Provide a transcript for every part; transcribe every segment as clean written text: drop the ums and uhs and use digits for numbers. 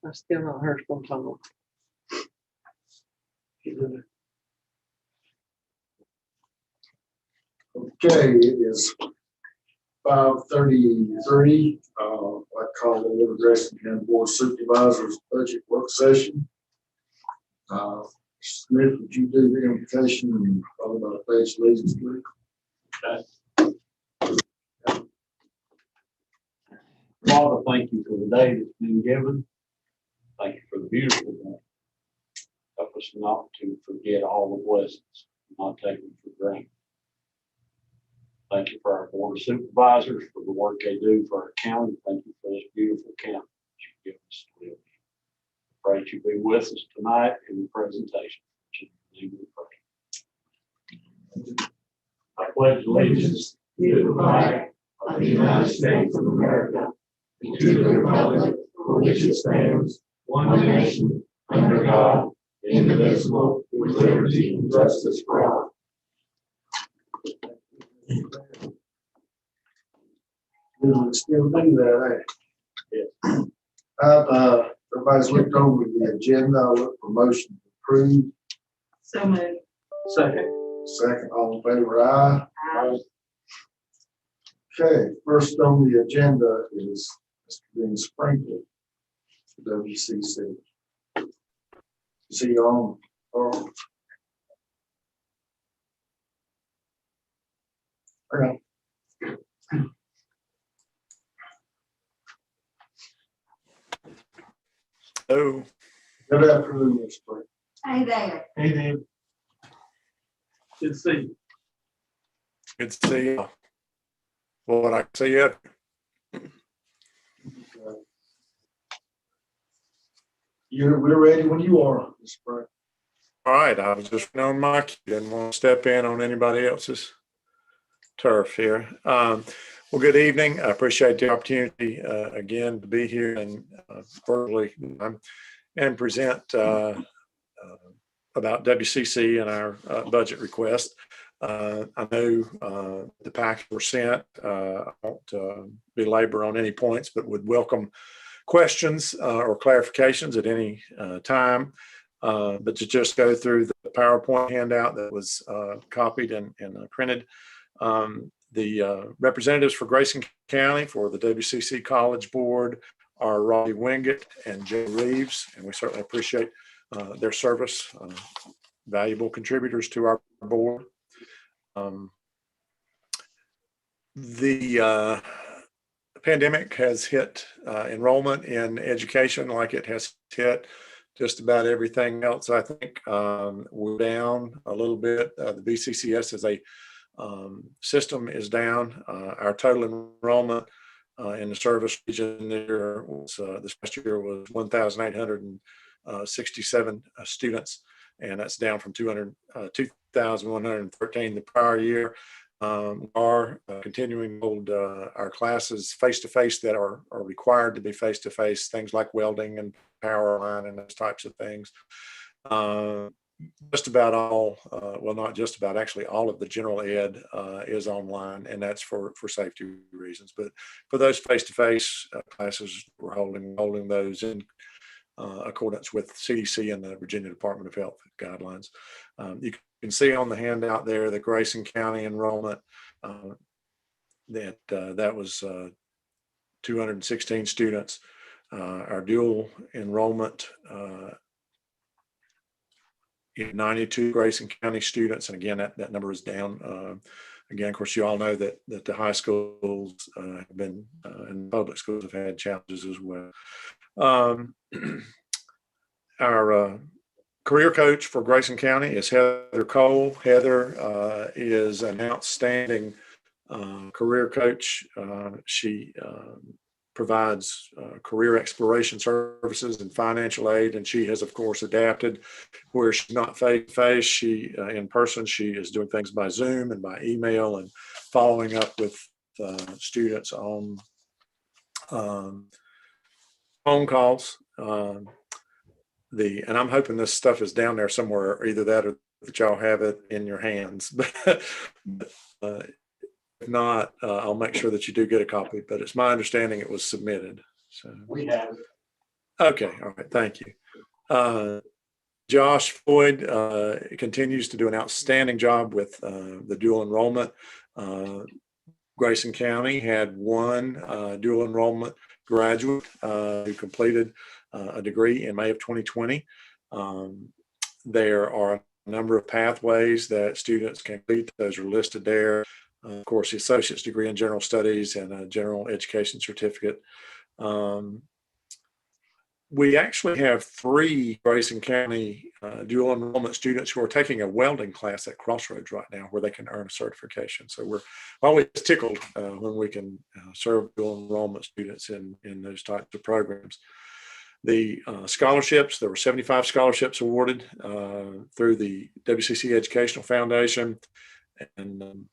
I still not heard from Tom. Okay, it is 5:33. I call the Little Grayson County Board of Supervisors budget work session. Smith, would you do the invocation and follow by the pledge of allegiance, please? Father, thank you for the day that's been given. Thank you for the beautiful day. Help us not to forget all the blessings, not take them for granted. Thank you for our Board of Supervisors for the work they do for our county. Thank you for this beautiful county that you've given us to live in. Pray that you be with us tonight in the presentation. In your name we pray. I pledge allegiance to the flag of the United States of America and to the republic for which it stands, one nation, under God, indivisible, with liberty and justice for all. We still do that, eh? Everybody's looked over the agenda. I look for motion to approve. So moved. Second, all in favor, aye. Aye. Okay, first on the agenda is Mr. Ben Sprinkle, WCC. See you on. Okay. Oh, Good afternoon, Mr. Sprinkle. Hey there. Hey, Dave. Good to see you. good to see you. What I see yet? We're ready when you are, Mr. Sprinkle. All right, I was just on my cue. Didn't want to step in on anybody else's turf here. Well, good evening. I appreciate the opportunity again to be here and verbally and present about WCC and our budget request. I know the packets were sent. I won't belabor on any points, but would welcome questions or clarifications at any time. But to just go through the PowerPoint handout that was copied and printed. The representatives for Grayson County for the WCC College Board are Robbie Wingett and Joe Reeves, and we certainly appreciate their service, valuable contributors to our board. The pandemic has hit enrollment in education like it has hit just about everything else. I think we're down a little bit. The BCCS as a system is down. Our total enrollment in the service region there was this past year was 1,867 students, and that's down from 2,113 the prior year. We are continuing to hold our classes face-to-face that are required to be face-to-face, things like welding and power line and those types of things. Just about all, well, not just about, actually all of the general ed is online, and that's for safety reasons. But for those face-to-face classes, we're holding those in accordance with CDC and the Virginia Department of Health guidelines. You can see on the handout there the Grayson County enrollment that was 216 students. Our dual enrollment 92 Grayson County students, and again that number is down. Again, of course, you all know that the high schools have been and public schools have had challenges as well. Our career coach for Grayson County is Heather Cole. Heather is an outstanding career coach. She provides career exploration services and financial aid, and she has, of course, adapted where she's not face-to-face. She in person, she is doing things by Zoom and by email and following up with students on phone calls. And I'm hoping this stuff is down there somewhere, either that or that y'all have it in your hands. But if not, I'll make sure that you do get a copy. But it's my understanding it was submitted. So We have it. Okay, all right, thank you. Josh Floyd continues to do an outstanding job with the dual enrollment. Grayson County had one dual enrollment graduate who completed a degree in May of 2020. There are a number of pathways that students can complete. Those are listed there. Of course, the associate's degree in general studies and a general education certificate. We actually have 3 Grayson County dual enrollment students who are taking a welding class at Crossroads right now where they can earn a certification. So we're always tickled when we can serve dual enrollment students in those types of programs. The scholarships, there were 75 scholarships awarded through the WCC Educational Foundation and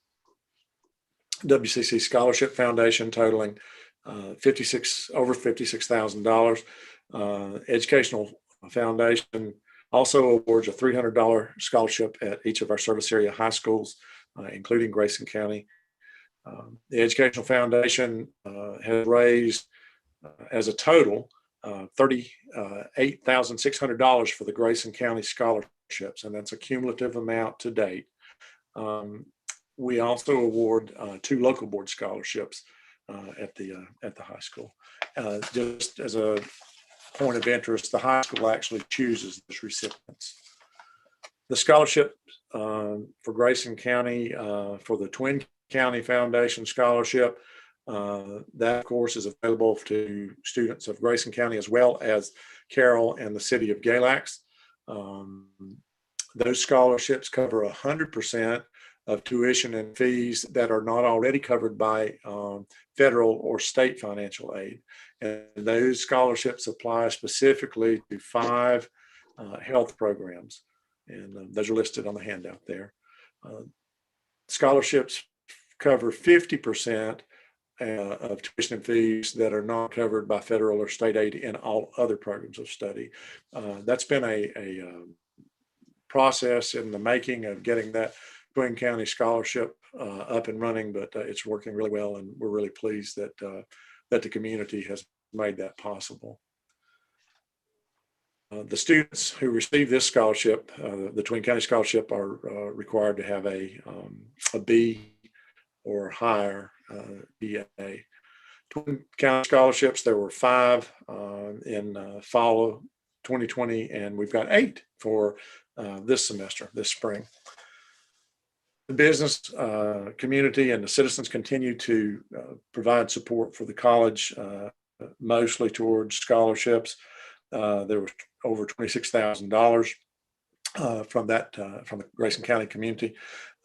WCC Scholarship Foundation, totaling over $56,000. Educational Foundation also awards a $300 scholarship at each of our service area high schools, including Grayson County. The Educational Foundation has raised as a total $38,600 for the Grayson County scholarships, and that's a cumulative amount to date. We also award 2 local board scholarships at the high school. Just as a point of interest, the high school actually chooses those recipients. The scholarship for Grayson County for the Twin County Foundation Scholarship, that of course is available to students of Grayson County as well as Carroll and the city of Galax. Those scholarships cover 100% of tuition and fees that are not already covered by federal or state financial aid. And those scholarships apply specifically to 5 health programs. And those are listed on the handout there. Scholarships cover 50% of tuition and fees that are not covered by federal or state aid in all other programs of study. That's been a process in the making of getting that Twin County scholarship up and running, but it's working really well, and we're really pleased that that the community has made that possible. The students who receive this scholarship, the Twin County scholarship, are required to have a B or higher BA. Twin County scholarships, there were 5 in fall of 2020, and we've got 8 for this semester, this spring. The business community and the citizens continue to provide support for the college, mostly towards scholarships. There was over $26,000 from the Grayson County community.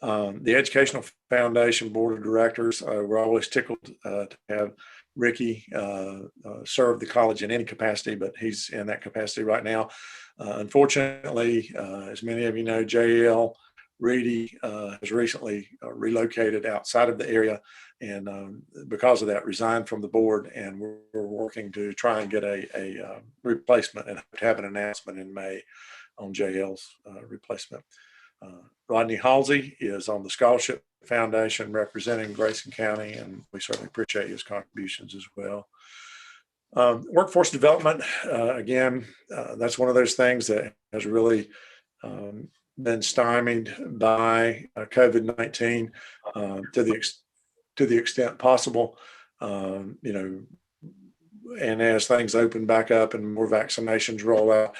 The Educational Foundation Board of Directors, we're always tickled to have Ricky serve the college in any capacity, but he's in that capacity right now. Unfortunately, as many of you know, JL Reedy has recently relocated outside of the area, and because of that resigned from the board, and we're working to try and get a replacement and have an announcement in May on JL's replacement. Rodney Halsey is on the Scholarship Foundation representing Grayson County, and we certainly appreciate his contributions as well. Workforce development, again, that's one of those things that has really been stymied by COVID-19 to the extent possible. And as things open back up and more vaccinations roll out,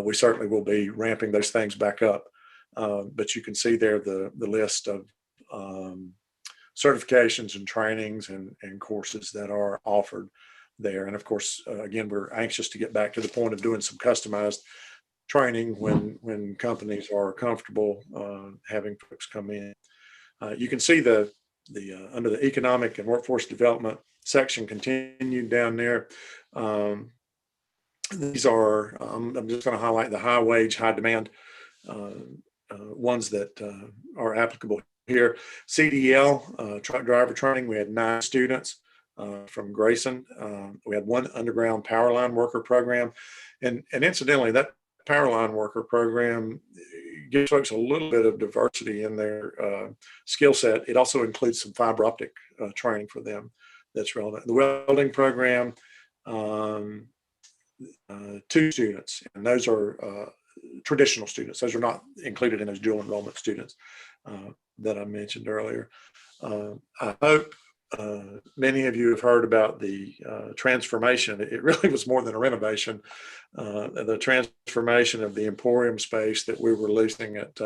we certainly will be ramping those things back up. But you can see there the list of certifications and trainings and courses that are offered there. And of course, again, we're anxious to get back to the point of doing some customized training when companies are comfortable having folks come in. You can see the under the economic and workforce development section continued down there. These are, I'm just going to highlight the high wage, high demand ones that are applicable here. CDL, truck driver training, we had 9 students from Grayson. We had 1 underground power line worker program. And incidentally, that power line worker program gives folks a little bit of diversity in their skill set. It also includes some fiber optic training for them that's relevant. The welding program, 2 students, and those are traditional students. Those are not included in those dual enrollment students that I mentioned earlier. I hope many of you have heard about the transformation. It really was more than a renovation. The transformation of the Emporium space that we were leasing at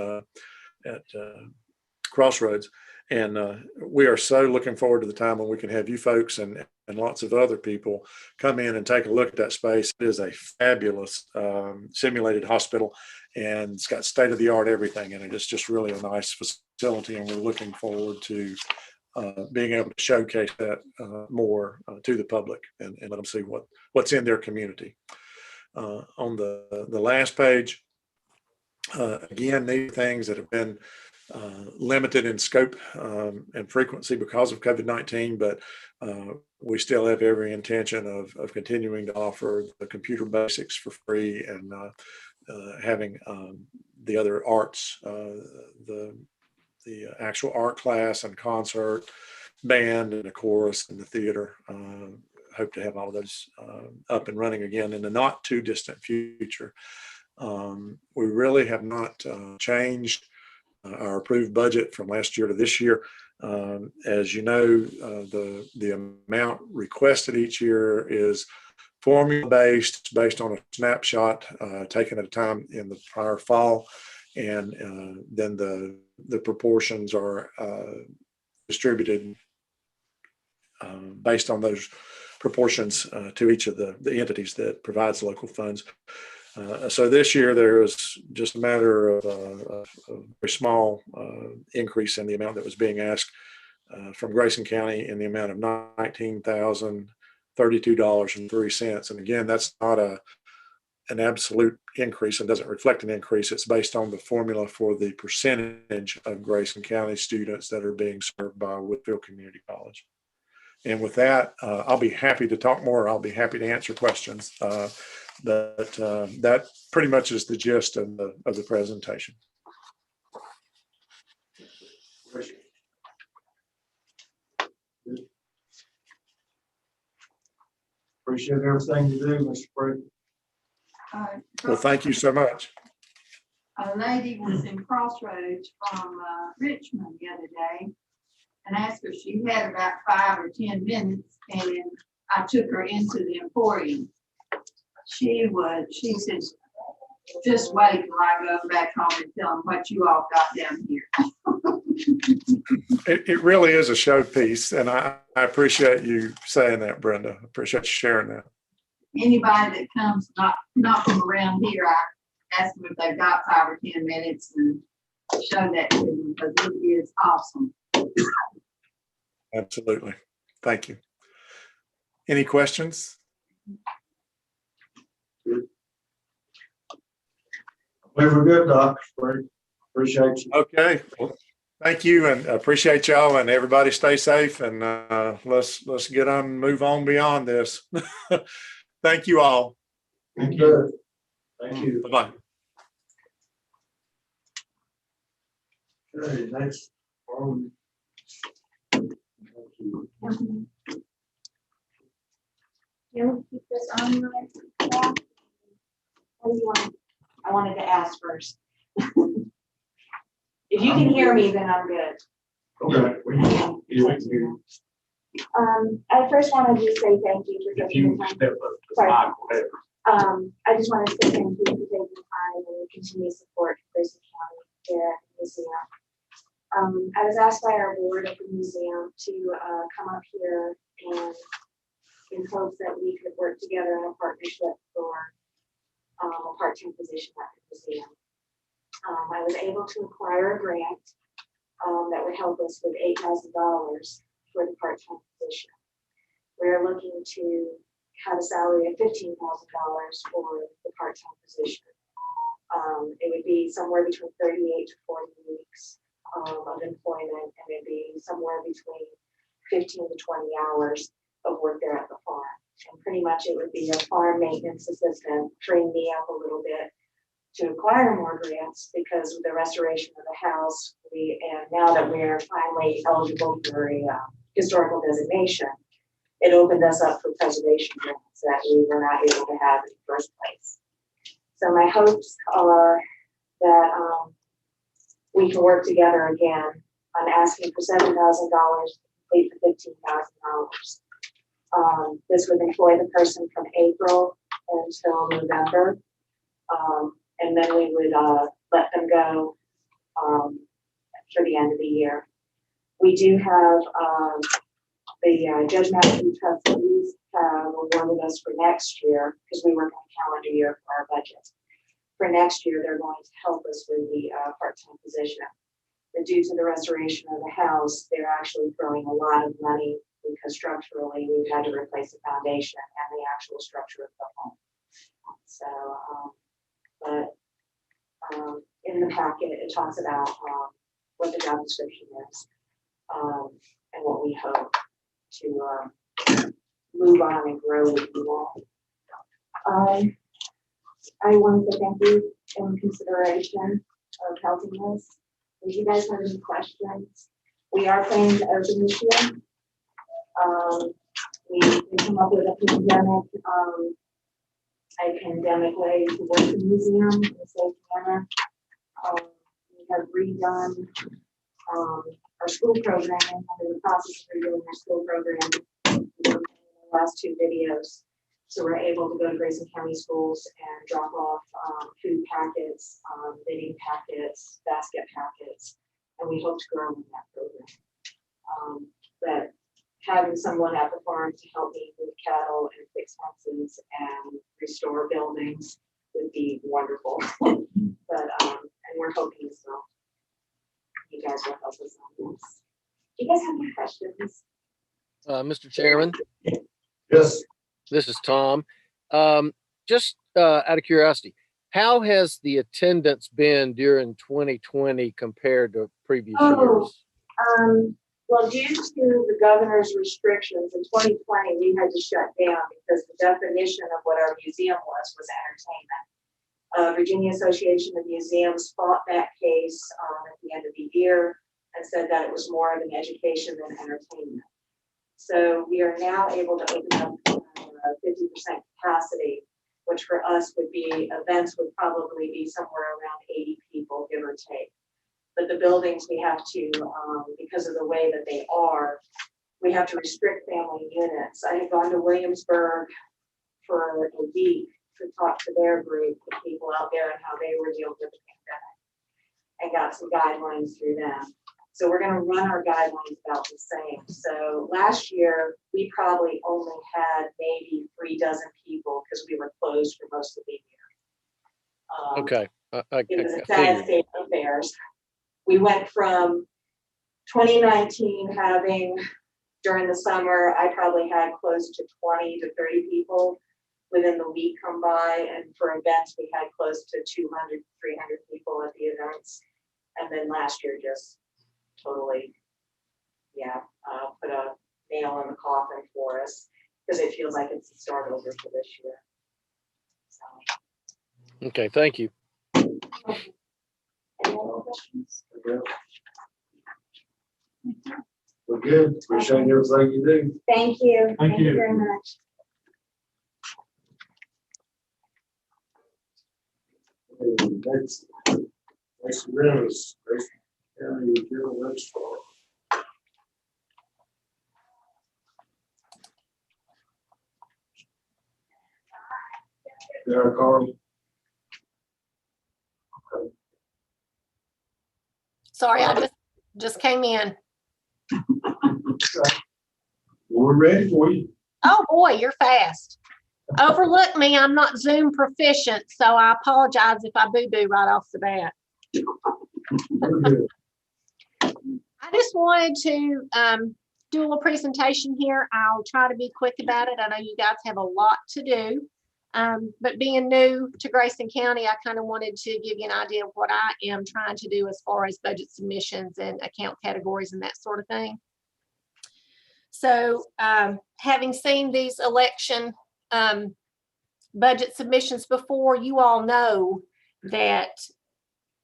Crossroads. And we are so looking forward to the time when we can have you folks and lots of other people come in and take a look at that space. It is a fabulous simulated hospital, and it's got state-of-the-art everything in it. It's just really a nice facility, and we're looking forward to being able to showcase that more to the public and let them see what's in their community. On the last page, again, these things that have been limited in scope and frequency because of COVID-19, but we still have every intention of continuing to offer the computer basics for free and having the other arts, the actual art class and concert, band and the chorus and the theater. Hope to have all of those up and running again in the not too distant future. We really have not changed our approved budget from last year to this year. As you know, the amount requested each year is formula based on a snapshot taken at a time in the prior fall, and then the proportions are distributed based on those proportions to each of the entities that provides local funds. So this year there was just a matter of a very small increase in the amount that was being asked from Grayson County in the amount of $19,032.03. And again, that's not an absolute increase and doesn't reflect an increase. It's based on the formula for the percentage of Grayson County students that are being served by Whitfield Community College. And with that, I'll be happy to talk more. I'll be happy to answer questions. But that pretty much is the gist of the presentation. Appreciate everything you do, Mr. Brady. Well, thank you so much. A lady was in Crossroads from Richmond the other day and asked her if she had about 5 or 10 minutes, and I took her into the Emporium. She said, just wait till I go back home and tell them what you all got down here. It really is a showpiece, and I appreciate you saying that, Brenda. I appreciate you sharing that. Anybody that comes not from around here, I ask them if they've got 5 or 10 minutes and show that to them, because it is awesome. Absolutely. Thank you. Any questions? We were good, Dr. Brady. Appreciate you. Okay. Well, thank you, and appreciate y'all, and everybody stay safe, and let's get on and move on beyond this. Thank you all. Thank you. Thank you. Bye-bye. Okay, next. You keep this on right now? What do you want? I wanted to ask first. If you can hear me, then I'm good. Okay. I first wanted to say thank you for If taking you the time. step up to the Sorry. mic, whatever. I just wanted to say thank you for taking the time and your continued support for Grayson County here at the museum. I was asked by our board at the museum to come up here and in hopes that we could work together in a partnership for a part-time position at the museum. I was able to acquire a grant that would help us with $8,000 for the part-time position. We're looking to have a salary of $15,000 for the part-time position. It would be somewhere between 38 to 40 weeks of employment, and it'd be somewhere between 15 to 20 hours of work there at the farm. And pretty much it would be a farm maintenance assistant, train me up a little bit to acquire more grants, because with the restoration of the house, and now that we're finally eligible for a historical designation, it opened us up for preservation grants that we were not able to have in the first place. So my hopes are that we can work together again. I'm asking for $7,000, paid for $15,000. This would employ the person from April until November, and then we would let them go for the end of the year. We do have the Judge Matthew trustees have awarded us for next year, because we work on a calendar year for our budget. For next year, they're going to help us with the part-time position. But due to the restoration of the house, they're actually throwing a lot of money because structurally we've had to replace the foundation and the actual structure of the home. So, in the packet, it talks about what the job description is and what we hope to move on and grow with you all. I want to thank you in consideration of helping us. If you guys have any questions, we are planning to open this year. We can come up with a pandemic way to work the museum in a safe manner. We have redone our school programming. We're in the process of redoing our school programming in the last 2 videos. So we're able to go to Grayson County schools and drop off food packets, knitting packets, basket packets, and we hope to grow in that program. But having someone at the farm to help me with cattle and fix fences and restore buildings would be wonderful. But and we're hoping so. You guys will help us on this. Do you guys have any questions? Mr. Chairman, Yes, this is Tom. Just out of curiosity, how has the attendance been during 2020 compared to previous years? Well, due to the governor's restrictions in 2020, we had to shut down because the definition of what our museum was entertainment. Virginia Association of Museums fought that case at the end of the year and said that it was more of an education than entertainment. So we are now able to open up 50% capacity, which for us would be, events would probably be somewhere around 80 people, give or take. But the buildings we have to, because of the way that they are, we have to restrict family units. I had gone to Williamsburg for a week to talk to their group, the people out there and how they were dealing with the pandemic, and got some guidelines through them. So we're going to run our guidelines about the same. So last year, we probably only had maybe 3 dozen people because we were closed for most of the year. Okay. It was a sad state of affairs. We went from 2019 having, during the summer, I probably had close to 20 to 30 people within the week come by. And for events, we had close to 200, 300 people at the events. And then last year, just totally, put a nail in the coffin for us because it feels like it's a start over for this year. So. Okay, thank you. Any other questions? okay. We're good. Appreciate everything you do. Thank you. Thank you. Very much. Next event is Grayson County General Registrar. There, Carl. Sorry, I just came in. We're ready for you. Oh boy, you're fast. Overlook me, I'm not Zoom proficient, so I apologize if I boo-boo right off the bat. We're good. I just wanted to do a little presentation here. I'll try to be quick about it. I know you guys have a lot to do. But being new to Grayson County, I kind of wanted to give you an idea of what I am trying to do as far as budget submissions and account categories and that sort of thing. So having seen these election budget submissions before, you all know that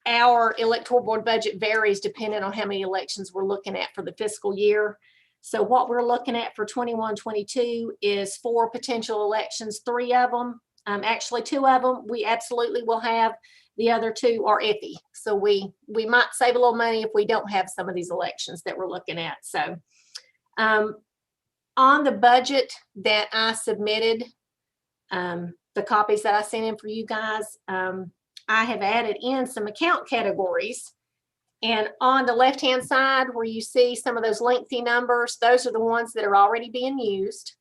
our electoral board budget varies depending on how many elections we're looking at for the fiscal year. So what we're looking at for 21-22 is 4 potential elections, 3 of them, actually 2 of them, we absolutely will have. The other 2 are iffy. So we might save a little money if we don't have some of these elections that we're looking at. So on the budget that I submitted, the copies that I sent in for you guys, I have added in some account categories. And on the left-hand side where you see some of those lengthy numbers, those are the ones that are already being used.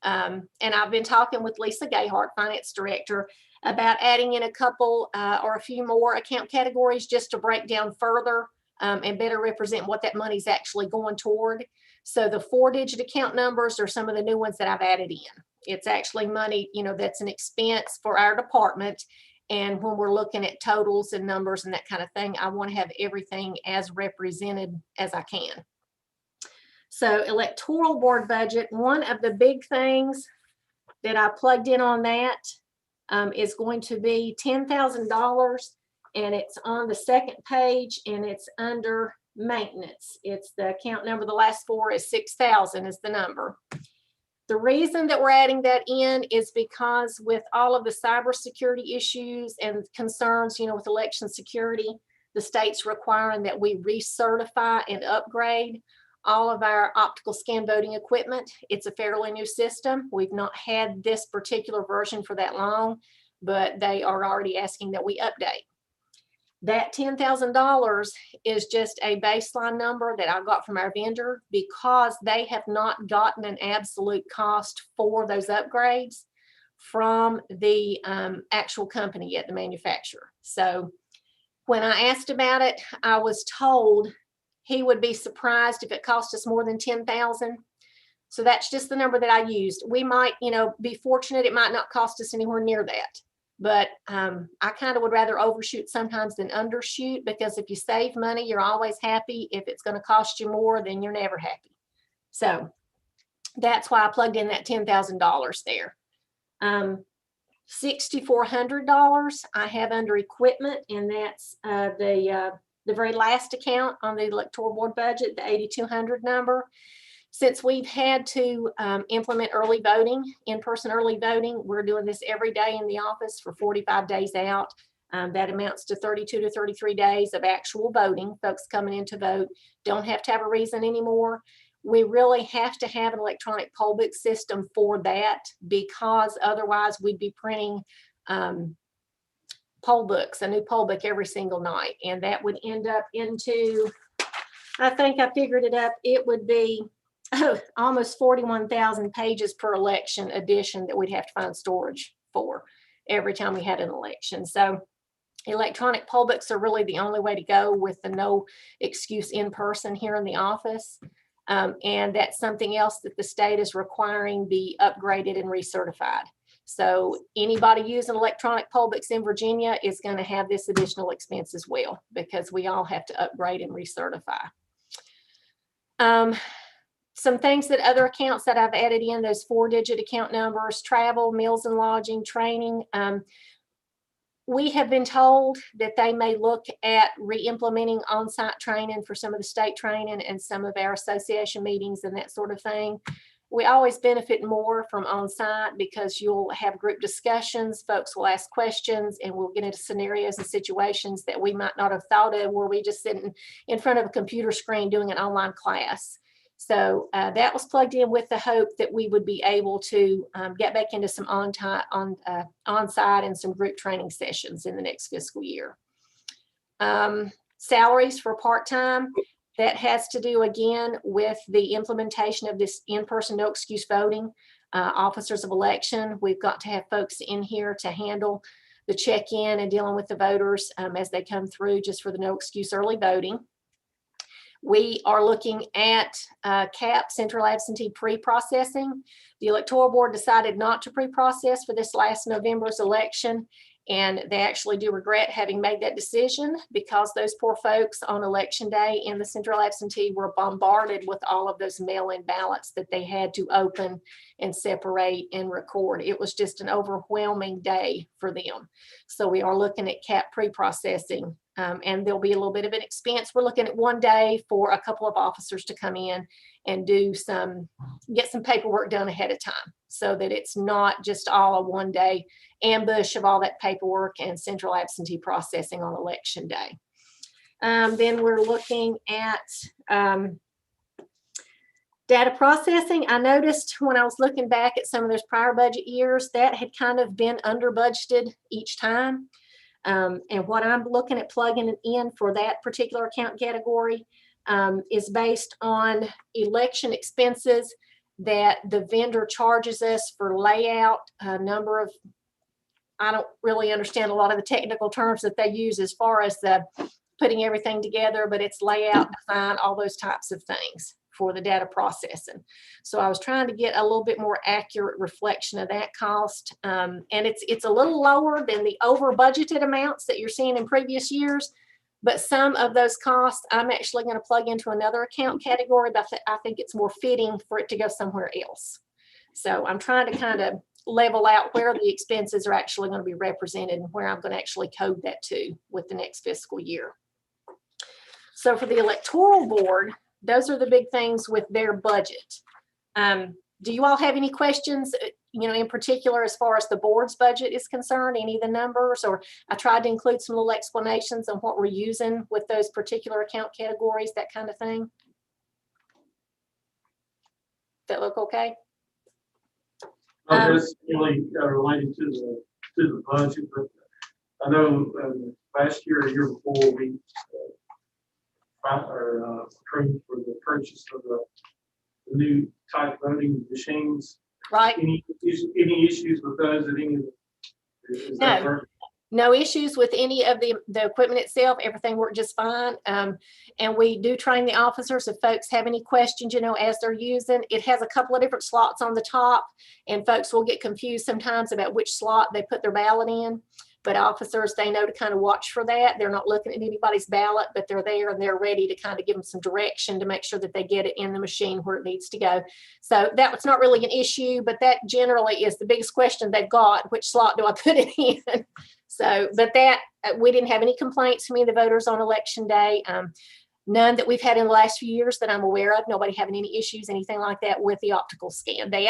And I've been talking with Lisa Gayhart, Finance Director, about adding in a couple or a few more account categories just to break down further and better represent what that money's actually going toward. So the 4-digit account numbers are some of the new ones that I've added in. It's actually money, that's an expense for our department. And when we're looking at totals and numbers and that kind of thing, I want to have everything as represented as I can. So electoral board budget, one of the big things that I plugged in on that is going to be $10,000, and it's on the second page and it's under maintenance. It's the account number, the last 4 is 6,000 is the number. The reason that we're adding that in is because with all of the cybersecurity issues and concerns, with election security, the state's requiring that we recertify and upgrade all of our optical scan voting equipment. It's a fairly new system. We've not had this particular version for that long, but they are already asking that we update. That $10,000 is just a baseline number that I got from our vendor because they have not gotten an absolute cost for those upgrades from the actual company yet, the manufacturer. So when I asked about it, I was told he would be surprised if it cost us more than $10,000. So that's just the number that I used. We might, be fortunate. It might not cost us anywhere near that. But I kind of would rather overshoot sometimes than undershoot, because if you save money, you're always happy. If it's going to cost you more, then you're never happy. So that's why I plugged in that $10,000 there. $6,400 I have under equipment, and that's the very last account on the electoral board budget, the 8,200 number. Since we've had to implement early voting, in-person early voting, we're doing this every day in the office for 45 days out. That amounts to 32 to 33 days of actual voting. Folks coming in to vote don't have to have a reason anymore. We really have to have an electronic poll book system for that, because otherwise we'd be printing poll books, a new poll book every single night. And that would end up into, I think I figured it up, it would be almost 41,000 pages per election edition that we'd have to find storage for every time we had an election. So electronic poll books are really the only way to go with the no excuse in person here in the office. And that's something else that the state is requiring be upgraded and recertified. So anybody using electronic poll books in Virginia is going to have this additional expense as well, because we all have to upgrade and recertify. Some things that other accounts that I've added in, those 4-digit account numbers, travel, meals and lodging, training. We have been told that they may look at re-implementing on-site training for some of the state training and some of our association meetings and that sort of thing. We always benefit more from on-site because you'll have group discussions, folks will ask questions, and we'll get into scenarios and situations that we might not have thought of, where we just sitting in front of a computer screen doing an online class. So that was plugged in with the hope that we would be able to get back into some on-site and some group training sessions in the next fiscal year. Salaries for part-time, that has to do again with the implementation of this in-person no excuse voting. Officers of election, we've got to have folks in here to handle the check-in and dealing with the voters as they come through, just for the no excuse early voting. We are looking at CAP, central absentee pre-processing. The electoral board decided not to pre-process for this last November's election, and they actually do regret having made that decision, because those poor folks on election day in the central absentee were bombarded with all of those mail-in ballots that they had to open and separate and record. It was just an overwhelming day for them. So we are looking at CAP pre-processing, and there'll be a little bit of an expense. We're looking at one day for a couple of officers to come in and get some paperwork done ahead of time, so that it's not just all a one day ambush of all that paperwork and central absentee processing on election day. Then we're looking at data processing. I noticed when I was looking back at some of those prior budget years, that had kind of been under budgeted each time. And what I'm looking at plugging in for that particular account category is based on election expenses that the vendor charges us for layout, a number of, I don't really understand a lot of the technical terms that they use as far as the putting everything together, but it's layout, design, all those types of things for the data processing. So I was trying to get a little bit more accurate reflection of that cost. And it's a little lower than the over budgeted amounts that you're seeing in previous years, but some of those costs I'm actually going to plug into another account category, but I think it's more fitting for it to go somewhere else. So I'm trying to kind of level out where the expenses are actually going to be represented and where I'm going to actually code that to with the next fiscal year. So for the electoral board, those are the big things with their budget. Do you all have any questions, in particular, as far as the board's budget is concerned, any of the numbers? Or I tried to include some little explanations on what we're using with those particular account categories, that kind of thing. That look okay? Not necessarily related to the budget, but I know last year or year before we approved for the purchase of the new type voting machines. Right. Any issues with those? No issues with any of the equipment itself. Everything worked just fine. And we do train the officers if folks have any questions, as they're using. It has a couple of different slots on the top, and folks will get confused sometimes about which slot they put their ballot in. But officers, they know to kind of watch for that. They're not looking at anybody's ballot, but they're there and they're ready to kind of give them some direction to make sure that they get it in the machine where it needs to go. So that was not really an issue, but that generally is the biggest question they've got: which slot do I put it in? So, but that, we didn't have any complaints from any of the voters on election day. None that we've had in the last few years that I'm aware of. Nobody having any issues, anything like that with the optical scan. They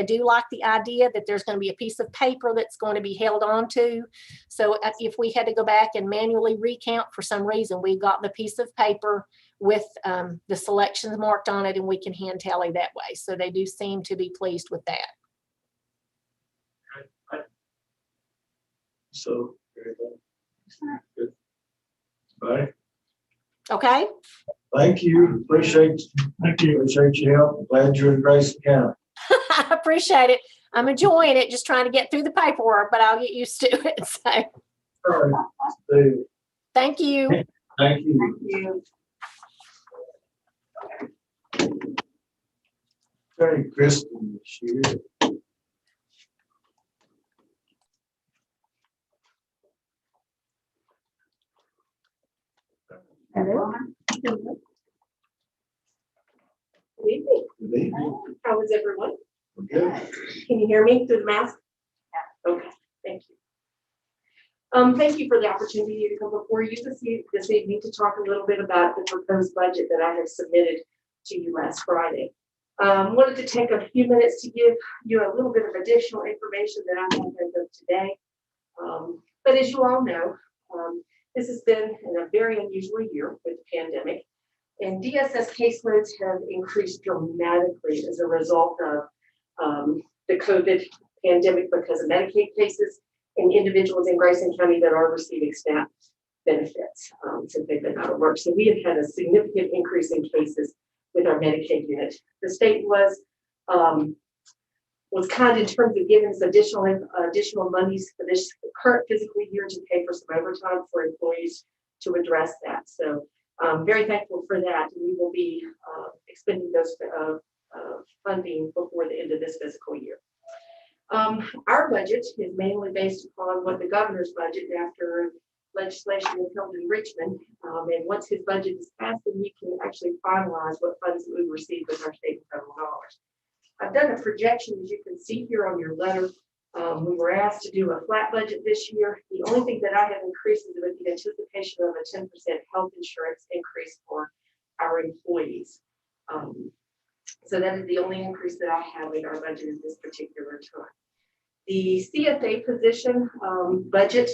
do like the idea that there's going to be a piece of paper that's going to be held onto. So if we had to go back and manually recount for some reason, we've got the piece of paper with the selections marked on it, and we can hand tally that way. So they do seem to be pleased with that. So, very good. All right. Okay. Thank you. Appreciate your help. Glad you're in Grayson County. I appreciate it. I'm enjoying it, just trying to get through the paperwork, but I'll get used to it. So All right. thank you. Thank you. Thank you. Very Kristen this year. Hello. Good evening. Good evening. How is everyone? We're good. Can you hear me through the mask? Okay, thank you. Thank you for the opportunity to come before you this evening to talk a little bit about the proposed budget that I have submitted to you last Friday. Wanted to take a few minutes to give you a little bit of additional information that I have as of today. But as you all know, this has been a very unusual year with the pandemic, and DSS caseloads have increased dramatically as a result of the COVID pandemic because of Medicaid cases and individuals in Grayson County that are receiving SNAP benefits since they've been out of work. So we have had a significant increase in cases with our Medicaid unit. The state was kind in terms of giving us additional monies for this current fiscal year to pay for some overtime for employees to address that. So I'm very thankful for that. We will be expending those funding before the end of this fiscal year. Our budget is mainly based upon what the governor's budget after legislation is held in Richmond. And once his budget is passed, then we can actually finalize what funds we receive with our state and federal dollars. I've done a projection, as you can see here on your letter. We were asked to do a flat budget this year. The only thing that I have increased is with the anticipation of a 10% health insurance increase for our employees. So that is the only increase that I have in our budget at this particular time. The CFA position budget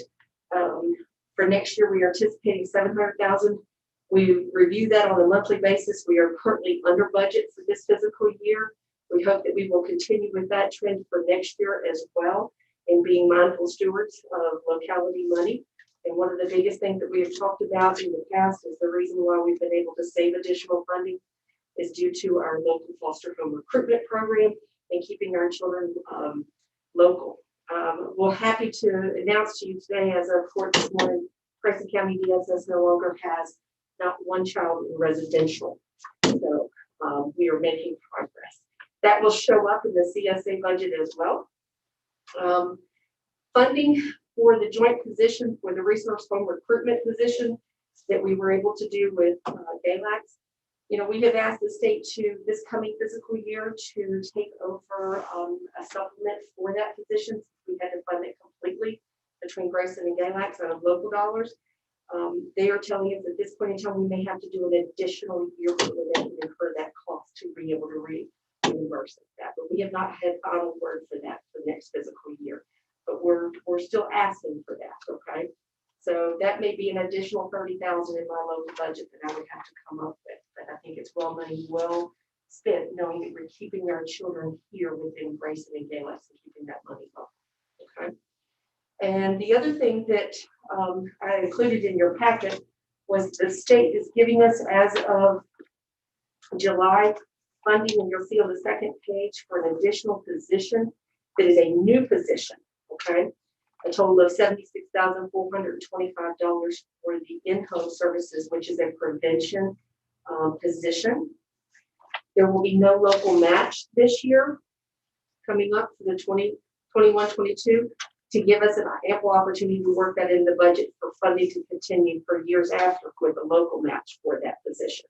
for next year, we are anticipating $700,000. We review that on a monthly basis. We are currently under budget for this fiscal year. We hope that we will continue with that trend for next year as well, and being mindful stewards of locality money. And one of the biggest things that we have talked about in the past is the reason why we've been able to save additional funding is due to our local foster home recruitment program and keeping our children local. We're happy to announce to you today, as of court this morning, Grayson County DSS no longer has not one child in residential. So we are making progress. That will show up in the CSA budget as well. Funding for the joint position for the resource home recruitment position that we were able to do with GALAX. You know, we have asked the state to this coming fiscal year to take over a supplement for that position. We had to fund it completely between Grayson and GALAX out of local dollars. They are telling us at this point in time we may have to do an additional year so that they can incur that cost to be able to reimburse that. But we have not had final word for that for next fiscal year. But we're still asking for that. Okay. So that may be an additional $30,000 in my local budget that I would have to come up with. But I think it's well spent knowing that we're keeping our children here within Grayson and GALAX and keeping that money up. Okay. And the other thing that I included in your packet was the state is giving us, as of July, funding, and you'll see on the second page, for an additional position that is a new position. Okay. A total of $76,425 for the in-home services, which is a prevention position. There will be no local match this year coming up for the 21-22 to give us an ample opportunity to work that in the budget for funding to continue for years after with a local match for that position.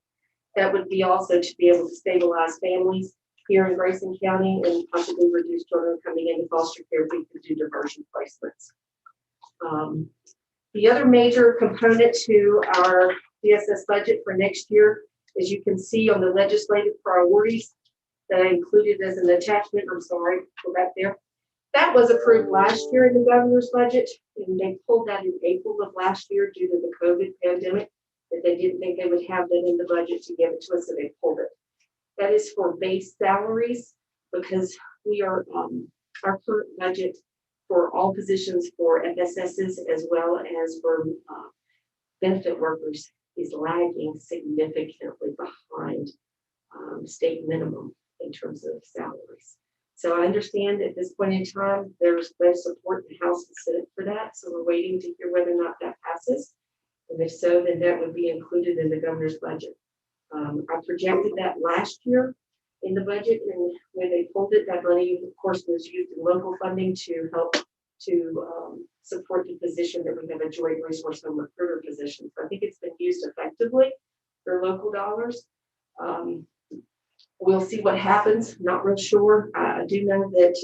That would be also to be able to stabilize families here in Grayson County and possibly reduce children coming into foster care if we could do diversion placements. The other major component to our DSS budget for next year, as you can see on the legislative priorities that I included as an attachment, I'm sorry, go back there. That was approved last year in the governor's budget, and they pulled that in April of last year due to the COVID pandemic, that they didn't think they would have that in the budget to give it to us, so they pulled it. That is for base salaries, because we are, our current budget for all positions for FSSs as well as for benefit workers is lagging significantly behind state minimum in terms of salaries. So I understand at this point in time, there's no support in the House and Senate for that. So we're waiting to hear whether or not that passes. And if so, then that would be included in the governor's budget. I projected that last year in the budget, and when they pulled it, that money, of course, was used in local funding to help to support the position that we have a joint resource home recruiter position. So I think it's been used effectively for local dollars. We'll see what happens. Not real sure. I do know that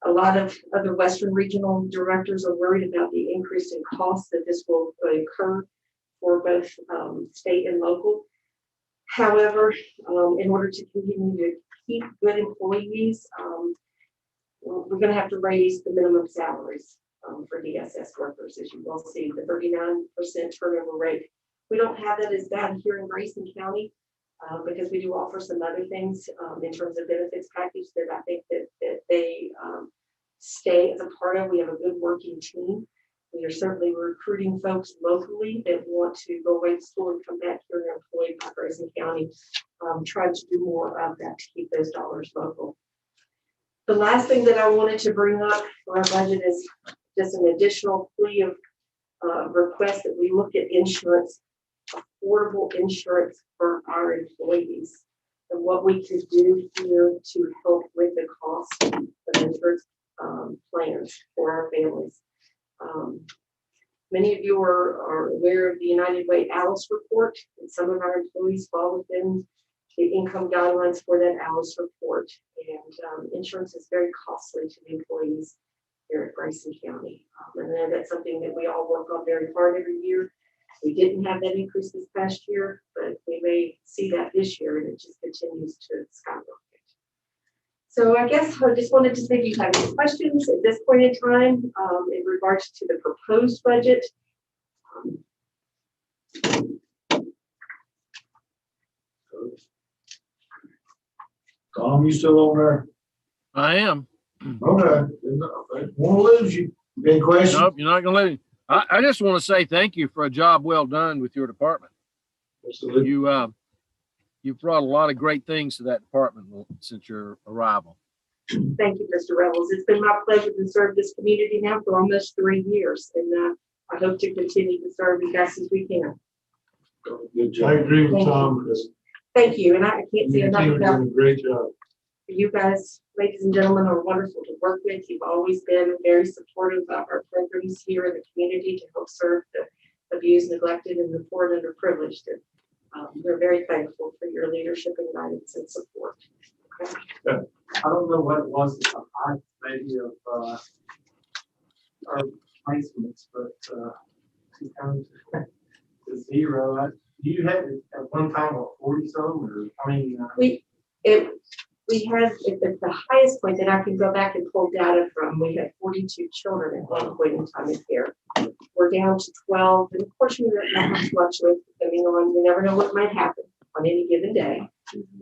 a lot of other Western regional directors are worried about the increase in costs that this will incur for both state and local. However, in order to continue to keep good employees, we're going to have to raise the minimum salaries for DSS workers, as you will see, the 39% turnover rate. We don't have that as bad here in Grayson County because we do offer some other things in terms of benefits package that I think that they stay as a part of. We have a good working team. We are certainly recruiting folks locally that want to go away to school and come back here and are employed by Grayson County, trying to do more of that to keep those dollars local. The last thing that I wanted to bring up for our budget is just an additional plea of request that we look at insurance, affordable insurance for our employees, and what we could do here to help with the cost of insurance plans for our families. Many of you are aware of the United Way Alice report, and some of our employees fall within the income guidelines for that hours report. And insurance is very costly to the employees here at Grayson County. And then that's something that we all work on very hard every year. We didn't have that increase this past year, but we may see that this year, and it just continues to skyrocket. So I guess I just wanted to see if you have any questions at this point in time in regards to the proposed budget. Tom, you still on there? I am. Okay, won't lose you. Any questions? Nope, you're not gonna let me. I just want to say thank you for a job well done with your department. Absolutely. You've brought a lot of great things to that department since your arrival. Thank you, Mr. Reynolds. It's been my pleasure to serve this community now for almost 3 years, and I hope to continue to serve as best as we can. Good job. I agree with Tom, because Thank you, and I can't say your enough team is about doing a great job. you guys, ladies and gentlemen, are wonderful to work with. You've always been very supportive of our programs here in the community to help serve the abused, neglected, and the poor and underprivileged. And we're very thankful for your leadership and guidance and support. Okay? I don't know what it was, maybe of our placements, but to come to zero. You had at one time, what, 40 some, or I mean? We had at the highest point that I can go back and pull data from, we had 42 children at one point in time in care. We're down to 12, and of course, we don't know how to fluctuate depending on, we never know what might happen on any given day.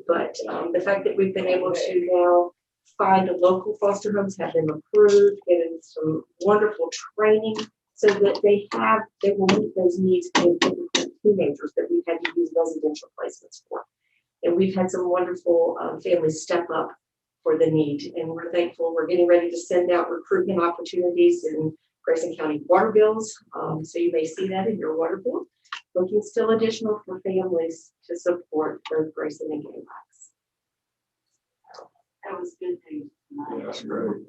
But the fact that we've been able to now find the local foster homes, have them approved, getting some wonderful training so that they will meet those needs in teenagers that we've had to use residential placements for. And we've had some wonderful families step up for the need, and we're thankful. We're getting ready to send out recruitment opportunities in Grayson County water bills. So you may see that in your water bill. Looking still additional for families to support both Grayson and Gamebox. That was good news. Yeah, that's great.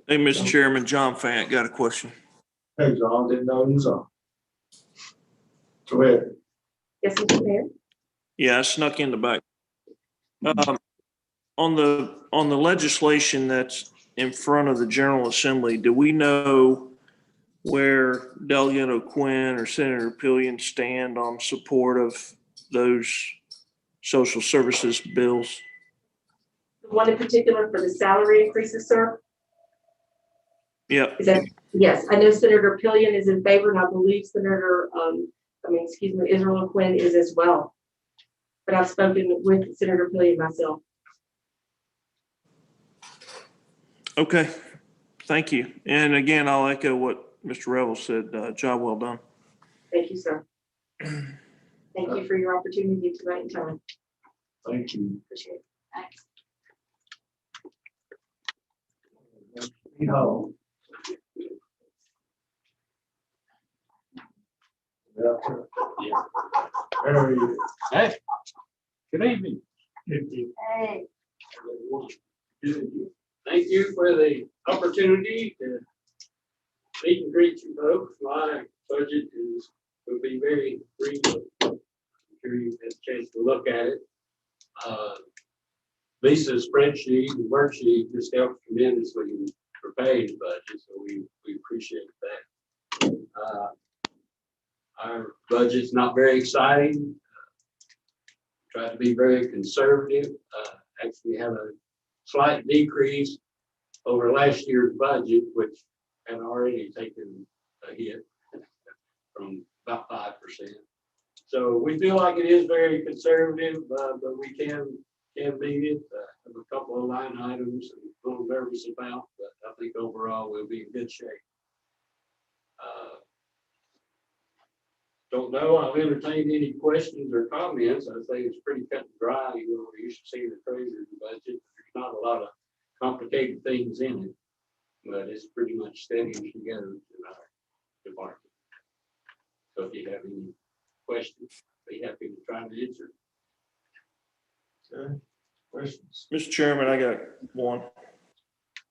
Hey, Mr. Chairman, John Fant, got a question. Hey, John, didn't know he was on. Go ahead. Yes, Mr. Mayor. Yeah, I snuck in the back. On the legislation that's in front of the General Assembly, do we know where Delegate O'Quinn or Senator Pillion stand on support of those social services bills? One in particular for the salary increases, sir? Yep. Yes, I know Senator Pillion is in favor, and I believe Israel O'Quinn is as well. But I've spoken with Senator Pillion myself. Okay, thank you. And again, I'll echo what Mr. Revel said. Job well done. Thank you, sir. Thank you for your opportunity tonight and time. Thank you. Appreciate it. Thanks. You know. Yeah. Very good. Hey, good evening. Hey. Thank you for the opportunity to meet and greet you folks. My budget will be very brief. I'm sure you've had a chance to look at it. Lisa's spreadsheet and worksheet just helps tremendously in preparing the budget, so we appreciate that. Our budget's not very exciting. Try to be very conservative. Actually had a slight decrease over last year's budget, which had already taken a hit from about 5%. So we feel like it is very conservative, but we can beat it. Have a couple of line items I'm a little nervous about, but I think overall we'll be in good shape. Don't know, I'll entertain any questions or comments. I think it's pretty cut and dry. You know, we're used to seeing the treasurer's budget. There's not a lot of complicated things in it, but it's pretty much steady as she goes in our department. So if you have any questions, be happy to try to answer. Okay. Questions? Mr. Chairman, I got one.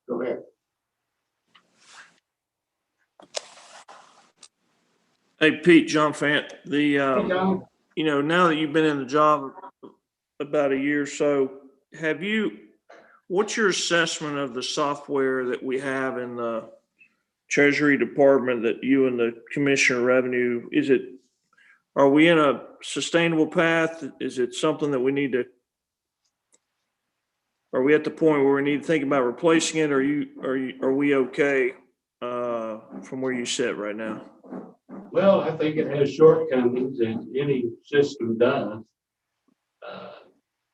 Go ahead. Hey, Pete, John Fant, now that you've been in the job about a year or so. What's your assessment of the software that we have in the Treasury Department that you and the Commissioner of Revenue, are we in a sustainable path? Is it something that are we at the point where we need to think about replacing it? Are we okay from where you sit right now? Well, I think it has shortcomings, and any system does.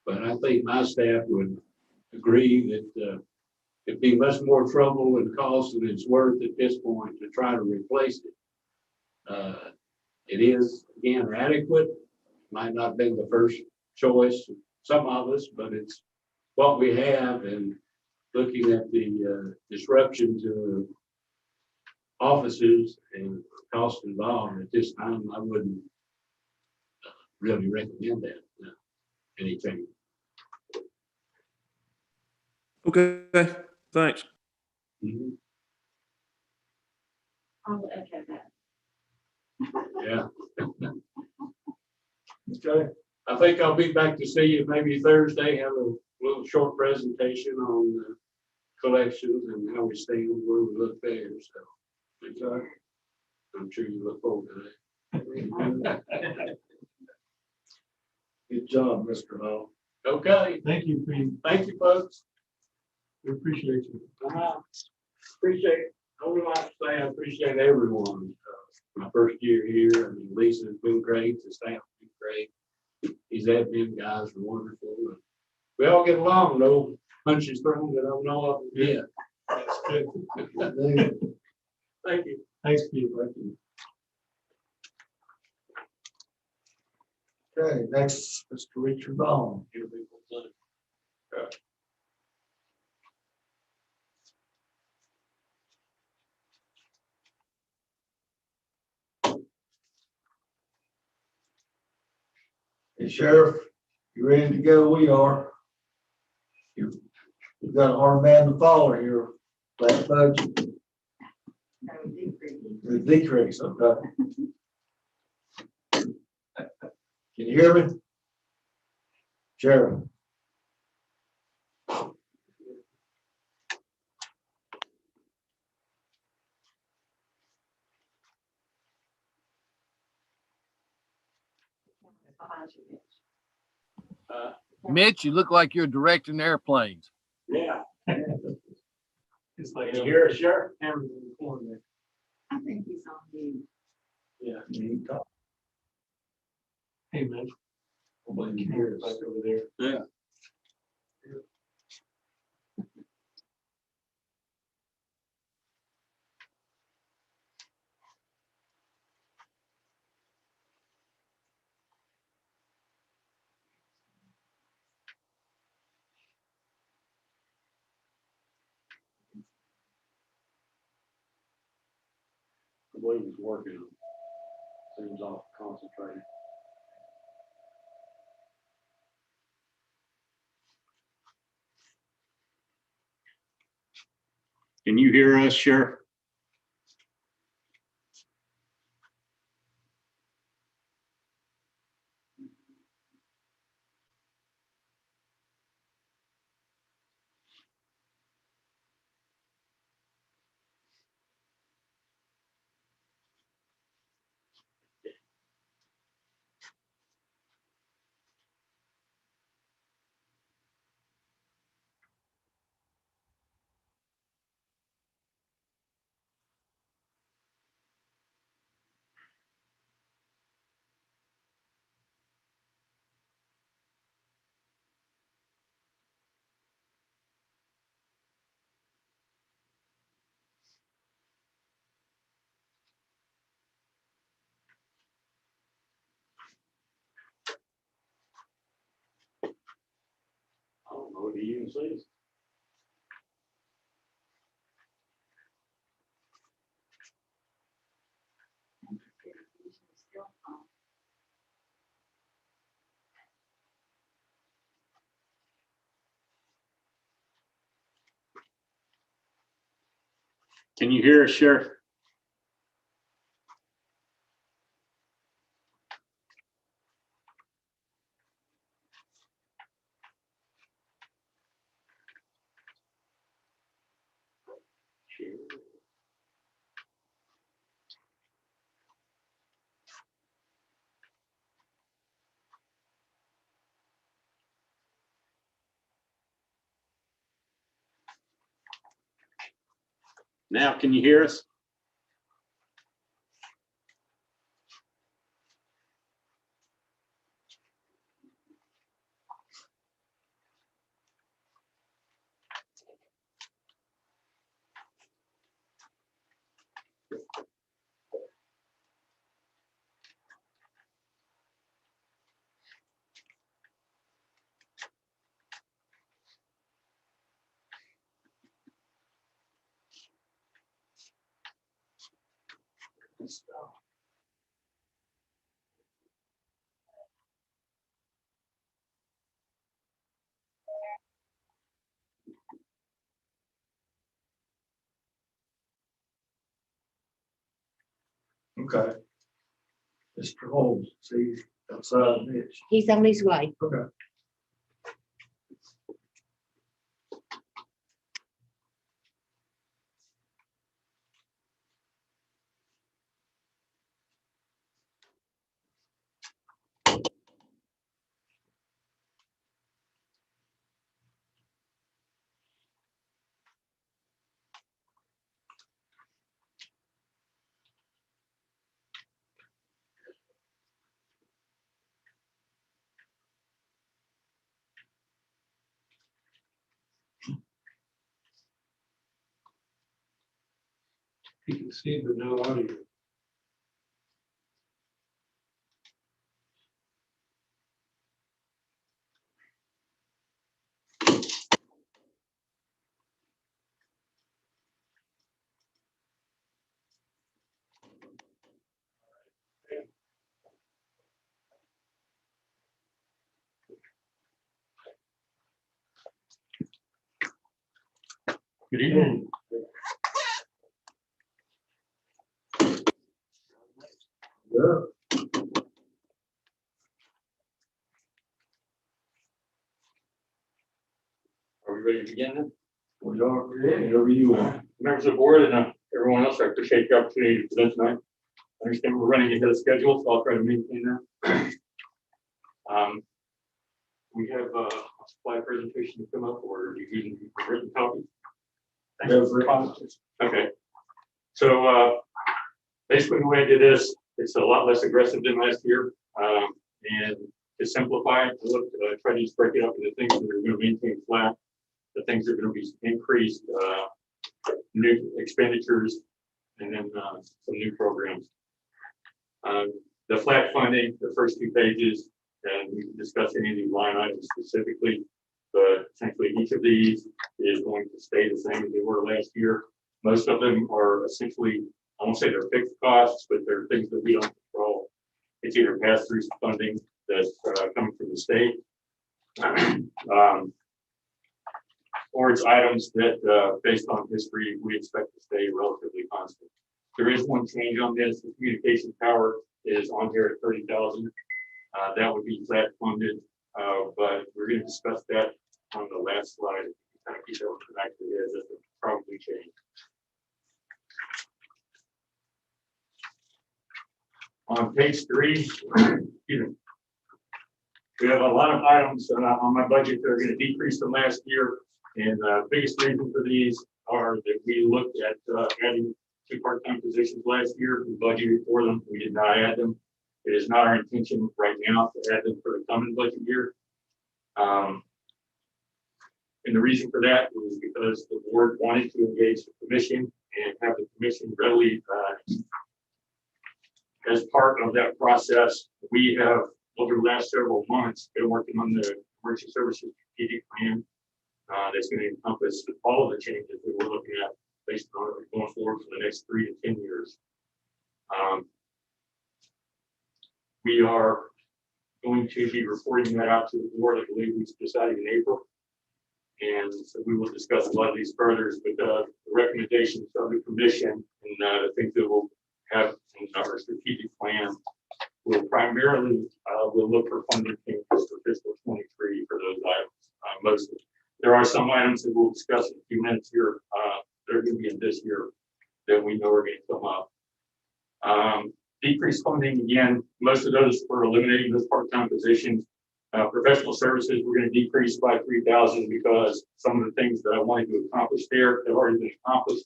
But I think my staff would agree that it'd be much more trouble and cost than it's worth at this point to try to replace it. It is, again, adequate, might not have been the first choice of some of us, but it's what we have, and looking at the disruption to offices and cost involved at this time, I wouldn't really recommend that, anything. Okay, thanks. Mhm. I'll echo that. Yeah. Okay, I think I'll be back to see you maybe Thursday, have a little short presentation on collections and how we stand, where we look there, so. Okay. I'm sure you look forward to that. Good job, Mr. Hall. Okay, Thank you, Pete. thank you, folks. We appreciate you. Appreciate, I would like to say I appreciate everyone. My first year here, I mean, Lisa's been great, the staff's been great. These admin guys are wonderful. We all get along, no punches thrown that I don't know of yet. That's good. Thank you. Thanks, Pete. Thank you. Okay, next, Mr. Richard Bone. Hey, Sheriff, you ready to go? We are. You've got a hard man to follow here. Last budget, the decrease, okay. Can you hear me? Sheriff? Mitch, you look like you're directing airplanes. Yeah. It's like. Can you hear us, Sheriff? Cameras in the corner there. I think he's on mute. Yeah. You can talk. Hey, man. Nobody can hear us. Back over there. Yeah. I believe he's working. Seems off concentrated. Can you hear us, Sheriff? I don't know what he even says. Can you hear us, Sheriff? Now, can you hear us? Okay. Mr. Holmes, see, outside the ditch. He's on his way. Okay. You can see but no audio. Good evening. Yeah. Are we ready to begin then? We are ready, whenever you want. Members of the board and everyone else, I appreciate the opportunity to present tonight. I understand we're running ahead of schedule, so I'll try to maintain that. We have a slide presentation to come up, or are you using written copy? Okay. So basically the way I did this, it's a lot less aggressive than last year. And to simplify it, I try to just break it up into things that are going to maintain flat, the things that are going to be increased, new expenditures, and then some new programs. The flat funding, the first 2 pages, and we can discuss any of these line items specifically, but essentially each of these is going to stay the same as they were last year. Most of them are essentially, I won't say they're fixed costs, but they're things that we don't control. It's either pass-through funding that's coming from the state, or it's items that, based on history, we expect to stay relatively constant. There is one change on this. The communication tower is on here at 30,000. That would be flat funded, but we're going to discuss that on the last slide. Kind of keep that back to it, that will probably change. On page 3, we have a lot of items on my budget that are going to decrease from last year. And the biggest reason for these are that we looked at adding 2 part-time positions last year. We budgeted for them. We did not add them. It is not our intention right now to add them for the coming budget year. And the reason for that is because the board wanted to engage the commission and have the commission readily as part of that process. We have, over the last several months, been working on the emergency services strategic plan that's going to encompass all of the changes that we're looking at based on going forward for the next 3 to 10 years. We are going to be reporting that out to the board. I believe we decided in April. And so we will discuss a lot of these further, but the recommendations of the commission and the things that we'll have in our strategic plan will primarily we'll look for funding changes for fiscal 23 for those items. Mostly, there are some items that we'll discuss in a few minutes here that are going to be in this year that we know are going to come up. Decreased funding, again, most of those were eliminating those part-time positions. Professional services, we're going to decrease by 3,000 because some of the things that I wanted to accomplish there have already been accomplished.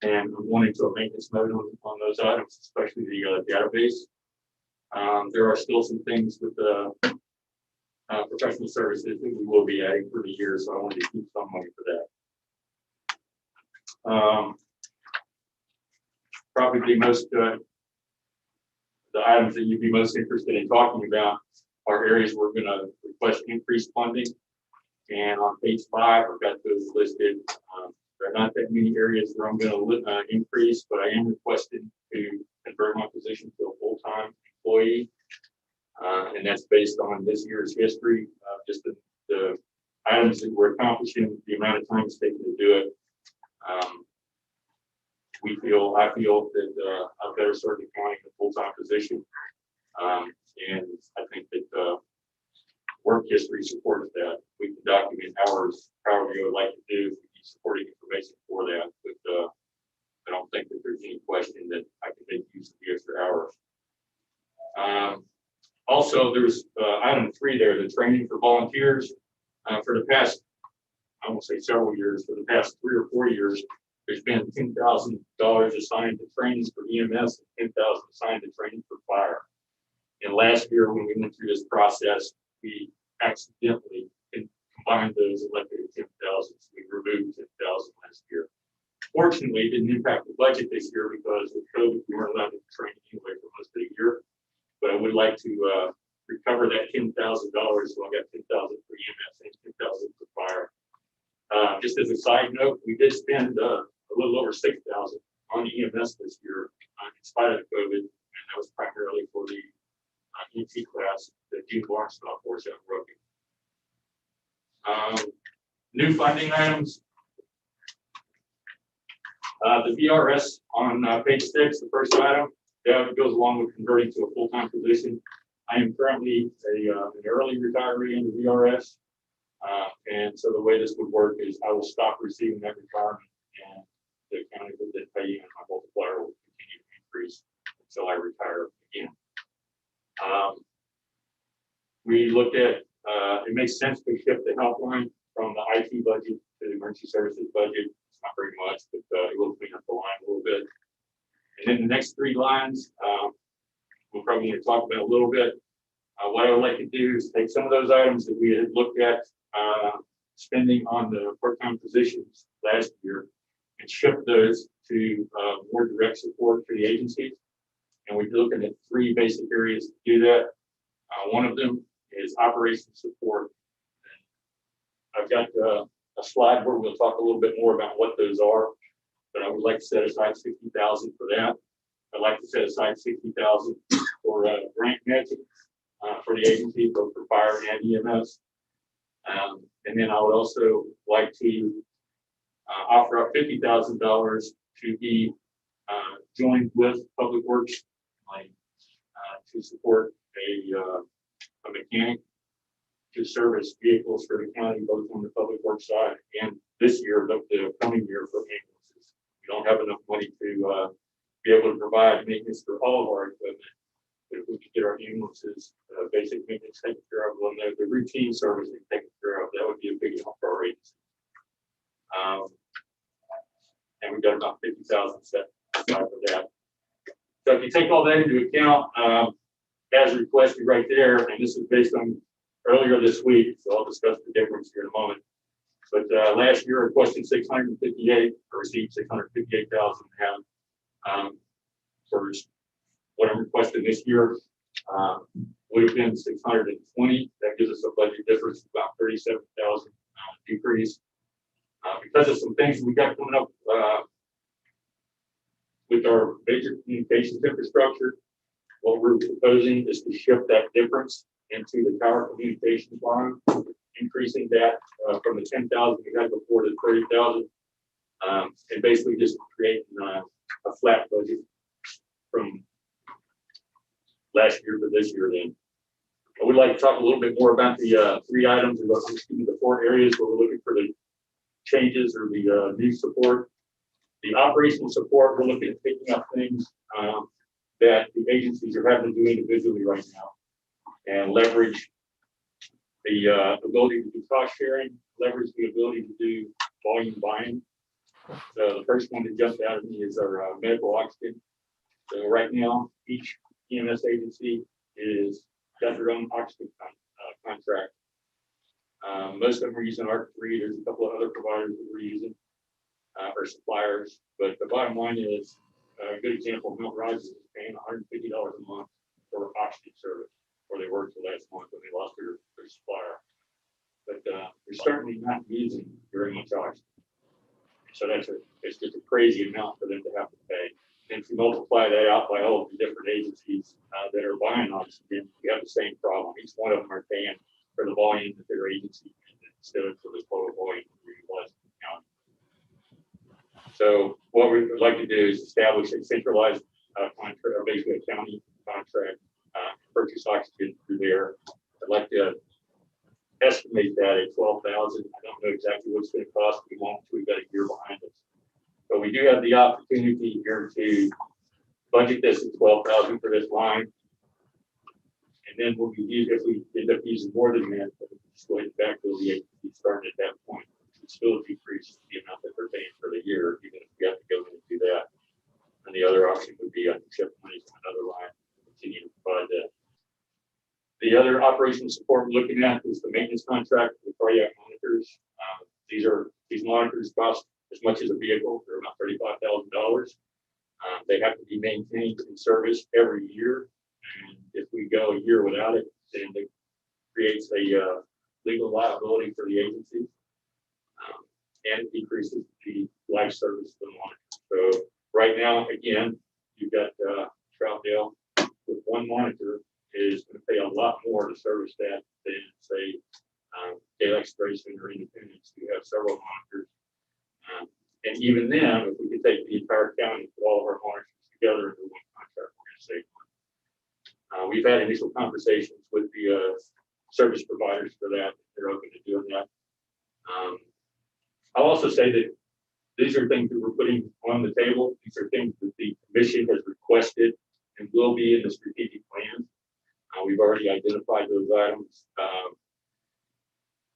And I'm wanting to a maintenance mode on those items, especially the database. There are still some things with the professional services that we will be adding for the year, so I wanted to keep some money for that. Probably the most, the items that you'd be most interested in talking about are areas we're gonna request increased funding. And on page 5, I've got those listed. There are not that many areas where I'm gonna increase, but I am requesting to convert my position to a full-time employee. And that's based on this year's history, just the items that we're accomplishing, the amount of time it's taken to do it. I feel that I've better serve the county in a full-time position. And I think that work history supports that. We can document hours, however you would like to do, if we need supporting information for that. But I don't think that there's any question that I can make use of the extra hours. Also, there's item 3 there, the training for volunteers. For the past, I won't say several years, for the past 3 or 4 years, there's been $10,000 assigned to training for EMS and $10,000 assigned to training for fire. And last year, when we went through this process, we accidentally combined those and left it at 10,000. So we removed 10,000 last year. Fortunately, it didn't impact the budget this year because with COVID, we weren't allowed to train anyway for most of the year. But I would like to recover that $10,000. So I got 10,000 for EMS and 10,000 for fire. Just as a side note, we did spend a little over 6,000 on EMS this year, in spite of COVID, and that was primarily for the ET class that Gene Barnes taught for us at Rookie. New funding items. The VRS on page 6, the first item, that goes along with converting to a full-time position. I am currently an early retiree in the VRS. And so the way this would work is I will stop receiving that retirement and the county will then pay and my multiplier will continue to increase until I retire again. We looked at, it makes sense to shift the helpline from the IT budget to the emergency services budget. It's not very much, but it will clean up the line a little bit. And then the next 3 lines, we're probably going to talk about a little bit. What I would like to do is take some of those items that we had looked at spending on the part-time positions last year and shift those to more direct support for the agencies. And we're looking at 3 basic areas to do that. One of them is operations support. And I've got a slide where we'll talk a little bit more about what those are, but I would like to set aside $60,000 for that. I'd like to set aside $60,000 for grant matching for the agency, both for fire and EMS. And then I would also like to offer up $50,000 to be joined with Public Works to support a mechanic to service vehicles for the county, both on the Public Works side and this year, the coming year for ambulances. We don't have enough money to be able to provide maintenance for all of our equipment. But if we could get our ambulances, basic maintenance taken care of, well, the routine servicing taken care of, that would be a big help for our agency. And we've got about 50,000 set aside for that. So if you take all that into account, as requested right there, and this is based on earlier this week, so I'll discuss the difference here in a moment. But last year, I requested 658, or received 658,000 for what I'm requesting this year. Would have been 620. That gives us a budget difference of about 37,000 decrease. Because of some things we got coming up with our major communications infrastructure, what we're proposing is to shift that difference into the tower communications line, increasing that from the 10,000 we had before to 30,000, and basically just creating a flat budget from last year to this year. Then I would like to talk a little bit more about the 3 items, or the 4 areas where we're looking for the changes or the new support. The operational support, we're looking at picking up things that the agencies are having to do individually right now and leverage the ability to do cost sharing, leverage the ability to do volume buying. So the first one that jumped out at me is our medical oxygen. So right now, each EMS agency is got their own oxygen contract. Most of them are using ARC3. There's a couple of other providers that we're using, or suppliers. But the bottom line is, a good example, Mount Rogers is paying $150 a month for oxygen service, or they worked the last month when they lost their supplier. But they're certainly not using very much oxygen. So it's just a crazy amount for them to have to pay. And if you multiply that out by all of the different agencies that are buying oxygen, you have the same problem. Each one of them are paying for the volume that their agency instead of for the total volume utilized in the county. So what we would like to do is establish a centralized contract, or basically a county contract, purchase oxygen through there. I'd like to estimate that at 12,000. I don't know exactly what it's going to cost. We won't until we've got a year behind us. But we do have the opportunity here to budget this at 12,000 for this line. And then we'll be, if we end up using more than that, we'll just go ahead and backfill the agency starting at that point. It still decrease the amount that they're paying for the year, even if we have to go in and do that. And the other option would be under shift money from another line to continue to provide that. The other operational support we're looking at is the maintenance contract with cardiac monitors. These monitors cost as much as a vehicle. They're about $35,000. They have to be maintained and serviced every year. And if we go a year without it, then it creates a legal liability for the agency. And it decreases the life service of the monitor. So right now, again, you've got Troutdale with one monitor is going to pay a lot more to service that than, say, Galex, Grayson, or Independence, who have several monitors. And even then, if we could take the entire county, put all of our monitors together into one contract, we're going to save money. We've had initial conversations with the service providers for that. They're open to doing that. I'll also say that these are things that we're putting on the table. These are things that the commission has requested and will be in the strategic plan. We've already identified those items.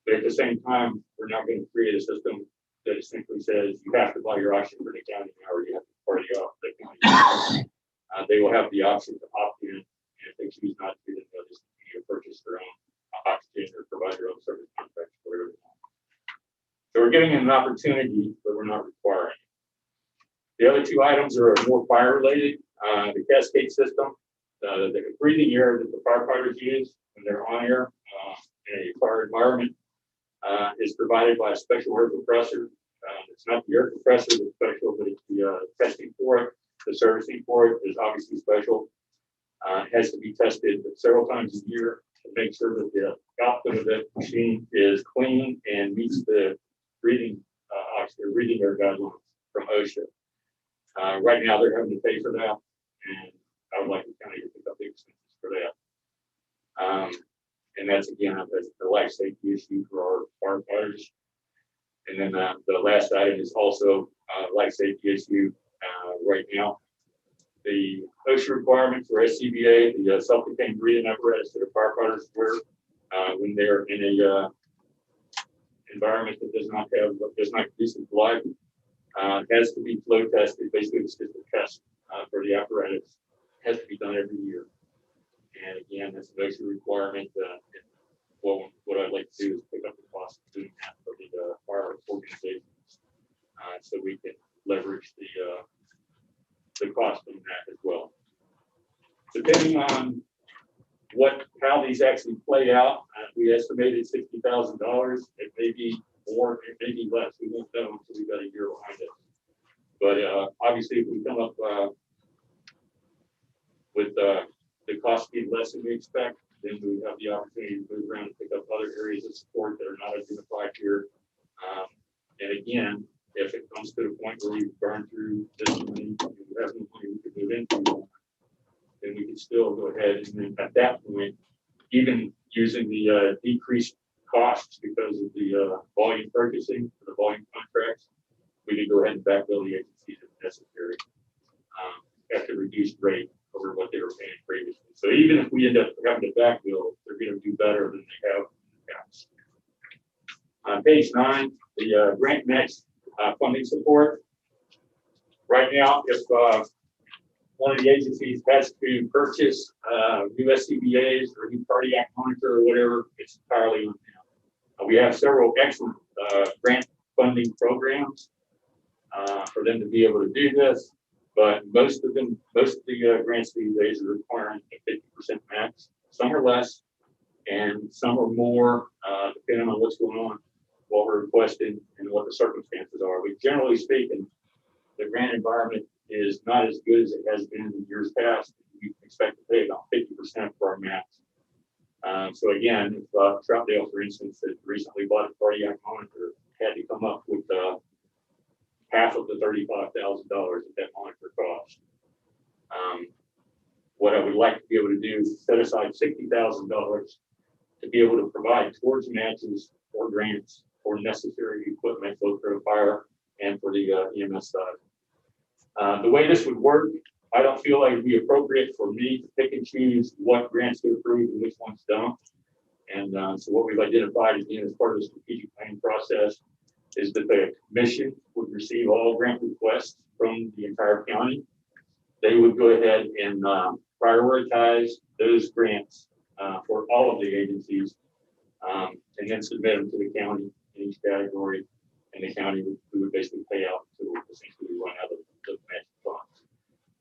But at the same time, we're not going to create a system that essentially says you have to buy your oxygen for the county now, or you have to party off the county. They will have the option to opt in, and if they choose not to, then they'll just continue to purchase their own oxygen or provide their own service contracts, whatever they want. So we're giving them an opportunity, but we're not requiring it. The other two items are more fire related. The cascade system, the breathing air that the firefighters use when they're on air in a fire environment is provided by a special air compressor. It's not the air compressor that's special, but it's the testing for it. The servicing for it is obviously special. It has to be tested several times a year to make sure that the output of that machine is clean and meets the breathing air guidelines from OSHA. Right now, they're having to pay for that, and I would like the county to pick up the expenses for that. And that's again a life safety issue for our firefighters. And then the last item is also a life safety issue right now. The OSHA requirement for SCBA, the self-contained breathing apparatus that our firefighters wear when they're in a environment that does not conduce to life, has to be flow tested. Basically, it's just a test for the apparatus. It has to be done every year. And again, that's an OSHA requirement. What I'd like to do is pick up the cost of doing that for the fire organizations, so we can leverage the cost on that as well. Depending on how these actually play out, we estimated $60,000. It may be more, it may be less. We won't know until we've got a year behind us. But obviously, if we come up with the cost being less than we expect, then we have the opportunity to move around and pick up other areas of support that are not identified here. And again, if it comes to the point where we've burned through this money, and we have no money we could move into, then we can still go ahead and then at that point, even using the decreased costs because of the volume purchasing for the volume contracts, we can go ahead and backfill the agencies if necessary at the reduced rate over what they were paying previously. So even if we end up having to backfill, they're going to do better than they have in the past. On page 9, the grant match funding support. Right now, if one of the agencies has to purchase new SCBA's or new cardiac monitor or whatever, it's entirely on them. We have several excellent grant funding programs for them to be able to do this, but most of the grants these days are requiring a 50% max. Some are less, and some are more, depending on what's going on, what we're requesting, and what the circumstances are. But generally speaking, the grant environment is not as good as it has been in years past. We expect to pay about 50% for our max. So again, if Troutdale, for instance, that recently bought a cardiac monitor, had to come up with half of the $35,000 that monitor cost. What I would like to be able to do is set aside $60,000 to be able to provide towards matches or grants for necessary equipment, both for the fire and for the EMS side. The way this would work, I don't feel like it'd be appropriate for me to pick and choose what grants get approved and which ones don't. And so what we've identified again as part of the strategic planning process is that the commission would receive all grant requests from the entire county. They would go ahead and prioritize those grants for all of the agencies and then submit them to the county in each category. And the county would basically pay out to essentially run out of the matching funds.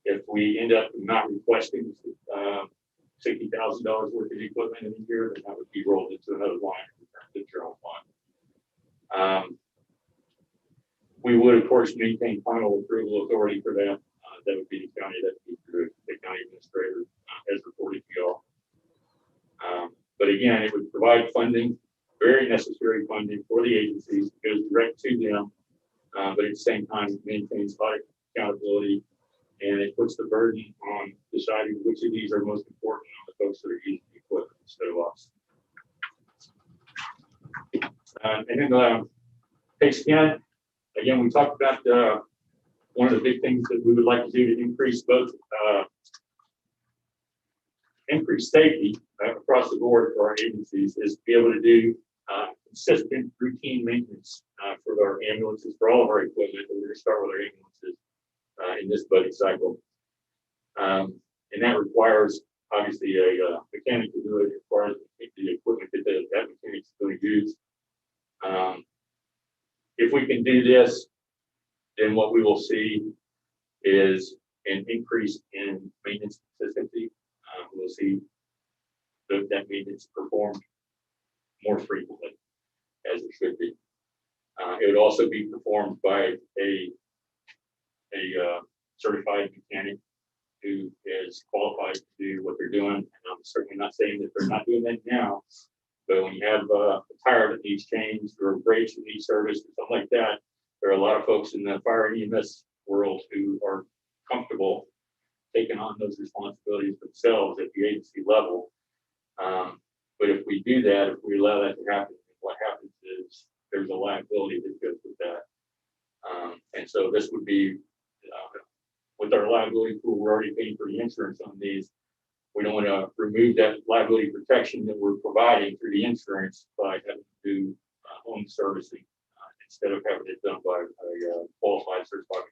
If we end up not requesting $60,000 worth of equipment in a year, then that would be rolled into another line in the general fund. We would, of course, maintain final approval authority for that. That would be the county, that would be through the county administrator as reported to y'all. But again, it would provide funding, very necessary funding for the agencies. It goes direct to them, but at the same time, it maintains audit accountability, and it puts the burden on deciding which of these are most important on the folks that are using the equipment instead of us. And then page 10, again, we talked about one of the big things that we would like to do to increase both increase safety across the board for our agencies is to be able to do consistent routine maintenance for our ambulances, for all of our equipment. We're going to start with our ambulances in this budget cycle. And that requires obviously a mechanic to do it. It requires the equipment that that mechanic is going to use. If we can do this, then what we will see is an increase in maintenance consistency. We'll see that maintenance performed more frequently, as it should be. It would also be performed by a certified mechanic who is qualified to do what they're doing. And I'm certainly not saying that they're not doing that now, but when you have a tire that needs changed or brakes that need service or something like that, there are a lot of folks in the fire and EMS world who are comfortable taking on those responsibilities themselves at the agency level. But if we do that, if we allow that to happen, what happens is there's a liability that goes with that. And so this would be, with our liability pool, we're already paying for the insurance on these. We don't want to remove that liability protection that we're providing through the insurance by having to do home servicing instead of having it done by a qualified certified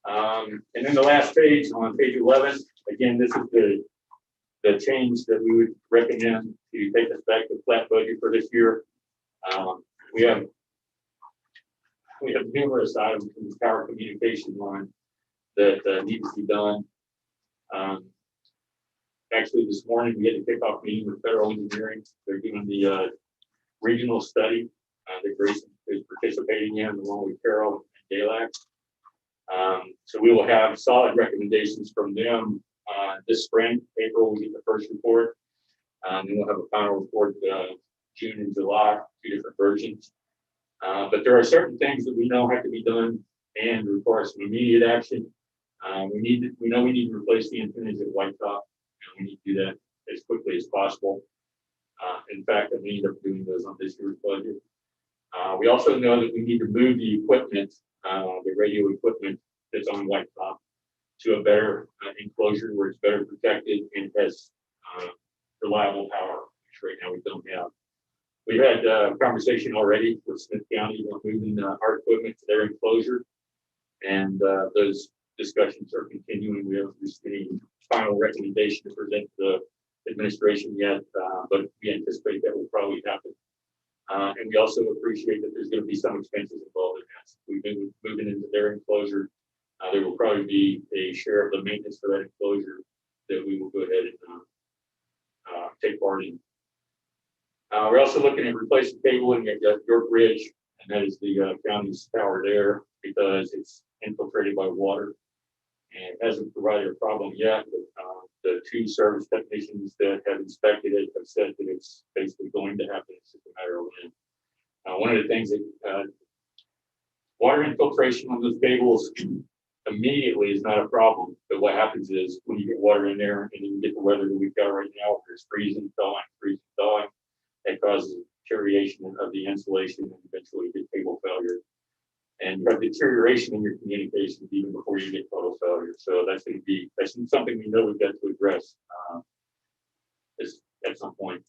mechanic. And then the last page, on page 11, again, this is the change that we would recommend to take us back to flat budget for this year. We have numerous items in the power communication line that need to be done. Actually, this morning we had a kickoff meeting with Federal Engineering. They're doing the regional study that Grayson is participating in, along with Carol and Galax. So we will have solid recommendations from them this spring. April, we'll get the first report. Then we'll have a final report June and July, 2 different versions. But there are certain things that we know have to be done and require some immediate action. We know we need to replace the antennas at Whitetop, and we need to do that as quickly as possible. In fact, I may end up doing those on this year's budget. We also know that we need to move the equipment, the radio equipment that's on Whitetop, to a better enclosure where it's better protected and has reliable power, which right now we don't have. We've had a conversation already with Smith County about moving our equipment to their enclosure. And those discussions are continuing. We haven't received any final recommendation to present to the administration yet, but we anticipate that will probably happen. And we also appreciate that there's going to be some expenses involved in that. We've been moving into their enclosure. There will probably be a share of the maintenance for that enclosure that we will go ahead and take part in. We're also looking at replacing cabling at York Ridge, and that is the county's tower there, because it's infiltrated by water and hasn't provided a problem yet. But the two service technicians that have inspected it have said that it's basically going to happen. It's just a matter of when. One of the things that water infiltration on those cables immediately is not a problem, but what happens is when you get water in there and you get the weather that we've got right now, where it's freezing, thawing, that causes deterioration of the insulation and eventually get cable failure. And you have deterioration in your communications even before you get total failure. So that's something we know we've got to address at some point,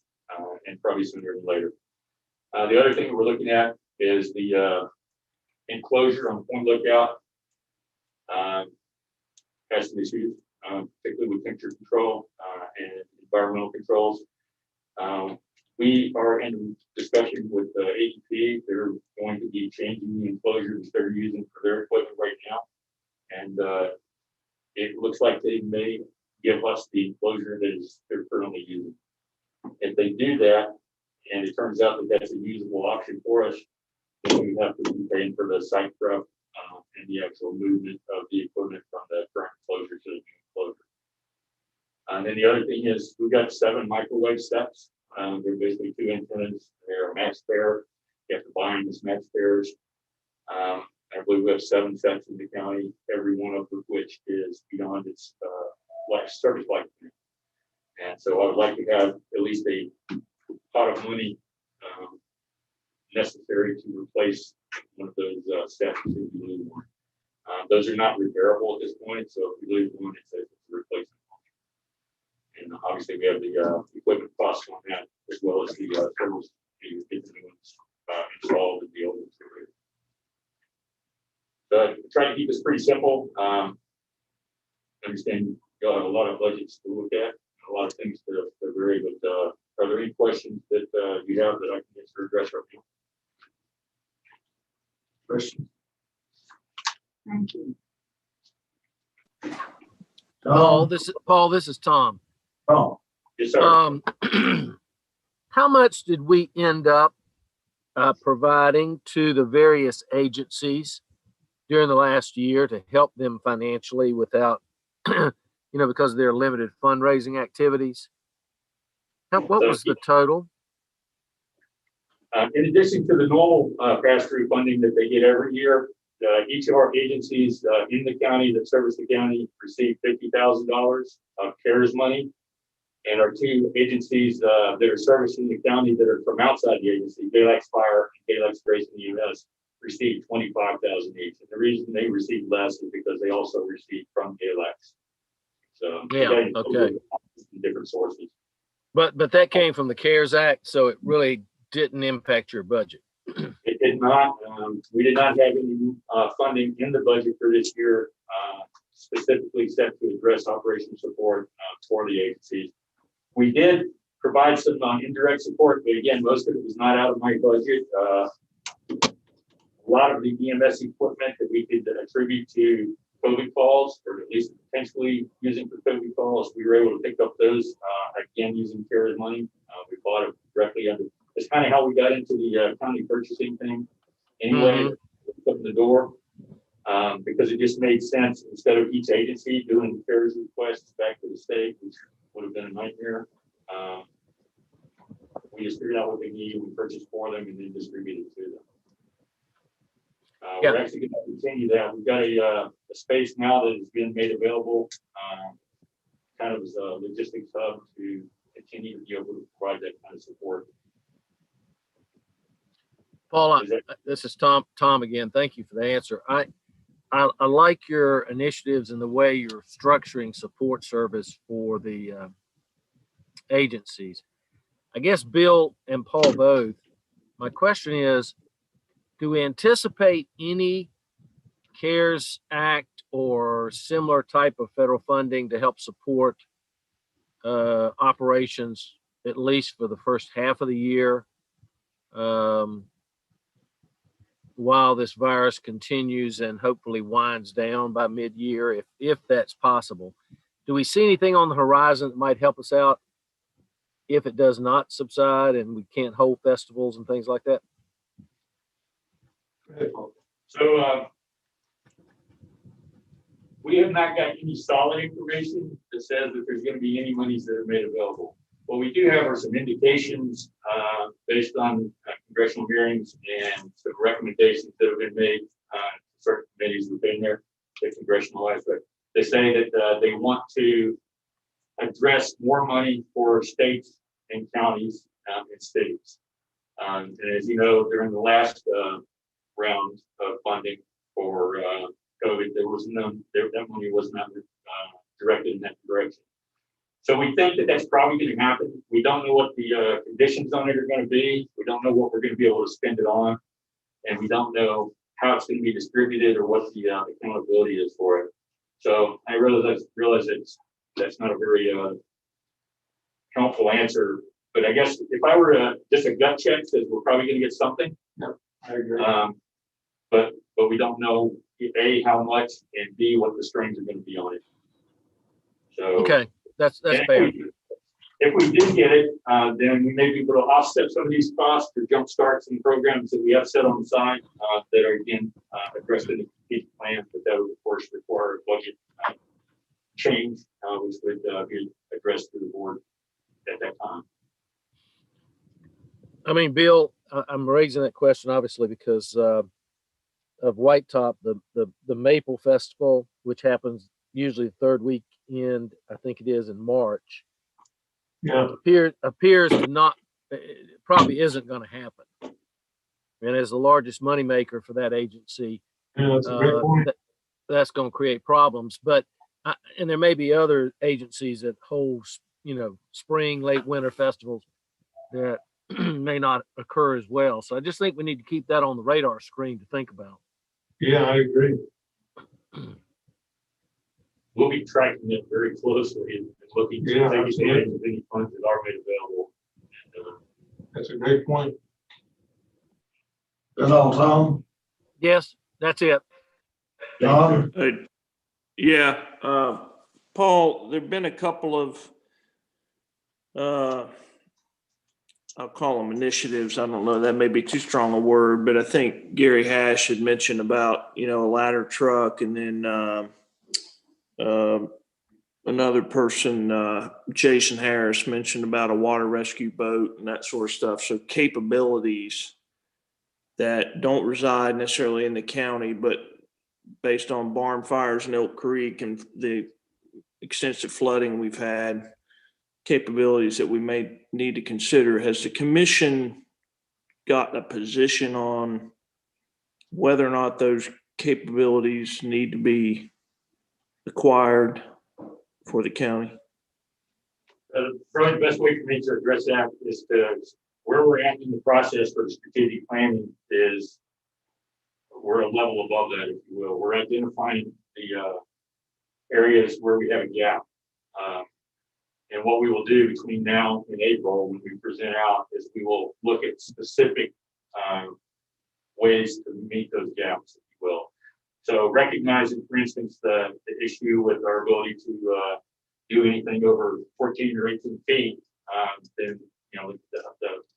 and probably sooner than later. The other thing that we're looking at is the enclosure on Point Lookout. Has some issues, particularly with temperature control and environmental controls. We are in discussion with AEP. They're going to be changing the enclosure that they're using for their equipment right now. And it looks like they may give us the enclosure that they're currently using. If they do that, and it turns out that that's a usable option for us, then we have to be paying for the site prep and the actual movement of the equipment from the current enclosure to the new enclosure. And then the other thing is we've got 7 microwave steps. They're basically 2 antennas. They're a max pair. You have to buy them as max pairs. I believe we have 7 sets in the county, every one of which is beyond its service lifespan. And so I would like to have at least a pot of money necessary to replace one of those steps if we lose one. Those are not repairable at this point, so if we lose one, it's a replacement. And obviously, we have the equipment costs on that, as well as the thermals to get the new ones installed and the old ones. So I try to keep this pretty simple. Understand you'll have a lot of budgets to look at, a lot of things to vary, but are there any questions that you have that I can answer or address right now? Question. Thank you. Paul, this is Tom. Oh, Yes, sir. How much did we end up providing to the various agencies during the last year to help them financially without, because of their limited fundraising activities? What was the total? In addition to the normal pass-through funding that they get every year, each of our agencies in the county that service the county receive $50,000 of CARES money. And our 2 agencies that are servicing the county that are from outside the agency, Galax Fire and Galax Grayson US, receive $25,000 each. And the reason they receive less is because they also receive from Galax. So Yeah, okay. Different sources. But that came from the CARES Act, so it really didn't impact your budget. It did not. We did not have any funding in the budget for this year, specifically set to address operation support for the agencies. We did provide some indirect support, but again, most of it was not out of my budget. A lot of the EMS equipment that we could attribute to COVID calls, or at least potentially using for COVID calls, we were able to pick up those, again, using CARES money. We bought it directly under. It's kind of how we got into the county purchasing thing anyway, up the door, because it just made sense instead of each agency doing CARES requests back to the state, which would have been a nightmare. We just figured out what they need, we purchased for them, and then distributed it to them. We're actually going to continue that. We've got a space now that has been made available, kind of as a logistics hub to continue to be able to provide that kind of support. Paul, this is Tom again. Thank you for the answer. I like your initiatives and the way you're structuring support service for the agencies. I guess Bill and Paul both, My question is, do we anticipate any CARES Act or similar type of federal funding to help support operations, at least for the first half of the year, while this virus continues and hopefully winds down by mid-year, if that's possible? Do we see anything on the horizon that might help us out if it does not subside and we can't hold festivals and things like that? So, we have not got any solid information that says that there's gonna be any monies that are made available. What we do have are some indications, based on congressional hearings and some recommendations that have been made, certain committees within there, the congressional aspect. They say that, they want to address more money for states and counties, and cities. And as you know, during the last, round of funding for, COVID, there was none, that money was not, directed in that direction. So we think that that's probably going to happen. We don't know what the conditions on it are going to be. We don't know what we're going to be able to spend it on. And we don't know how it's going to be distributed or what the accountability is for it. So I realize that's not a very helpful answer. But I guess if I were to just a gut check, says we're probably going to get something. No, I agree. But we don't know A, how much, and B, what the strings are going to be on it. So Okay, that's and fair. If we did get it, then we may be able to offset some of these costs for jump starts and programs that we have set on the side that are again addressed in the strategic plan, but that would of course require a budget change, which would be addressed through the board at that time. I mean, Bill, I'm raising that question obviously because of Whitetop, the Maple Festival, which happens usually the third weekend, I think it is in March. Yeah. Appears to not, it probably isn't going to happen. And as the largest moneymaker for that agency, Yeah, that's a great point. that's going to create problems. But and there may be other agencies that hold, spring, late winter festivals that may not occur as well. So I just think we need to keep that on the radar screen to think about. Yeah, I agree. We'll be tracking it very closely and looking to take advantage of any funds that are made available. That's a great point. That's all, Tom? Yes, that's it. John? Yeah, Paul, there've been a couple of, I'll call them initiatives. I don't know, that may be too strong a word, but I think Gary Hash had mentioned about, a ladder truck, and then another person, Jason Harris, mentioned about a water rescue boat and that sort of stuff. So capabilities that don't reside necessarily in the county, but based on barn fires in Elk Creek and the extensive flooding we've had, capabilities that we may need to consider. Has the commission gotten a position on whether or not those capabilities need to be acquired for the county? Probably the best way for me to address that is where we're at in the process for the strategic planning is we're a level above that, if you will. We're identifying the areas where we have a gap. And what we will do between now and April, when we present out, is we will look at specific ways to meet those gaps, if you will. So recognizing, for instance, the issue with our ability to do anything over 14 or 18 feet, then the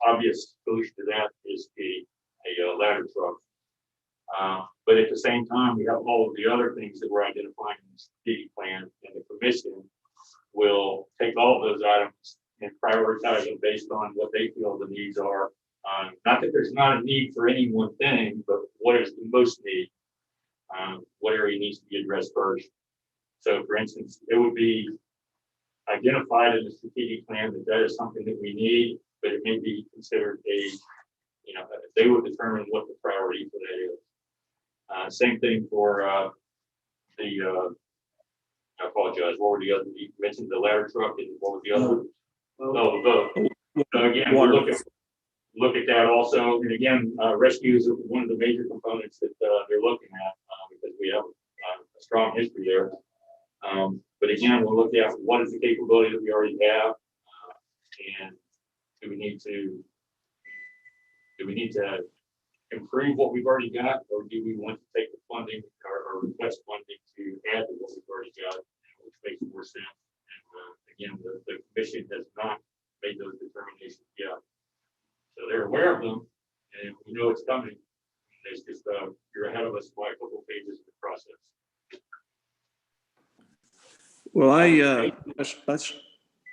obvious solution to that is a ladder truck. But at the same time, we have all of the other things that we're identifying in the strategic plan, and the commission will take all of those items and prioritize them based on what they feel the needs are. Not that there's not a need for any one thing, but what is the most need? What area needs to be addressed first? So for instance, it would be identified in the strategic plan that is something that we need, but it may be considered they would determine what the priority for that is. Same thing for I apologize. What were the other? You mentioned the ladder truck, and what was the other? Oh, the boat. So again, we're look at that also. And again, rescue is one of the major components that they're looking at because we have a strong history there. But again, we'll look at what is the capability that we already have, and do we need to improve what we've already got, or do we want to take the funding or request funding to add to what we've already got, which makes more sense? And again, the commission has not made those determinations yet. So they're aware of them, and we know it's coming. It's just, you're ahead of us by a couple pages in the process. Well,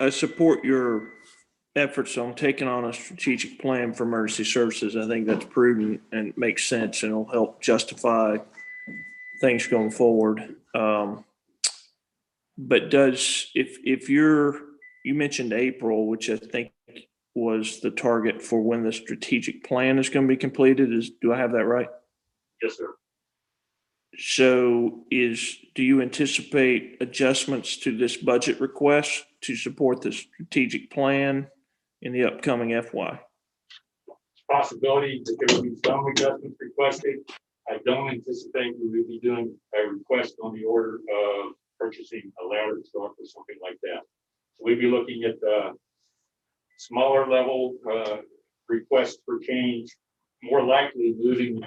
I support your efforts on taking on a strategic plan for emergency services. I think that's prudent and makes sense, and will help justify things going forward. But if you mentioned April, which I think was the target for when the strategic plan is going to be completed, do I have that right? Yes, sir. So do you anticipate adjustments to this budget request to support the strategic plan in the upcoming FY? Possibility that there will be some adjustments requested. I don't anticipate we will be doing a request on the order of purchasing a ladder truck or something like that. So we'd be looking at smaller level requests for change, more likely moving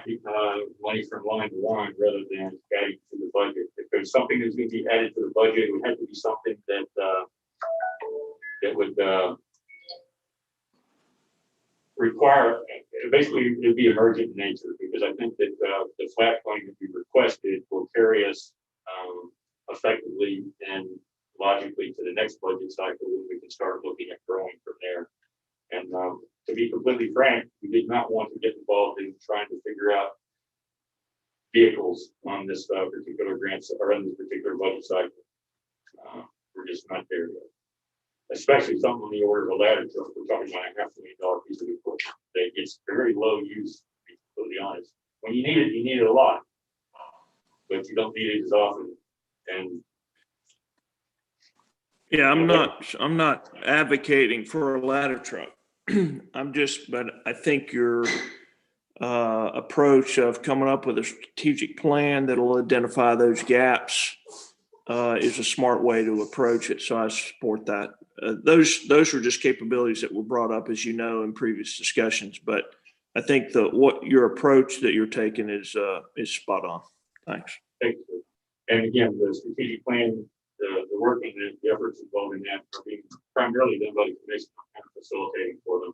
money from line to line rather than adding to the budget. If there's something that's going to be added to the budget, it would have to be something that would require, basically it'd be emergent in nature, because I think that the flat funding that we requested will carry us effectively and logically to the next budget cycle, when we can start looking at growing from there. And to be completely frank, we did not want to get involved in trying to figure out vehicles on this particular grant or on this particular budget cycle. We're just not there yet. Especially something on the order of a ladder truck. We're talking about a $500,000 piece of equipment that gets very low use, to be completely honest. When you need it a lot, but you don't need it as often. And yeah, I'm not advocating for a ladder truck. But I think your approach of coming up with a strategic plan that'll identify those gaps is a smart way to approach it. So I support that. Those were just capabilities that were brought up, as you know, in previous discussions. But I think what your approach that you're taking is spot on. Thanks. Thank you. And again, the strategic plan, the work and the efforts involved in that are being primarily done by the commission, kind of facilitating for them.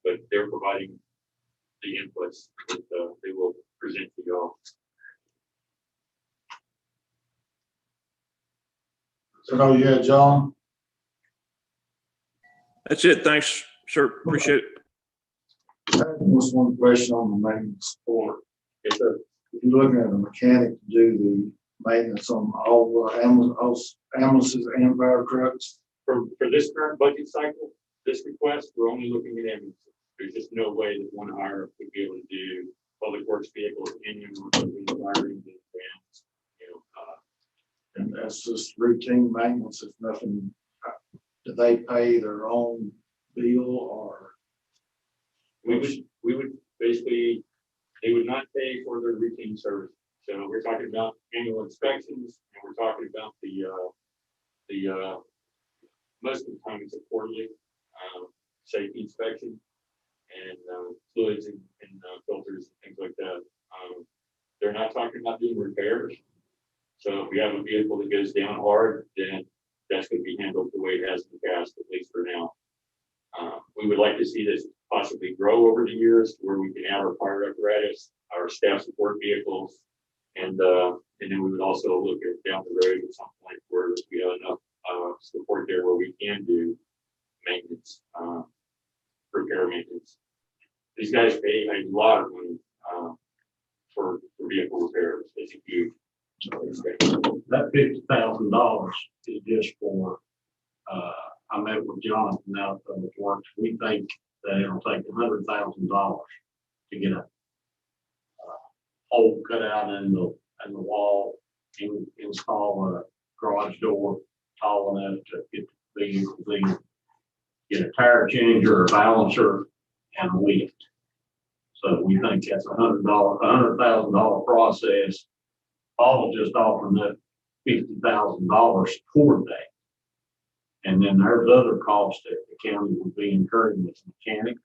But they're providing the inputs that they will present to you all. So, yeah, John. That's it. Thanks, sir. Appreciate it. Just one question on the maintenance support. Yes, sir. If you're looking at a mechanic to do the maintenance on all ambulances and fire trucks. For this current budget cycle, this request, we're only looking at ambulances. There's just no way that one hire would be able to do public works vehicles, engine, wiring, vans, And that's just routine maintenance. It's nothing. Do they pay their own bill, or? We would basically, they would not pay for their routine service. So we're talking about annual inspections, and we're talking about the most of the time it's a quarterly safety inspection and fluids and filters and things like that. They're not talking about doing repairs. So if we have a vehicle that goes down hard, then that's going to be handled the way it has in the past, at least for now. We would like to see this possibly grow over the years, where we can add our fire apparatus, our staff support vehicles, and then we would also look at down the road at some point where we have enough support there where we can do maintenance, repair maintenance. These guys pay a lot of money for vehicle repairs. It's a huge. That $50,000 is just for, I met with Jonathan out of the works. We think that it'll take $100,000 to get a hole cut out in the wall and install a garage door tall enough to get the vehicle in, get a tire changer or balancer and a lift. So we think that's $100,000 process, all just offering that $50,000 toward that. And then there's other costs that the county would be incurring with mechanic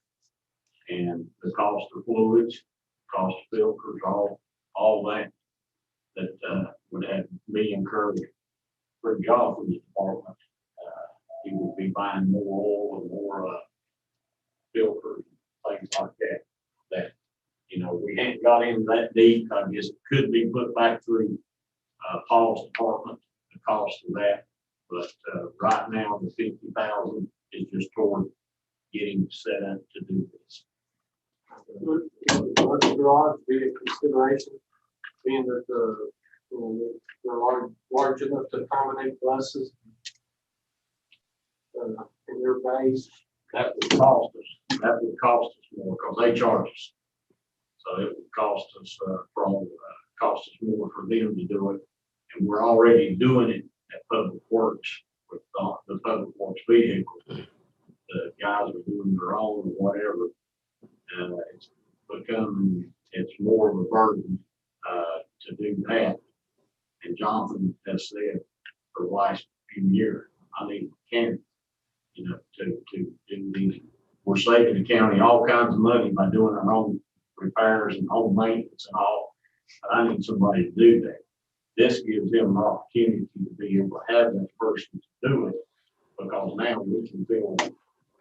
and the cost of fluids, cost of filters, all that would have to be incurred for a job from the department. He would be buying more oil and more filters, things like that. That, you know, we ain't got in that deep. I guess it could be put back through Paul's department, the cost of that. But right now, the 50,000 is just toward getting set up to do this. Would the garage be a consideration, being that they're large enough to accommodate buses in their base? That would cost us. That would cost us more because they charge us. So it would cost us cost us more for them to do it. And we're already doing it at Public Works with the Public Works vehicles. The guys are doing their own or whatever. It's more of a burden to do that. And Jonathan has said for the last few years, I need a mechanic, you know, to do these. We're saving the county all kinds of money by doing our own repairs and home maintenance and all. But I need somebody to do that. This gives them an opportunity to be able to have that person to do it, because now we can fill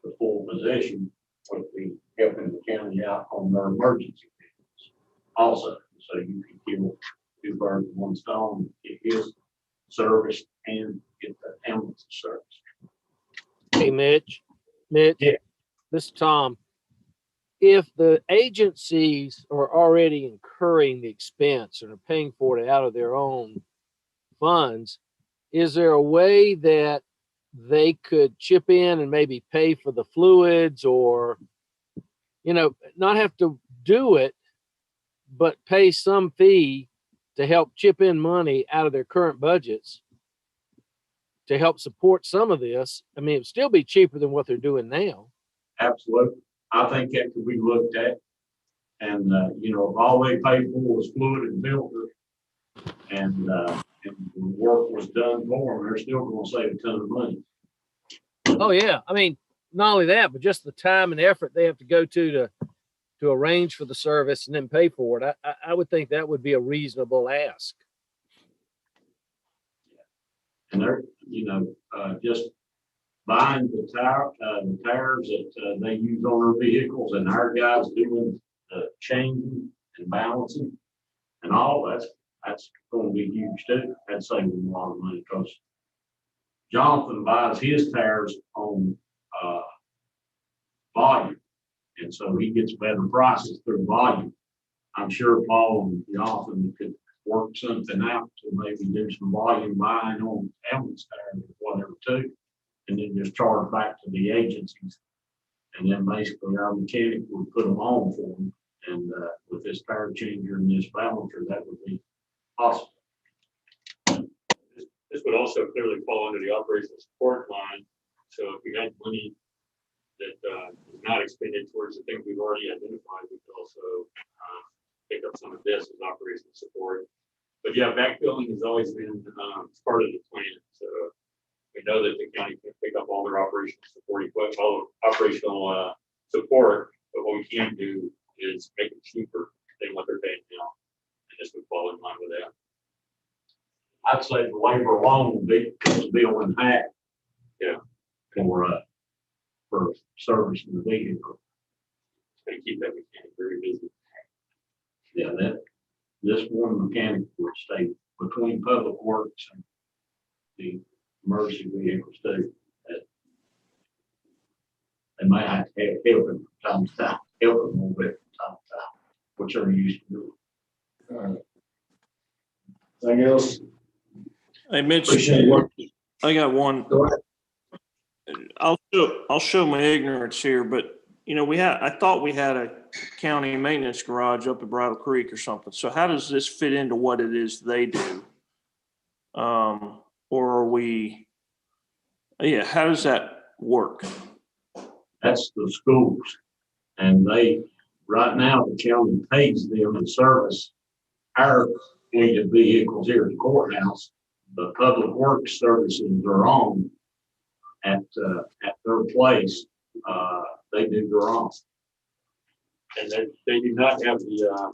the full position with the helping the county out on their emergency vehicles also. So you can kill two birds with one stone, get his service and get the ambulance service. Hey, Mitch. Yeah. This is Tom. If the agencies are already incurring the expense and are paying for it out of their own funds, is there a way that they could chip in and maybe pay for the fluids, or, you know, not have to do it, but pay some fee to help chip in money out of their current budgets to help support some of this? I mean, it'd still be cheaper than what they're doing now. Absolutely. I think that could be looked at. And, you know, if all they paid for was fluid and filter and the work was done for them, they're still going to save a ton of money. Oh yeah. I mean, not only that, but just the time and effort they have to go to arrange for the service and then pay for it. I would think that would be a reasonable ask. And they're, you know, just buying the tires that they use on their vehicles, and our guys doing the changing and balancing and all that's going to be huge too. That's saving a lot of money, because Jonathan buys his tires on volume, and so he gets better prices through volume. I'm sure Paul and Jonathan could work something out to maybe do some volume buying on ambulance tires or whatever too, and then just charge back to the agencies. And then basically our mechanic would put them on for them. And with this tire changer and this balancer, that would be possible. This would also clearly fall under the operational support line. So if we had money that is not expended towards the things we've already identified, we could also pick up some of this as operational support. But yeah, backfilling has always been part of the plan. So we know that the county can pick up all their operational support equipment, all operational support, but what we can do is make it cheaper than what they're paying now. And this would fall in line with that. I'd say the labor alone would be a bill in half. Yeah. For servicing the vehicle. And keep that mechanic very busy. Yeah, this one mechanic would stay between Public Works and the emergency vehicles too. They might have to help him from time to time, help him a little bit from time to time, which they're used to doing. All right. Anything else? Hey, Mitch, Appreciate it. I got one. Go ahead. I'll show my ignorance here, but you know, I thought we had a county maintenance garage up at Bridle Creek or something. So how does this fit into what it is they do? Or are we, how does that work? That's the schools. And right now, the county pays them to service our fleet of vehicles here at the courthouse. The public works services are on at their place. They do their own. And they do not have the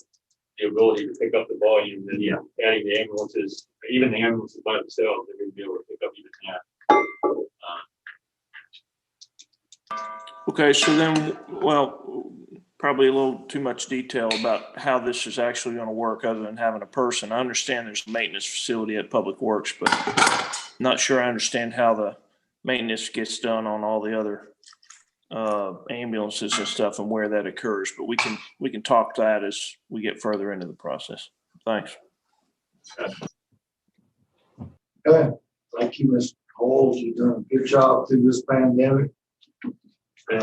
ability to pick up the volume and adding the ambulances, even the ambulances by themselves, they're gonna be able to pick up even that. Okay, so then, well, probably a little too much detail about how this is actually gonna work other than having a person. I understand there's a maintenance facility at Public Works, but not sure I understand how the maintenance gets done on all the other ambulances and stuff and where that occurs, but we can talk to that as we get further into the process. Thanks. Okay, thank you, Mr. Coles. You've done a good job through this pandemic. It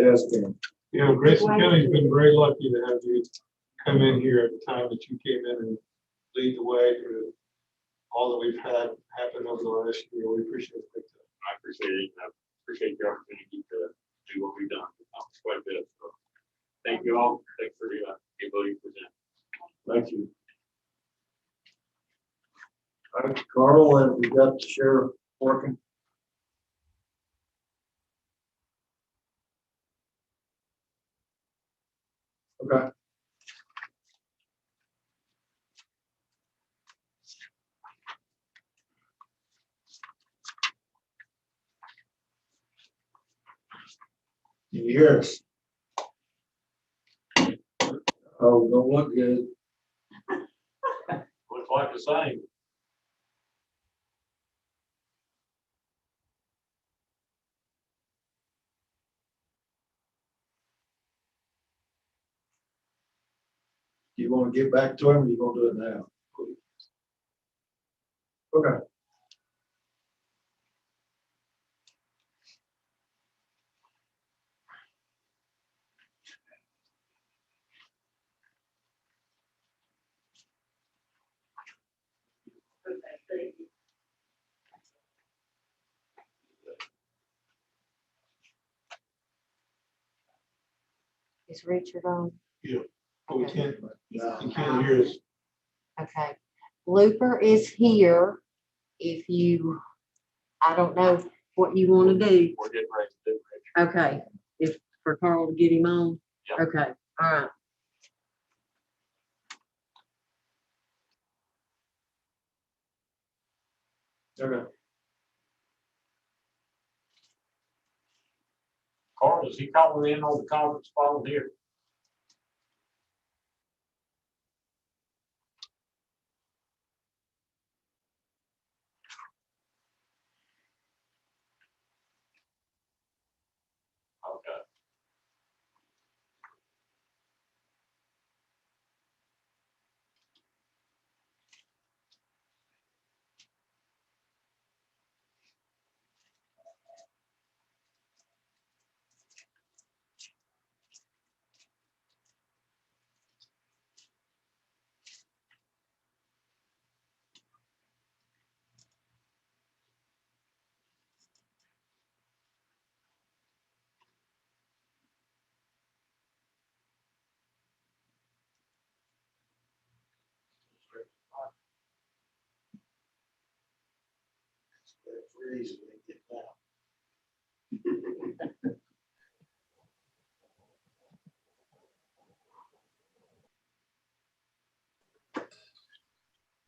has been. You know, Grayson County's been very lucky to have you come in here at the time that you came in and lead the way through all that we've had happen over the last year. We appreciate it. I appreciate it. I appreciate the opportunity to do what we've done. Quite a bit. So thank you all. Thanks for the ability to present. Thank you. All right, Carl, have we got the sheriff working? Okay. Can you hear us? Oh, don't look good. Looks like the same. You want to get back to him, or you gonna do it now? Okay. Is Richard on? But we Okay. can't, Yeah. you can't hear us. Okay. Looper is here. If you, I don't know what you want to do. We're getting ready to do it. Okay. If for Carl to get him on. Yep. Okay. All right. Okay. Carl, is he calling in on the conference phone here? Okay.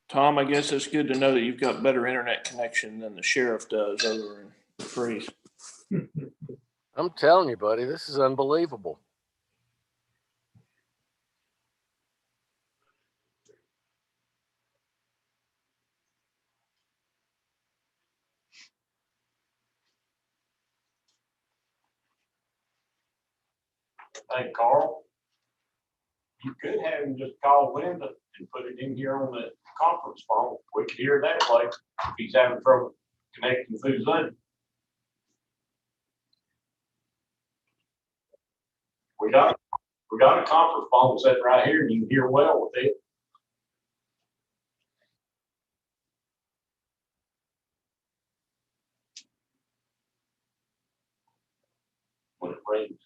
Tom, I guess it's good to know that you've got better internet connection than the sheriff does over in Freeze. I'm telling you, buddy, this is unbelievable. Hey, Carl, you could have him just call Linda and put it in here on the conference phone. We could hear that way if he's having trouble connecting through Zoom. We got a conference phone set right here and you can hear well with it. When it rains,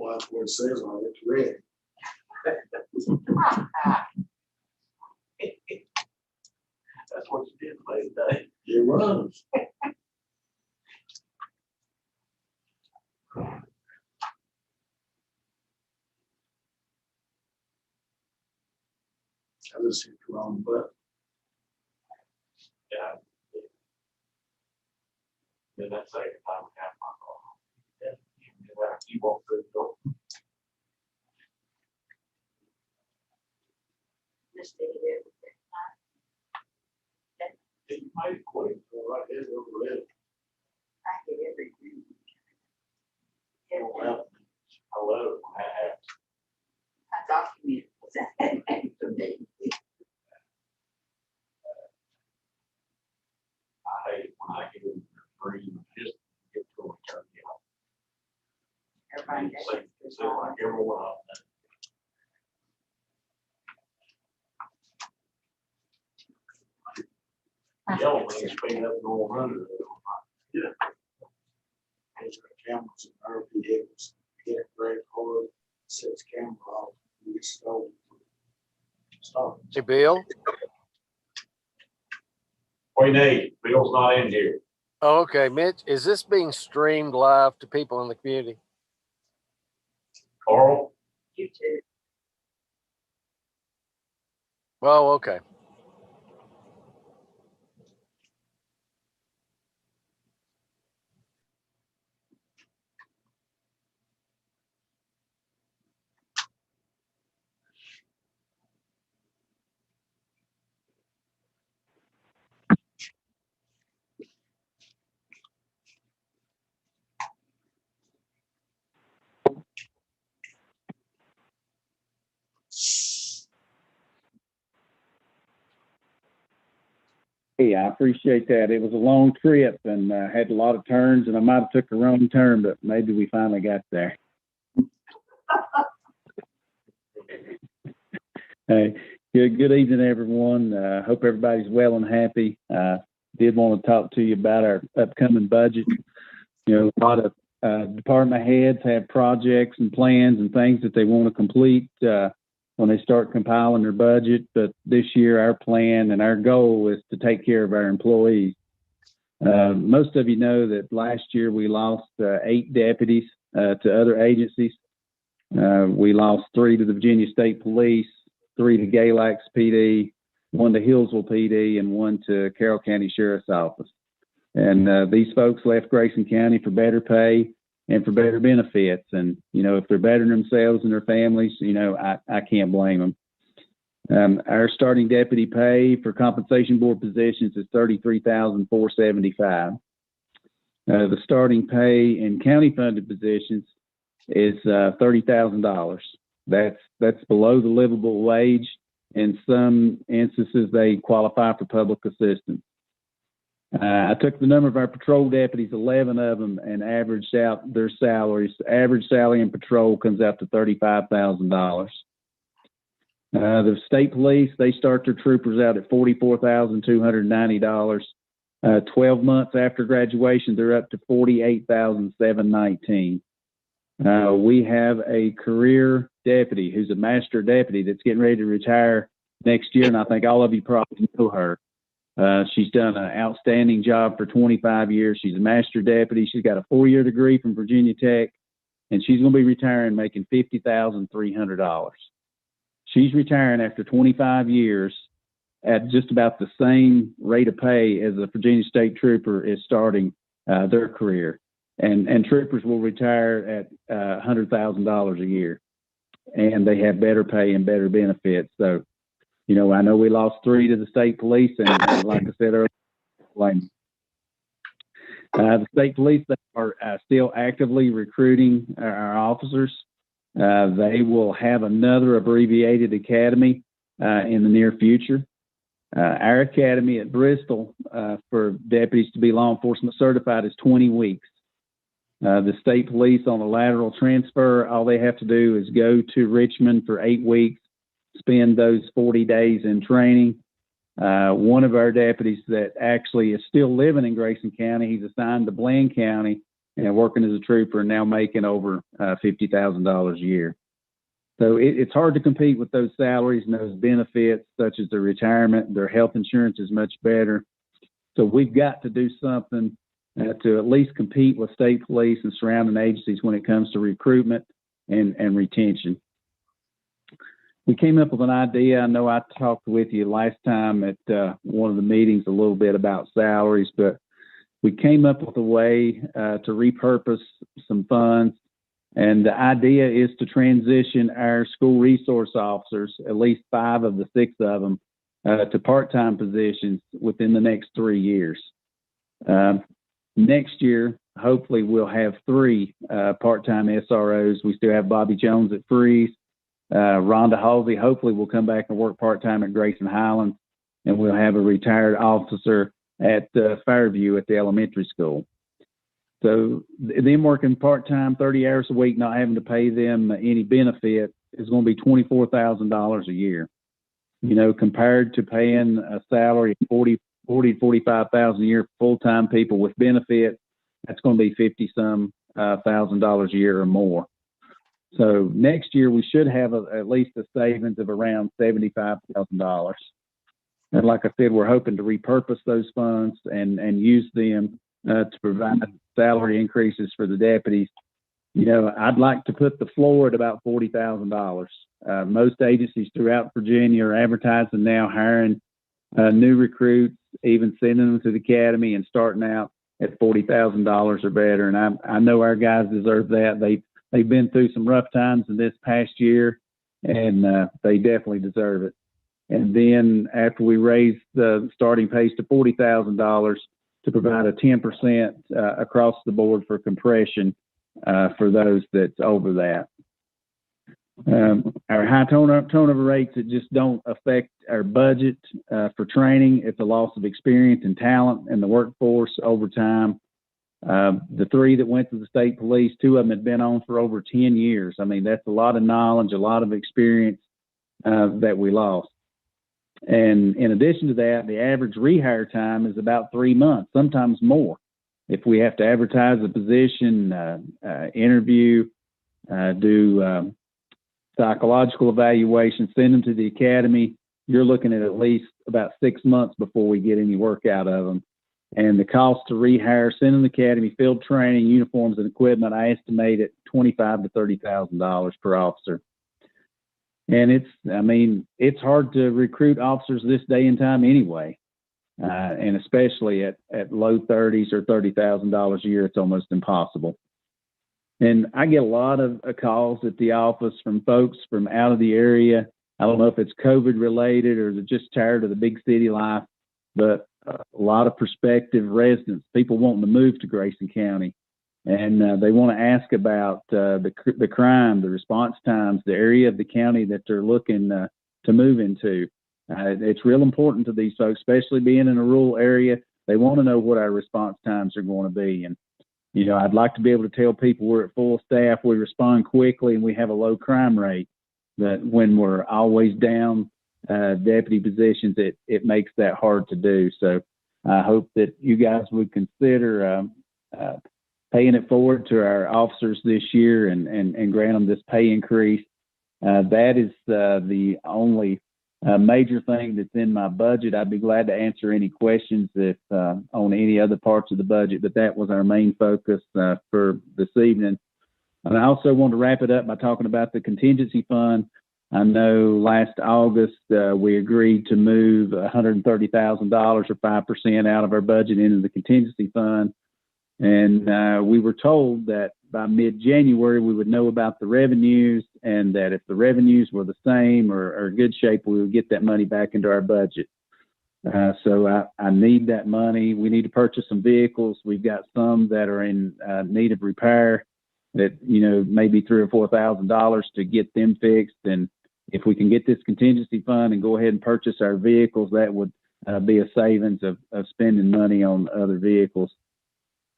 Well, that's what it says on it, it's red. That's what you did late day. It was. I just hit the wrong button. Yeah. Then that second time we have my call. Yeah. You walk through the door. You might quit, right there, over there. I hit everything. Well, hello, I have. I document what's happening to me. I hate when I get in the dream, just get to a turn out. Everybody gets It's like everyone on that. Yellow man speed up going under. Yeah. There's the cameras in our vehicles. Get it very hard, sets camera off, we get stolen. Stop. Hey, Bill? What do you need? Bill's not in here. Oh, okay, Mitch, is this being streamed live to people in the community? Carl? You too. Oh, okay. Hey, I appreciate that. It was a long trip and had a lot of turns, and I might have took the wrong turn, but maybe we finally got there. Hey, good evening, everyone. Hope everybody's well and happy. Did want to talk to you about our upcoming budget. You know, a lot of department heads have projects and plans and things that they want to complete when they start compiling their budget. But this year, our plan and our goal is to take care of our employees. Most of you know that last year we lost 8 deputies to other agencies. We lost 3 to the Virginia State Police, 3 to Galax PD, 1 to Hillsville PD, and 1 to Carroll County Sheriff's Office. And these folks left Grayson County for better pay and for better benefits. And, you know, if they're bettering themselves and their families, you know, I can't blame them. Our starting deputy pay for compensation board positions is $33,475. The starting pay in county funded positions is $30,000. That's below the livable wage. In some instances, they qualify for public assistance. I took the number of our patrol deputies, 11 of them, and averaged out their salaries. The average salary in patrol comes out to $35,000. The state police, they start their troopers out at $44,290. 12 months after graduation, they're up to $48,719. We have a career deputy who's a master deputy that's getting ready to retire next year, and I think all of you probably know her. She's done an outstanding job for 25 years. She's a master deputy. She's got a 4-year degree from Virginia Tech, and she's going to be retiring making $50,300. She's retiring after 25 years at just about the same rate of pay as a Virginia State trooper is starting their career. And troopers will retire at $100,000 a year, and they have better pay and better benefits. So, you know, I know we lost 3 to the state police, and like I said earlier, the state police, they are still actively recruiting our officers. They will have another abbreviated academy in the near future. Our academy at Bristol for deputies to be law enforcement certified is 20 weeks. The state police on a lateral transfer, all they have to do is go to Richmond for 8 weeks, spend those 40 days in training. One of our deputies that actually is still living in Grayson County, he's assigned to Bland County. and working as a trooper and now making over $50,000 a year. So it's hard to compete with those salaries and those benefits, such as their retirement. Their health insurance is much better. So we've got to do something to at least compete with state police and surrounding agencies when it comes to recruitment and retention. We came up with an idea. I know I talked with you last time at one of the meetings a little bit about salaries, but we came up with a way to repurpose some funds. And the idea is to transition our school resource officers, at least 5 of the 6 of them, to part-time positions within the next 3 years. Next year, hopefully, we'll have 3 part-time SROs. We still have Bobby Jones at Freeze. Rhonda Halsey hopefully will come back and work part-time at Grayson Highlands, and we'll have a retired officer at Fairview at the elementary school. So them working part-time, 30 hours a week, not having to pay them any benefit is going to be $24,000 a year. You know, compared to paying a salary of $40,000 to $45,000 a year for full-time people with benefits, that's going to be $50-some thousand a year or more. So next year we should have at least a savings of around $75,000. And like I said, we're hoping to repurpose those funds and use them to provide salary increases for the deputies. You know, I'd like to put the floor at about $40,000. Most agencies throughout Virginia are advertising now, hiring new recruits, even sending them to the academy and starting out at $40,000 or better. And I know our guys deserve that. They've been through some rough times in this past year, and they definitely deserve it. And then after we raise the starting pays to $40,000 to provide a 10% across the board for compression for those that's over that. Our high turnover rates, it just don't affect our budget for training. It's a loss of experience and talent in the workforce over time. The 3 that went to the state police, 2 of them had been on for over 10 years. I mean, that's a lot of knowledge, a lot of experience that we lost. And in addition to that, the average rehire time is about 3 months, sometimes more. If we have to advertise a position, interview, do psychological evaluation, send them to the academy, you're looking at least about 6 months before we get any work out of them. And the cost to rehire, send them to the academy, field training, uniforms, and equipment, I estimate at $25,000 to $30,000 per officer. And it's hard to recruit officers this day and time anyway. And especially at low 30s or $30,000 a year, it's almost impossible. And I get a lot of calls at the office from folks from out of the area. I don't know if it's COVID related or they're just tired of the big city life, but a lot of prospective residents, people wanting to move to Grayson County. And they want to ask about the crime, the response times, the area of the county that they're looking to move into. It's real important to these folks, especially being in a rural area. They want to know what our response times are going to be. And, you know, I'd like to be able to tell people we're at full staff, we respond quickly, and we have a low crime rate. But when we're always down deputy positions, it makes that hard to do. So I hope that you guys would consider paying it forward to our officers this year and grant them this pay increase. That is the only major thing that's in my budget. I'd be glad to answer any questions if on any other parts of the budget, but that was our main focus for this evening. And I also want to wrap it up by talking about the contingency fund. I know last August we agreed to move $130,000 or 5% out of our budget into the contingency fund. And we were told that by mid-January, we would know about the revenues, and that if the revenues were the same or good shape, we would get that money back into our budget. So I need that money. We need to purchase some vehicles. We've got some that are in need of repair that, you know, maybe $3,000 or $4,000 to get them fixed. And if we can get this contingency fund and go ahead and purchase our vehicles, that would be a savings of spending money on other vehicles.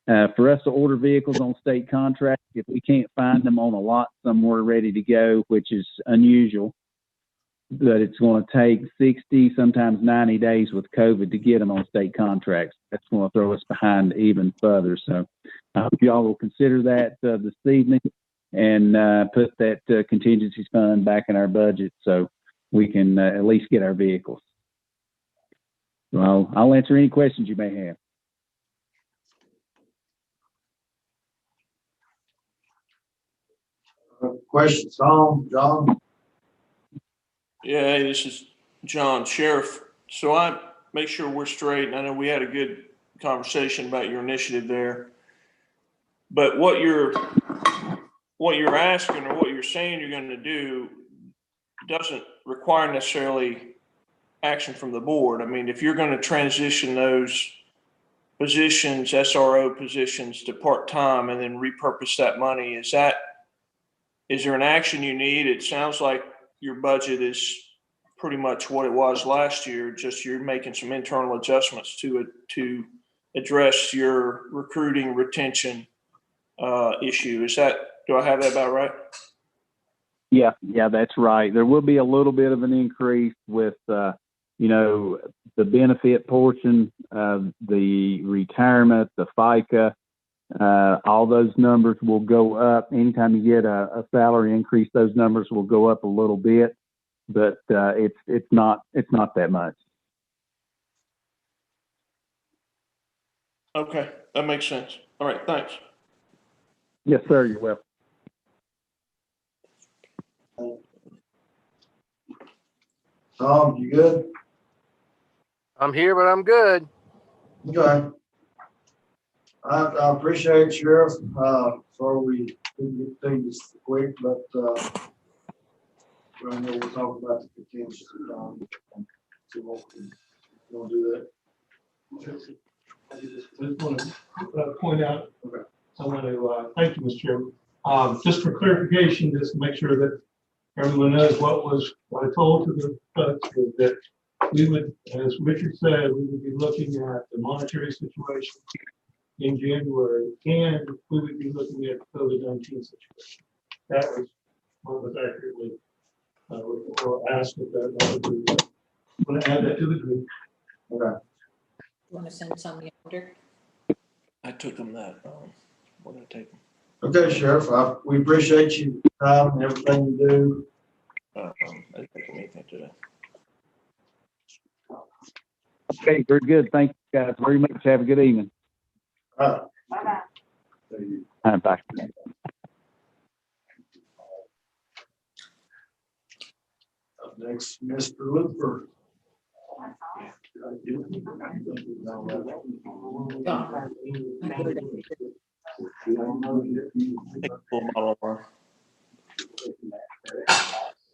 For us to order vehicles on state contract, if we can't find them on a lot somewhere ready to go, which is unusual, but it's going to take 60, sometimes 90 days with COVID to get them on state contracts. That's going to throw us behind even further. So I hope y'all will consider that this evening and put that contingency fund back in our budget so we can at least get our vehicles. Well, I'll answer any questions you may have. Questions, Tom, John? Yeah, hey, this is John, Sheriff. So I make sure we're straight, and I know we had a good conversation about your initiative there. But what you're asking or what you're saying you're going to do doesn't require necessarily action from the board. I mean, if you're going to transition those positions, SRO positions, to part-time and then repurpose that money, is there an action you need? It sounds like your budget is pretty much what it was last year, just you're making some internal adjustments to it to address your recruiting retention issue. Do I have that about right? Yeah, that's right. There will be a little bit of an increase with, the benefit portion of the retirement, the FICA, all those numbers will go up. Anytime you get a salary increase, those numbers will go up a little bit, but it's not that much. Okay, that makes sense. All right, thanks. Yes, sir. You're welcome. Tom, you good? I'm here, but I'm good. Okay. I appreciate it, Sheriff. Sorry we didn't get things quick, but I know we'll talk about the contingency fund. See what we want to do that. I just want to point out, Okay. I want to thank you, Mr. Chairman. Just for clarification, just to make sure that everyone knows what I told to the folks was that we would, as Richard said, we would be looking at the monetary situation in January, and we would be looking at the COVID-19 situation. That was what was accurately or asked if that would be. I'm going to add that to the group. Okay. You want to send some yonder? I took them that. What did I take them? Okay, Sheriff, we appreciate you, time and everything you do. I didn't take anything today. Okay, very good. Thank you guys very much. Have a good evening. Bye-bye. Bye. Up next, Mr. Looper.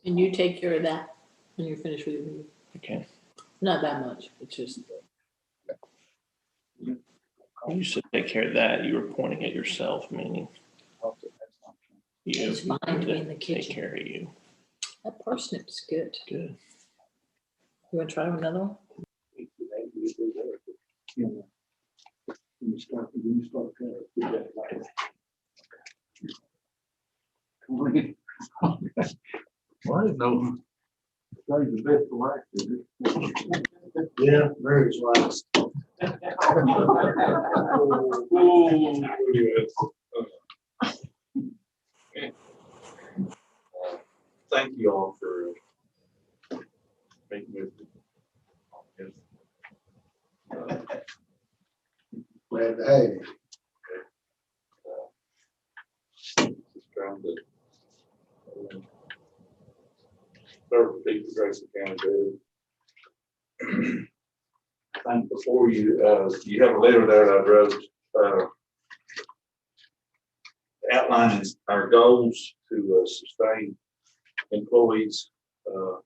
And you take care of that when you're finished with your meeting. Okay. Not that much, it's just. You said take care of that. You were pointing at yourself, meaning you. It's fine to be in the Take kitchen. care of you. That parsnip's good. Good. You want to try another one? Well, I didn't know. The best for last. Yeah, Mary's last. Thank you all for making it. Glad to have you. Just trying to serve the people of Grayson County. I think before you have a letter there that I wrote outlining our goals to sustain employees for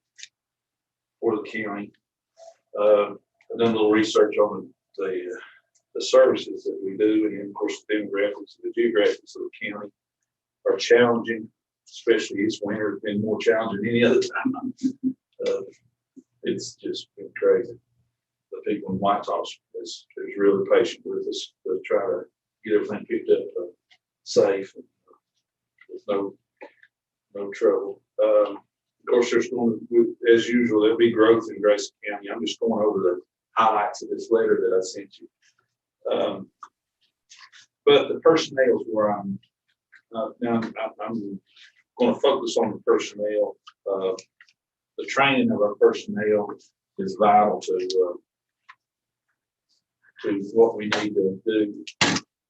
the county. I've done a little research on the services that we do, and of course the demographics and the geographics of the county are challenging, especially this winter. It's been more challenging than any other time. It's just been crazy. The people in Whitetop is really patient with us to try to get everything picked up safe and with no trouble. Of course, there's going to, as usual, there'll be growth in Grayson County. I'm just going over the highlights of this letter that I sent you. But the personnel is where now I'm going to focus on the personnel. The training of our personnel is vital to what we need to do.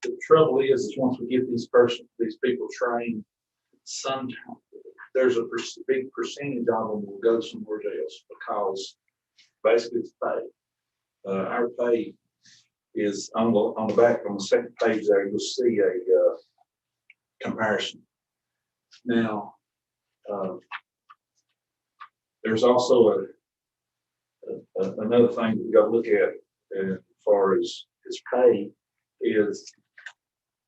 The trouble is once we get these people trained, sometimes there's a big percentage of them will go somewhere else because basically it's pay. Our pay is on the back, on the second page there, you'll see a comparison. Now, there's also another thing we got to look at as far as pay is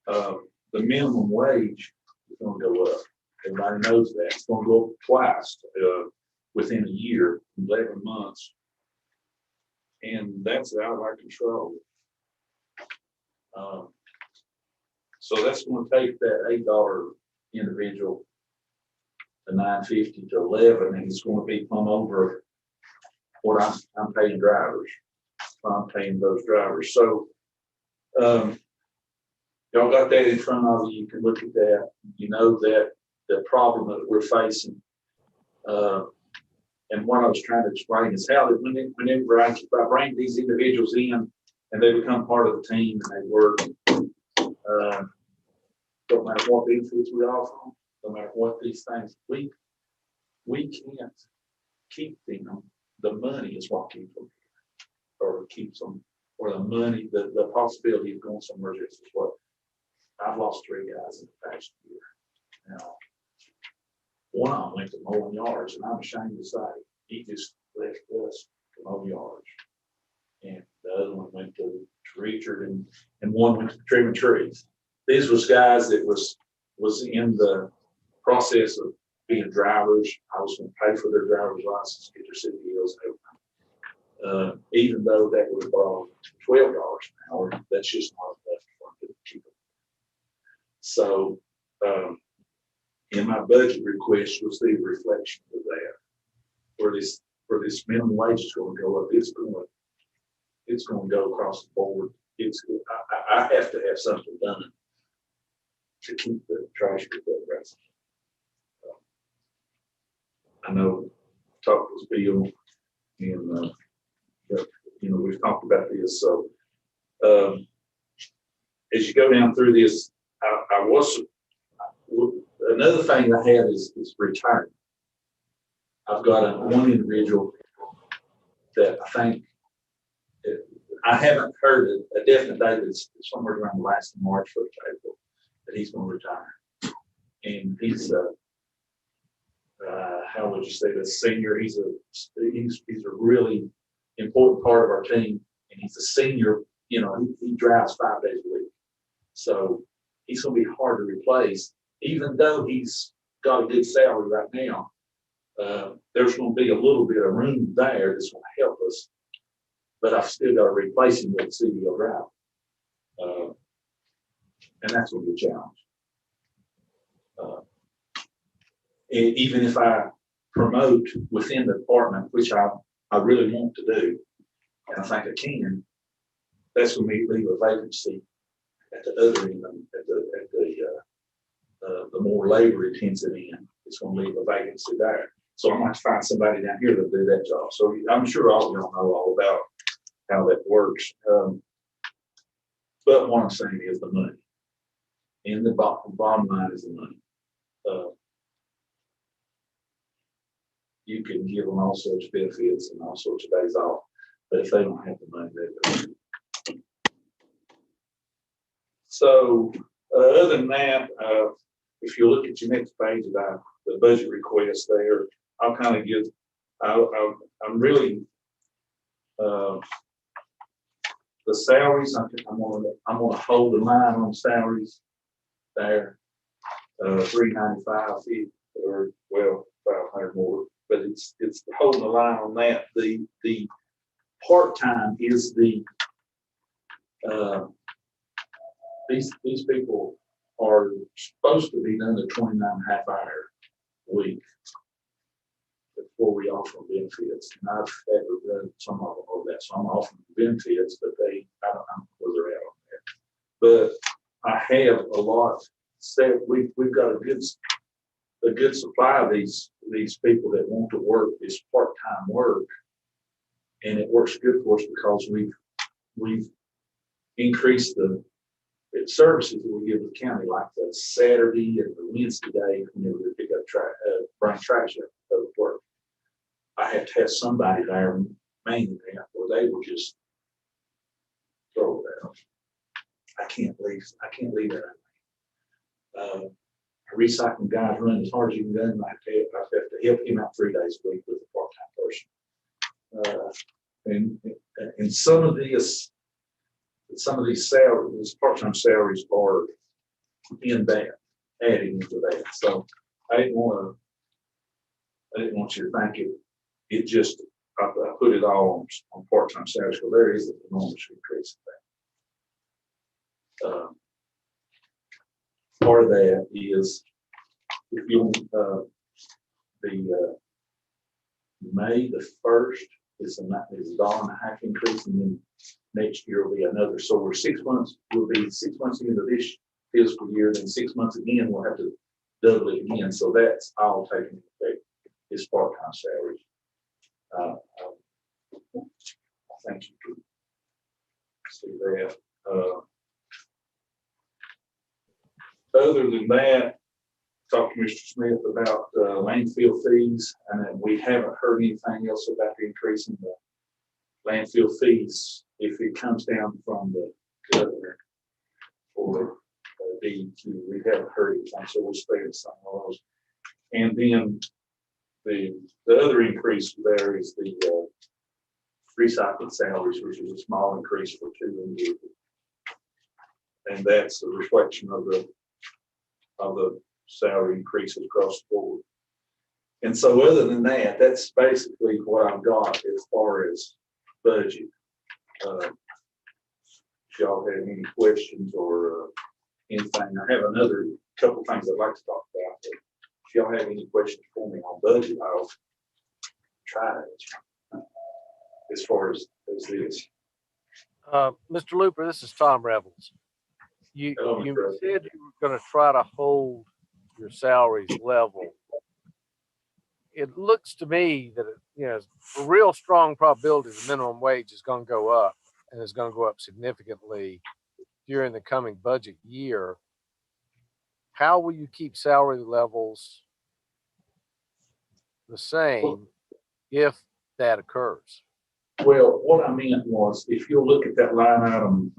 the minimum wage is going to go up. Everybody knows that. It's going to go up twice within a year, 11 months. And that's out of our control. So that's going to take that $8 individual to $9.50 to $11, and it's going to be plumb over what I'm paying drivers. I'm paying those drivers. So y'all got that in front of you. You can look at that. You know that the problem that we're facing. And what I was trying to explain is how that whenever I bring these individuals in and they become part of the team and they work, don't matter what benefits we offer them, no matter what these things, we can't keep them. The money is what keeps them here, or keeps them, or the money, the possibility of going somewhere else is what. I've lost 3 guys in the past year. Now, one of them went to mowing yards, and I'm ashamed to say he just left us to mow yards. And the other one went to Richard, and one went to trimming trees. These was guys that was in the process of being drivers. I was going to pay for their driver's license, get their city deals and everything. Even though that would have brought $12 an hour, that's just not enough for them to keep them. So, in my budget request, you'll see a reflection of that. Where this minimum wage is going to go up, it's going to go across the board. I have to have something done to keep the trash pickup right. I know talk with Bill, and we've talked about this. So as you go down through this, another thing I have is retirement. I've got one individual that I think I haven't heard a definite date. It's somewhere around the last of March, 1st of April, that he's going to retire. And he's how would you say, the senior? He's a really important part of our team, and he's a senior. He drives 5 days a week, so he's going to be hard to replace. Even though he's got a good salary right now, there's going to be a little bit of room there that's going to help us, but I've still got to replace him with a CDL driver, and that's going to be a challenge. Even if I promote within the department, which I really want to do, and I think I can, that's going to leave a vacancy at the other end, at the more labor intensive end. It's going to leave a vacancy there. So I might find somebody down here that'll do that job. So I'm sure all of y'all know all about how that works. But what I'm saying is the money. And the bottom line is the money. You can give them all sorts of benefits and all sorts of days off, but if they don't have the money, they don't. So other than that, if you look at your next page about the budget request there, I'll kind of give, I'm really, the salaries, I'm gonna hold the line on salaries there, 395 or well, 500 more, but it's holding the line on that. The part-time is these people are supposed to be done to 29.5 hour week before we offer benefits. And I've had to run some of them over that. So I'm offering benefits, but I don't know where they're at on that. I have a lot, said, we've got a good supply of these people that want to work this part-time work. And it works good for us because we've increased the services that we give the county, like the Saturday and the Wednesday day, whenever we pick up bring trash up to work. I have to have somebody there mainly that, or they will just throw it out. I can't leave that. A recycling guy's running as hard as you can go, and I have to help him out 3 days a week with a part-time person. And some of these salaries, part-time salaries are in that, adding into that. So I didn't want you to think it just, I put it all on part-time salaries, because there is an enormous increase in that. Part of that is, if you, the May the 1st is a $1.50 increase, and then next year will be another. So we're 6 months, we'll be 6 months into this fiscal year, then 6 months again, we'll have to double it again. So that's all taken into effect, is part-time salaries. I think you can see that. Other than that, talked to Mr. Smith about landfill fees, and then we haven't heard anything else about the increase in the landfill fees if it comes down from the governor or DEQ. We haven't heard anything, so we'll stay in some of those. And then the other increase there is the recycling salaries, which is a small increase for 2 individuals. And that's a reflection of the salary increases across the board. And so other than that, that's basically what I've got as far as budget. If y'all have any questions or anything, I have another couple things I'd like to talk about. But if y'all have any questions for me on budget, I'll try it as far as this. Mr. Looper, this is Tom Revels. You said you were going to try to hold your salaries level. It looks to me that a real strong probability the minimum wage is going to go up, and is going to go up significantly during the coming budget year. How will you keep salary levels the same if that occurs? Well, what I meant was, if you'll look at that line item,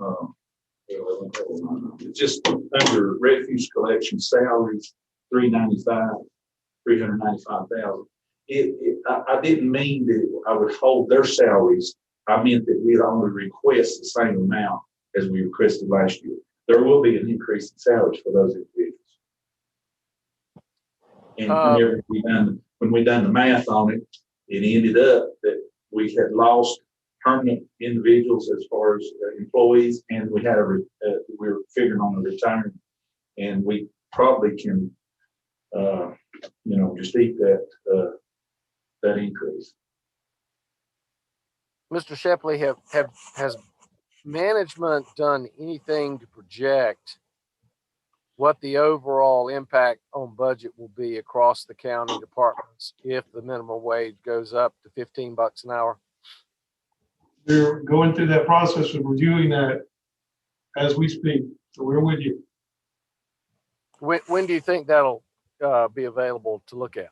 just under refuse collection salaries, 395,000. I didn't mean that I would hold their salaries. I meant that we'd only request the same amount as we requested last year. There will be an increase in salaries for those individuals. And when we done the math on it, it ended up that we had lost permanent individuals as far as employees, and we had we were figuring on a retirement, and we probably can, just eat that increase. Mr. Shepley, has management done anything to project what the overall impact on budget will be across the county departments if the minimum wage goes up to $15 an hour? They're going through that process of reviewing that as we speak. So we're with you. When do you think that'll be available to look at?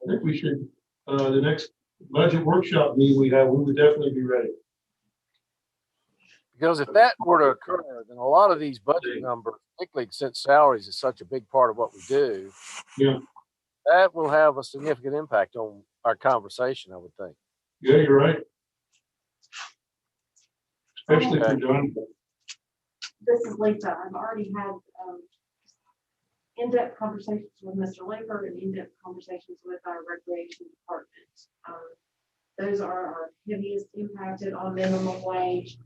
I think we should, the next budget workshop meeting we would definitely be ready. Because if that were to occur, then a lot of these budget numbers, particularly since salaries is such a big part of what we do, that will have a significant impact on our conversation, I would think. Yeah, you're right. Especially for John. This is Lisa. I've already had in-depth conversations with Mr. Laker and in-depth conversations with our recreation department. Those are our heaviest impacted on minimum wage.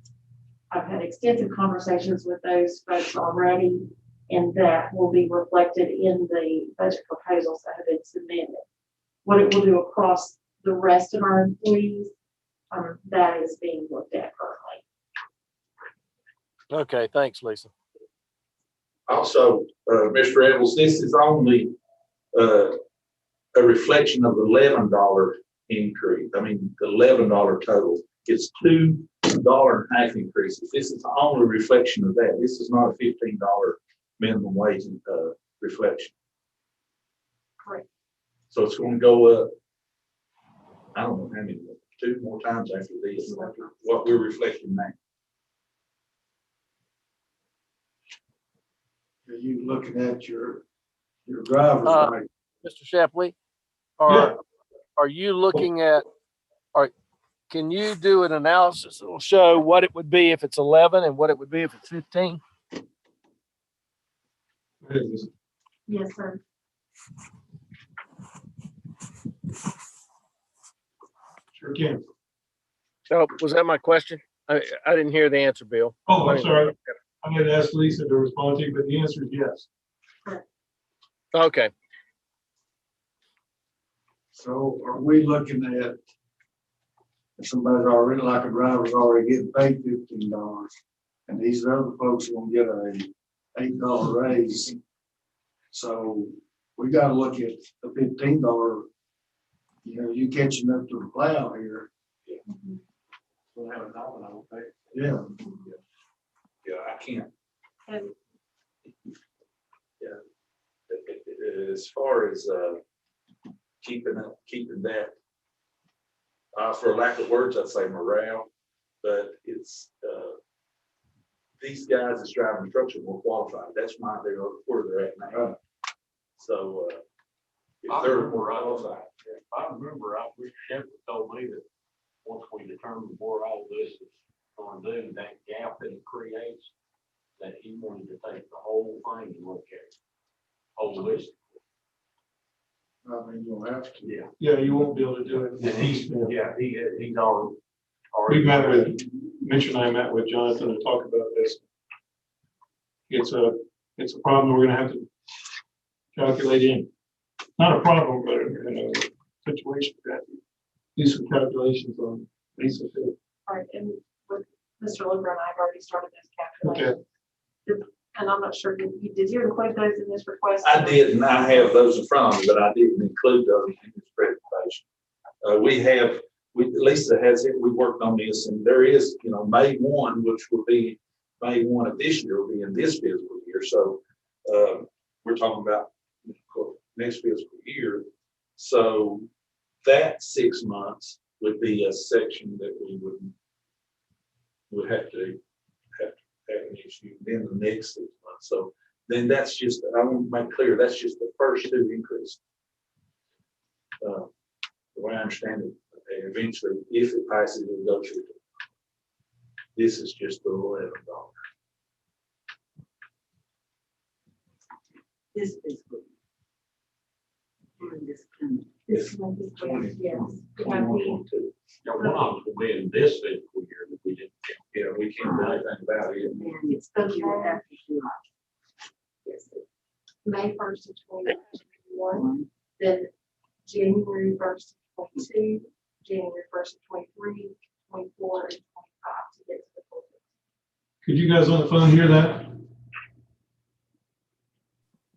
I've had extensive conversations with those folks already, and that will be reflected in the budget proposals that have been submitted. What it will do across the rest of our employees, that is being looked at currently. Okay, thanks, Lisa. Also, Mr. Evans, this is only, a reflection of the $11 increase. I mean, the $11 total. It's $2.50 increases. This is the only reflection of that. This is not a $15 minimum wage, reflection. Correct. So it's going to go up, I don't know how many, 2 more times after this, what we're reflecting now. Are you looking at your driver's right? Mr. Shepley, Yeah. are you looking at, can you do an analysis that will show what it would be if it's 11 and what it would be if it's 15? Yes, sir. Sure can. So was that my question? I didn't hear the answer, Bill. Oh, I'm sorry. I'm gonna ask Lisa to respond to you, but the answer is yes. Okay. So are we looking at, if somebody's already, like a driver's already getting paid $15, and these other folks are gonna get a $8 raise? So we gotta look at the $15, you catching up to the plow here. We'll have a domino effect. Yeah. Yeah, I can't. And As far as keeping that, for lack of words, I'd say morale, but it's these guys that's driving trucks are more qualified. That's why they're where they're at now. So if they're more qualified. I remember, Mr. Shepherd told me that once we determine where all this is going to do, that gap that it creates, that he wanted to take the whole thing and look at it holistically. I mean, you'll have to. Yeah. Yeah, you won't be able to do it. He's already. We met with, Mitch and I met with Jonathan to talk about this. It's a problem we're gonna have to calculate in. Not a problem, but in a situation that do some calculations on Lisa too. all right, and with Mr. Luber and I have already started this Okay. calculation. And I'm not sure, did you include those in this request? I did, and I have those in front of me, but I didn't include those in this presentation. Lisa has it, we worked on this, and there is, May 1, which will be May 1 of this year, will be in this fiscal year. So we're talking about next fiscal year. So that 6 months would be a section that we would have to have an issue. Then the next 6 months. So then that's just, I want to make clear, that's just the first 2 increases. The way I understand it, eventually, if it passes, it will go to. This is just the $11. This fiscal. This coming. This one, this one, yes. We have 21.2. Yeah, one of them will be in this fiscal year that we didn't. Yeah, we can't do anything about it. And it's supposed to be after July. Yes. May 1st of 2021, then January 1st of 22, January 1st of 23, 24, and 25 to get to the full. Could you guys on the phone hear that?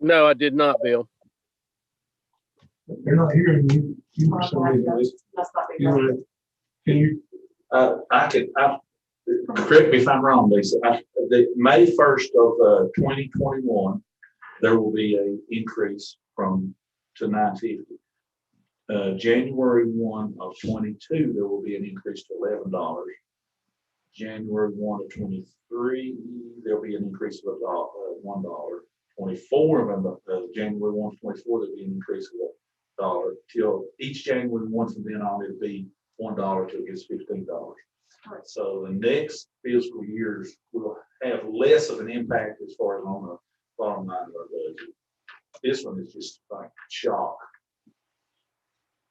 No, I did not, Bill. They're not hearing you. You for some reason. Must not be You right. wanna- Can you? Correct me if I'm wrong, Lisa. The May 1st of 2021, there will be an increase to $9.50. January 1 of 22, there will be an increase to $11. January 1 of 23, there'll be an increase of $1. 24 of them, January 1 of 24, there'll be an increase of $1 till each January 1 from then on, it'll be $1 till it gets $15. So the next fiscal years will have less of an impact as far as on the bottom line of our budget. This one is just like shock.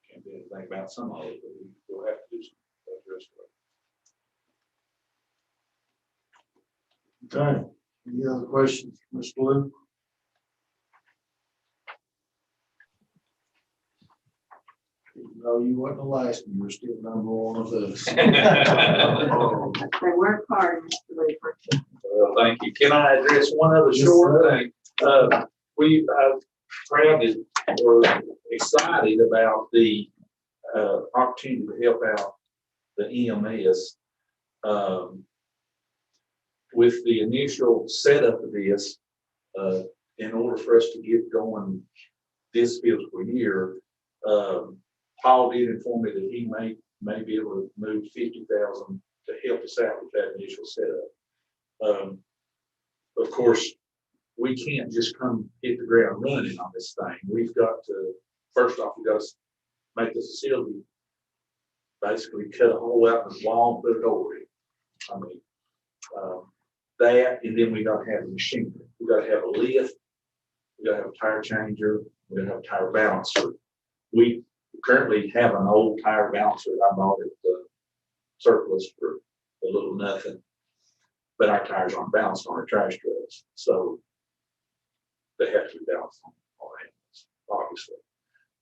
Can't do anything about some of it, but we'll have to do some the rest of it. Okay. Any other questions, Mr. Luke? No, you wasn't the last one, you're still number one of us. They work hard, Mr. Looper. Well, thank you. Can I address one other short thing? We, proud that we're excited about the, opportunity to help out the EMS. With the initial setup of this, in order for us to get going this fiscal year, Paul did inform me that he may be able to move 50,000 to help us out with that initial setup. Of course, we can't just come hit the ground running on this thing. We've got to, first off, we got to make the facility basically cut a hole out in the wall and put it over it. I mean, that, and then we got to have a machinery. We got to have a lift. We got to have a tire changer. We got to have a tire balancer. We currently have an old tire balancer that I bought at the surplus for a little nothing, but our tires aren't balanced on our trash trucks, so they have to be balanced on animals, obviously.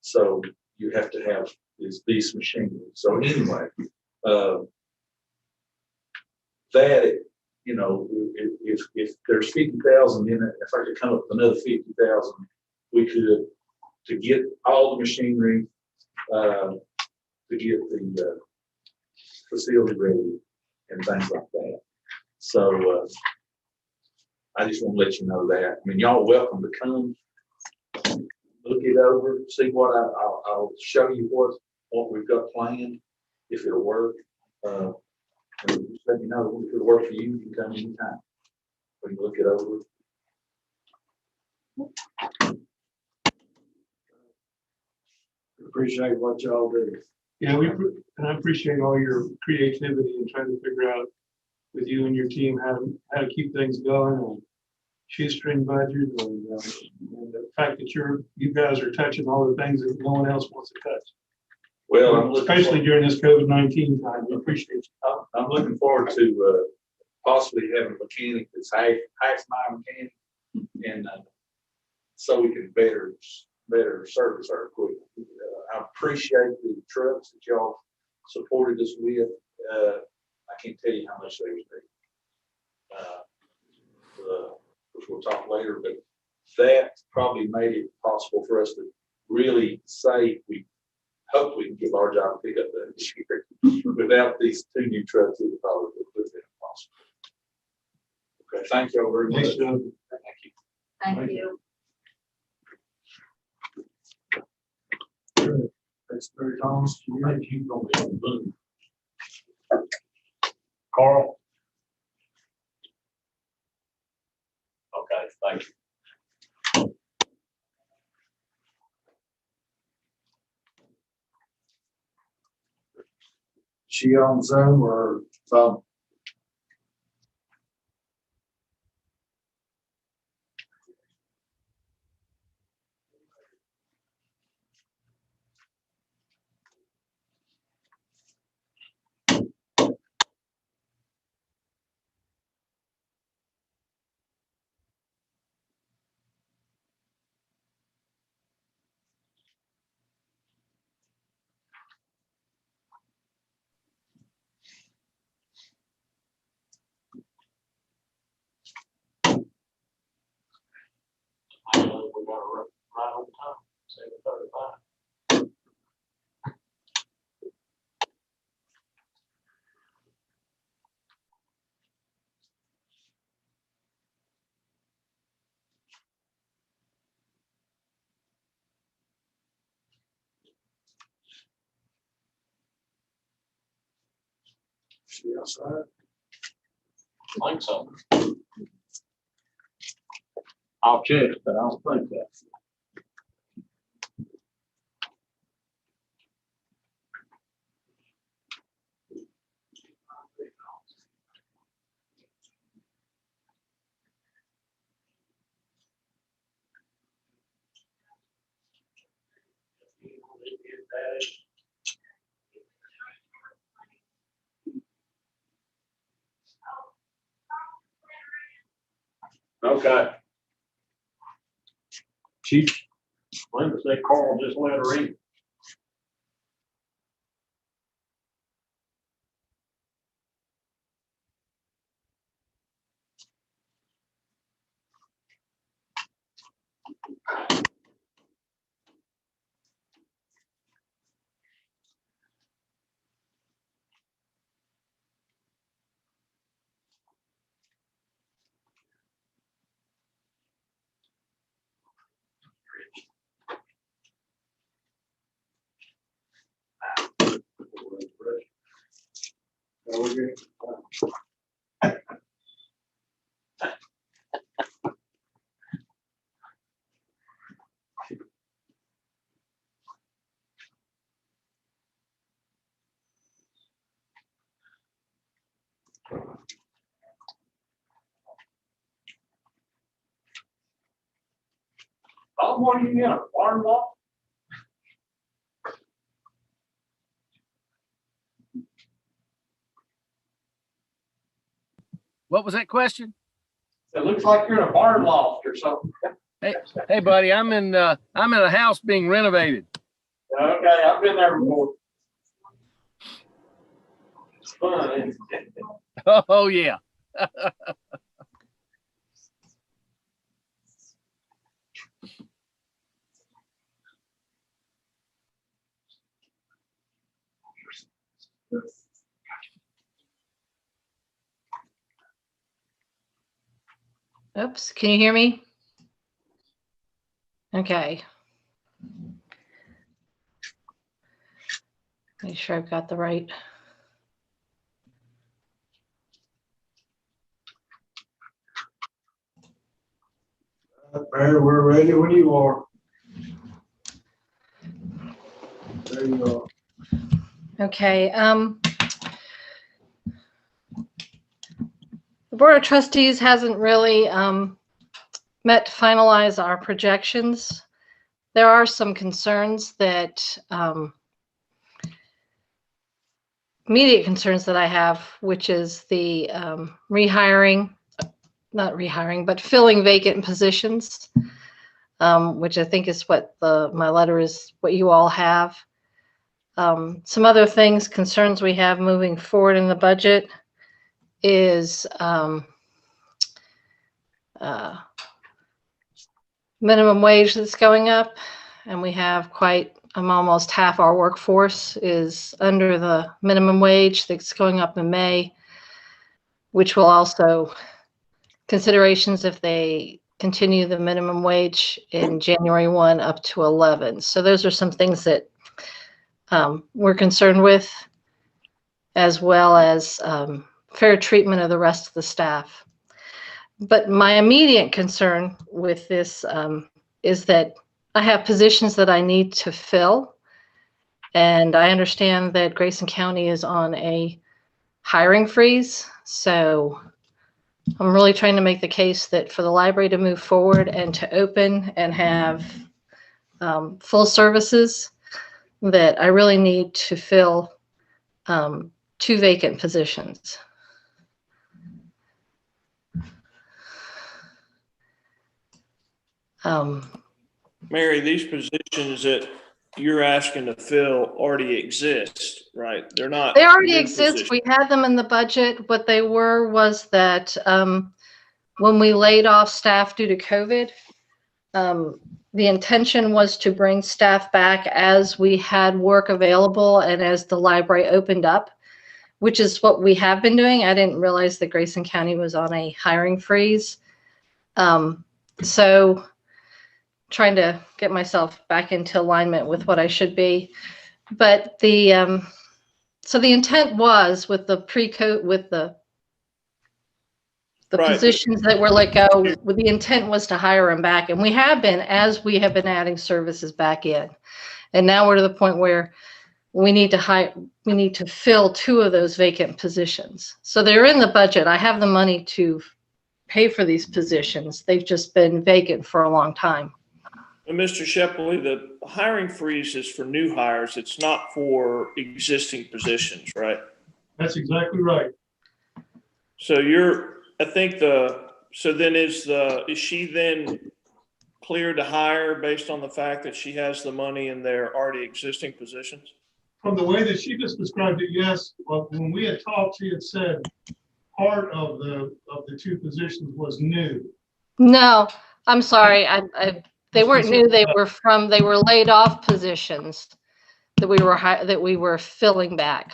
So you have to have these machinery. So anyway, that, you know, if there's 50,000 in it, if I could come up with another 50,000, we could, to get all the machinery, to get the facility ready and things like that. So I just want to let you know that. I mean, y'all are welcome to come, look it over, see what I'll show you what we've got planned, if it'll work. And just let me know if it'll work for you. You can come anytime. We can look it over. Appreciate what y'all do. Yeah, and I appreciate all your creativity in trying to figure out with you and your team how to keep things going and shoestring budget and the fact that you guys are touching all the things that no one else wants to touch. Well, especially during this COVID-19 time, we appreciate you. I'm looking forward to possibly having a mechanic that's half my mechanic, and so we can better service our equipment. I appreciate the trucks that y'all supported us with. I can't tell you how much they was which we'll talk later, but that probably made it possible for us to really say we hope we can get our job pick up this year. Without these two new trucks, it would probably have been impossible. Okay, thank you all very much. Thank you. Thank you. That's very Thomas. You gonna be on the boom. Carl. Okay, thank you. She on Zoom or phone? I know we got right on time, 7:35. She outside? I think so. I'll check, but I don't think that. Okay. Chief, Linda said Carl just let her in. we're getting. I'm wanting you in a farm law. What was that question? It looks like you're in a barn loft or something. Hey, buddy, I'm in a house being renovated. Okay, I've been there before. It's fun, isn't it? Oh, yeah. Oops, can you hear me? Okay. Make sure I've got the right. Barry, we're ready when you are. There you are. Okay, the Board of Trustees hasn't really met to finalize our projections. There are some concerns that, immediate concerns that I have, which is the not rehiring, but filling vacant positions, which I think is what my letter is, what you all have. Some other things, concerns we have moving forward in the budget is minimum wage that's going up, and we have almost half our workforce is under the minimum wage that's going up in May, which will also considerations if they continue the minimum wage in January 1 up to 11. So those are some things that we're concerned with, as well as fair treatment of the rest of the staff. But my immediate concern with this is that I have positions that I need to fill. And I understand that Grayson County is on a hiring freeze. So I'm really trying to make the case that for the library to move forward and to open and have full services, that I really need to fill 2 vacant positions. Mary, these positions that you're asking to fill already exist, right? They're not. They already new exist. positions. We had them in the budget. What they were was that when we laid off staff due to COVID, the intention was to bring staff back as we had work available and as the library opened up, which is what we have been doing. I didn't realize that Grayson County was on a hiring freeze. So trying to get myself back into alignment with what I should be. But so the intent was with the pre-code, with the Right. positions that were let go, the intent was to hire them back. And we have been, as we have been adding services back in. And now we're to the point where we need to fill 2 of those vacant positions. So they're in the budget. I have the money to pay for these positions. They've just been vacant for a long time. And Mr. Shepley, the hiring freeze is for new hires. It's not for existing positions, right? That's exactly right. So is she then cleared to hire based on the fact that she has the money in their already existing positions? From the way that she just described it, yes. But when we had talked, she had said part of the 2 positions was new. No, I'm sorry. They weren't new. They were laid off positions that we were filling back.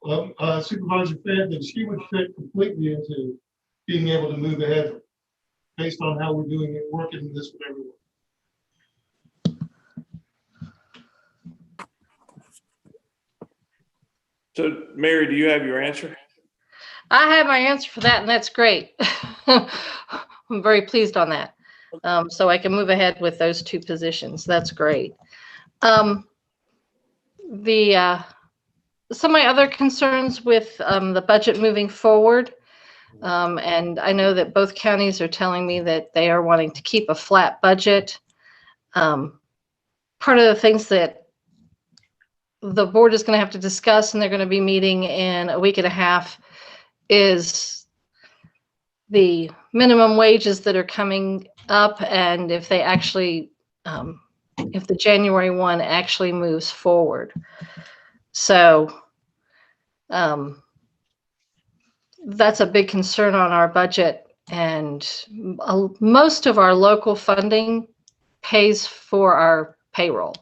Supervisor Fenton, that she would fit completely into being able to move ahead based on how we're doing it, working this with everyone. So, Mary, do you have your answer? I have my answer for that, and that's great. I'm very pleased on that. So I can move ahead with those two positions. That's great. Some of my other concerns with the budget moving forward, and I know that both counties are telling me that they are wanting to keep a flat budget. Part of the things that the board is going to have to discuss, and they're going to be meeting in a week and a half, is the minimum wages that are coming up, and if they actually, if the January 1 actually moves forward. So that's a big concern on our budget, and most of our local funding pays for our payroll.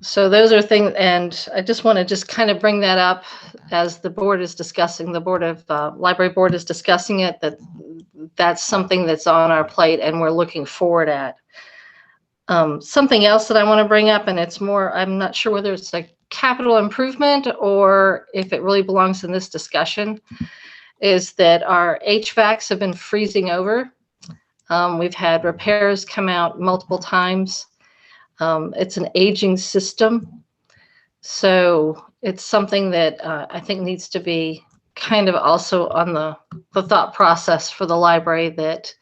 So those are things, and I just want to just kind of bring that up as the board is discussing, the board of library board is discussing it, that's something that's on our plate and we're looking forward at. Something else that I want to bring up, and it's more, I'm not sure whether it's a capital improvement or if it really belongs in this discussion, is that our HVACs have been freezing over. We've had repairs come out multiple times. It's an aging system. So it's something that I think needs to be kind of also on the thought process for the library, that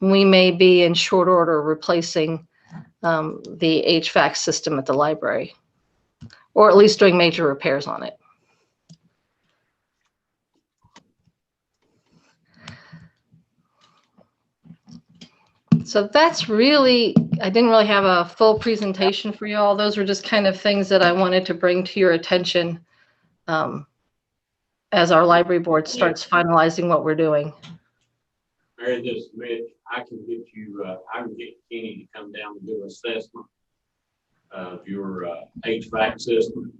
we may be in short order replacing the HVAC system at the library, or at least doing major repairs on it. So that's really, I didn't really have a full presentation for you all. Those were just kind of things that I wanted to bring to your attention as our library board starts finalizing what we're doing. Mary, this, Mitch, I can get you, I can get Kenny to come down and do an assessment of your HVAC system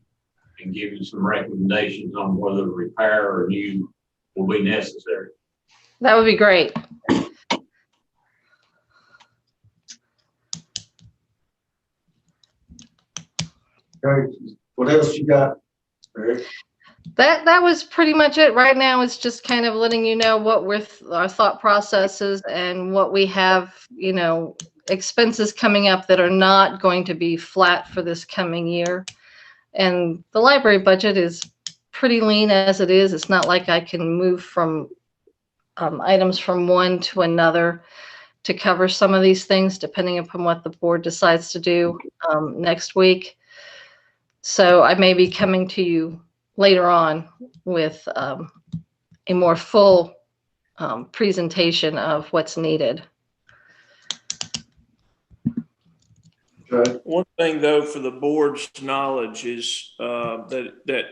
and give you some recommendations on whether repair or new will be necessary. That would be great. Okay, what else you got, Eric? That was pretty much it. Right now, it's just kind of letting you know what our thought processes and what we have, you know, expenses coming up that are not going to be flat for this coming year. And the library budget is pretty lean as it is. It's not like I can move from items from one to another to cover some of these things, depending upon what the board decides to do next week. So I may be coming to you later on with a more full presentation of what's needed. Okay. One thing though, for the board's knowledge is that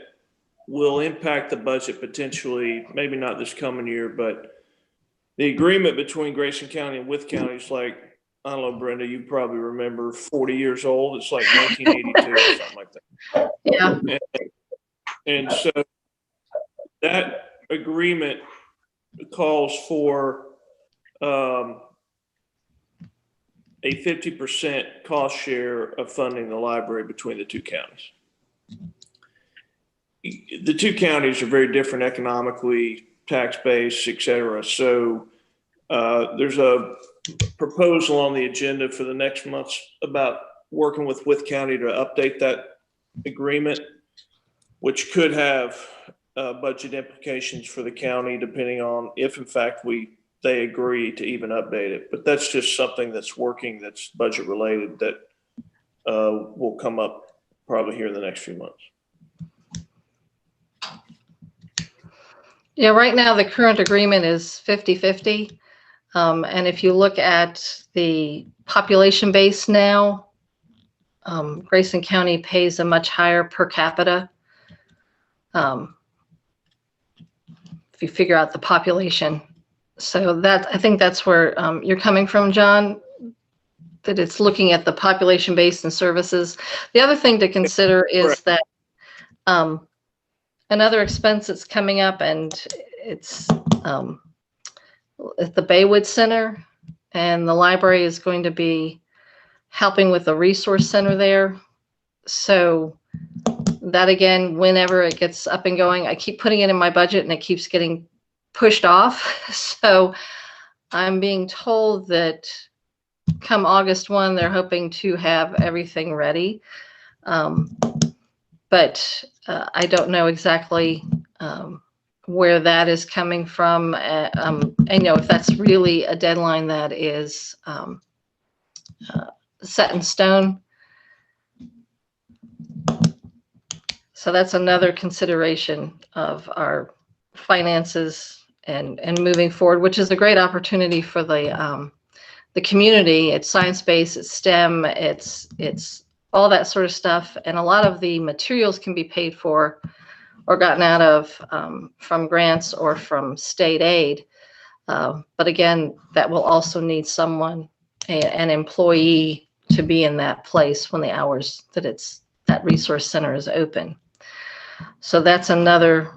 will impact the budget potentially, maybe not this coming year, but the agreement between Grayson County and Wythe County is like, I don't know, Brenda, you probably remember, 40 years old. It's like 1982 or something like that. Yeah. And so that agreement calls for a 50% cost share of funding the library between the two counties. The two counties are very different economically, tax base, et cetera. So there's a proposal on the agenda for the next month about working with Wythe County to update that agreement, which could have budget implications for the county, depending on if in fact they agree to even update it. But that's just something that's working, that's budget related, that will come up probably here in the next few months. Yeah, right now the current agreement is 50-50. And if you look at the population base now, Grayson County pays a much higher per capita. If you figure out the population. So I think that's where you're coming from, John, that it's looking at the population base and services. The other thing to consider is that another expense that's coming up, and it's at the Baywood Center, and the library is going to be helping with the resource center there. So That again, whenever it gets up and going, I keep putting it in my budget and it keeps getting pushed off. So I'm being told that come August 1, they're hoping to have everything ready. But I don't know exactly where that is coming from. And if that's really a deadline that is set in stone. So that's another consideration of our finances and moving forward, which is a great opportunity for the community. It's science-based, it's STEM, it's all that sort of stuff. And a lot of the materials can be paid for or gotten out of from grants or from state aid. But again, that will also need someone, an employee, to be in that place when the hours that resource center is open. So that's another,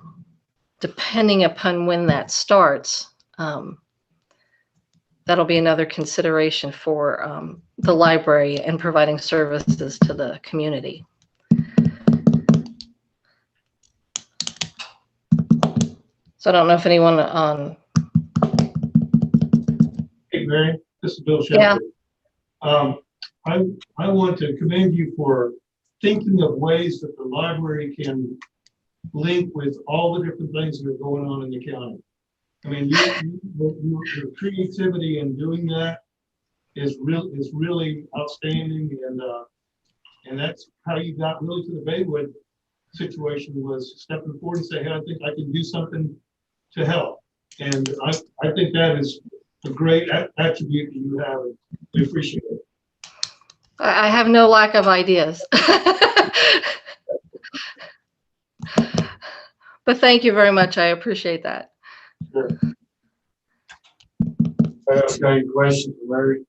depending upon when that starts, that'll be another consideration for the library and providing services to the community. So I don't know if anyone on. Hey, Mary, this is Bill Shepherd. Yeah. I want to commend you for thinking of ways that the library can link with all the different things that are going on in the county. I mean, your creativity in doing that is really outstanding, and that's how you got really to the Baywood situation, was stepping forward and say, hey, I think I can do something to help. And I think that is a great attribute that you have. We appreciate it. I have no lack of ideas. But thank you very much. I appreciate that. Sure. Got any questions for Mary?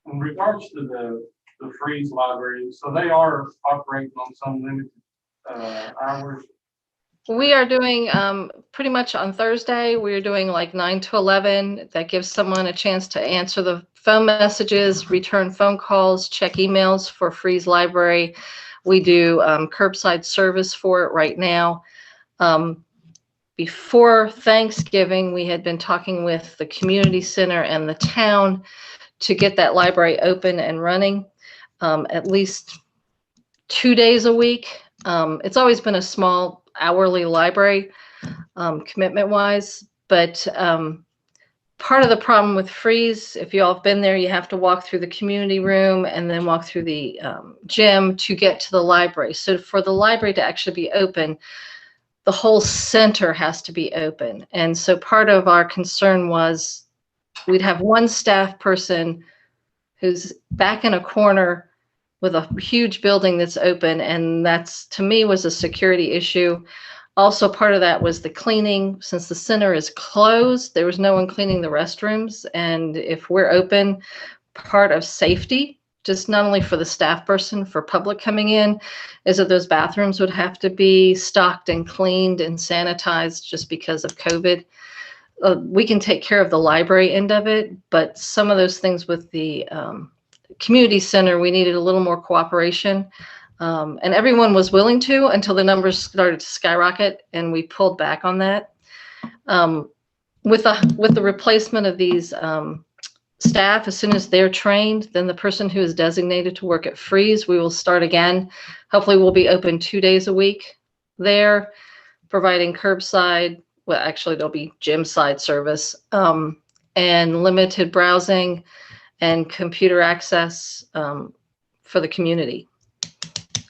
In regards to the Freeze Library, so they are operating on some limited hours. We are doing pretty much on Thursday, we're doing like 9 to 11. That gives someone a chance to answer the phone messages, return phone calls, check emails for Freeze Library. We do curbside service for it right now. Before Thanksgiving, we had been talking with the community center and the town to get that library open and running at least 2 days a week. It's always been a small hourly library commitment wise, but part of the problem with Freeze, if you all have been there, you have to walk through the community room and then walk through the gym to get to the library. So for the library to actually be open, the whole center has to be open. And so part of our concern was we'd have one staff person who's back in a corner with a huge building that's open. And that's, to me, was a security issue. Also, part of that was the cleaning. Since the center is closed, there was no one cleaning the restrooms. And if we're open, part of safety, just not only for the staff person, for public coming in, is that those bathrooms would have to be stocked and cleaned and sanitized just because of COVID. We can take care of the library end of it, but some of those things with the community center, we needed a little more cooperation. And everyone was willing to until the numbers started to skyrocket, and we pulled back on that. With the replacement of these staff, as soon as they're trained, then the person who is designated to work at Freeze, we will start again. Hopefully we'll be open 2 days a week there, providing curbside, well, actually there'll be gym side service, and limited browsing and computer access for the community.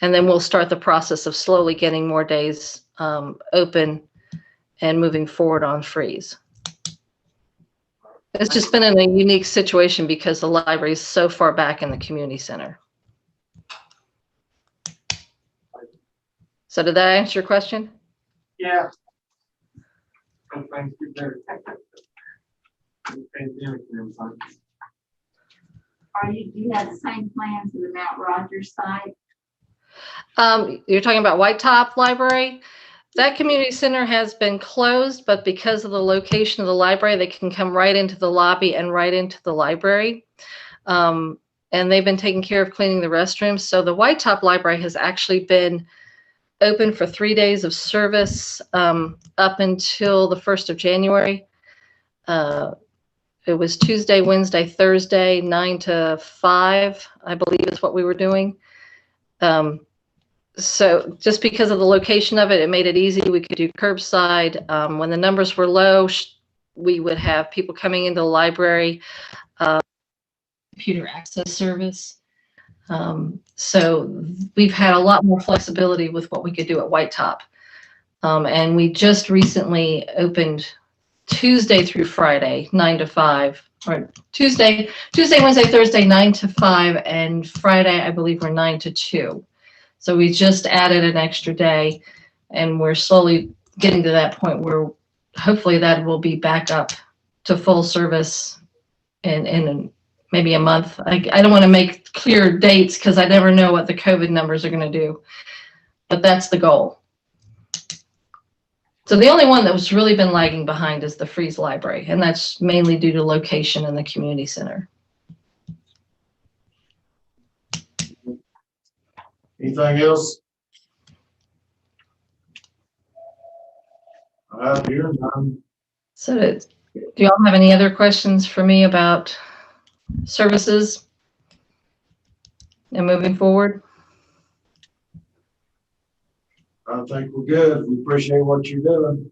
And then we'll start the process of slowly getting more days open and moving forward on Freeze. It's just been in a unique situation because the library is so far back in the community center. So did that answer your question? Yeah. Thank you. Do you have the same plans for the Mount Rogers site? You're talking about Whitetop Library? That community center has been closed, but because of the location of the library, they can come right into the lobby and right into the library. And they've been taking care of cleaning the restrooms. So the Whitetop Library has actually been open for 3 days of service up until the 1st of January. It was Tuesday, Wednesday, Thursday, 9 to 5, I believe is what we were doing. So just because of the location of it, it made it easy. We could do curbside. When the numbers were low, we would have people coming into the library, computer access service. So we've had a lot more flexibility with what we could do at Whitetop. And we just recently opened Tuesday through Friday, 9 to 5, or Tuesday, Wednesday, Thursday, 9 to 5, and Friday, I believe we're 9 to 2. So we just added an extra day, and we're slowly getting to that point where hopefully that will be back up to full service in maybe a month. I don't want to make clear dates because I never know what the COVID numbers are going to do, but that's the goal. So the only one that was really been lagging behind is the Freeze Library, and that's mainly due to location in the community center. Anything else? Here, none. So do y'all have any other questions for me about services and moving forward? I think we're good. We appreciate what you're doing.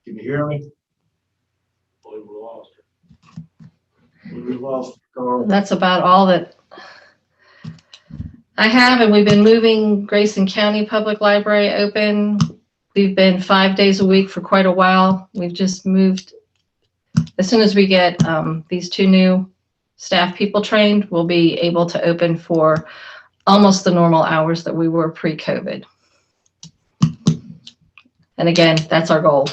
Can you hear me? We lost. We lost Carl. That's about all that I have, and we've been moving Grayson County Public Library open. We've been 5 days a week for quite a while. We've just moved. As soon as we get these 2 new staff people trained, we'll be able to open for almost the normal hours that we were pre-COVID. And again, that's our goal.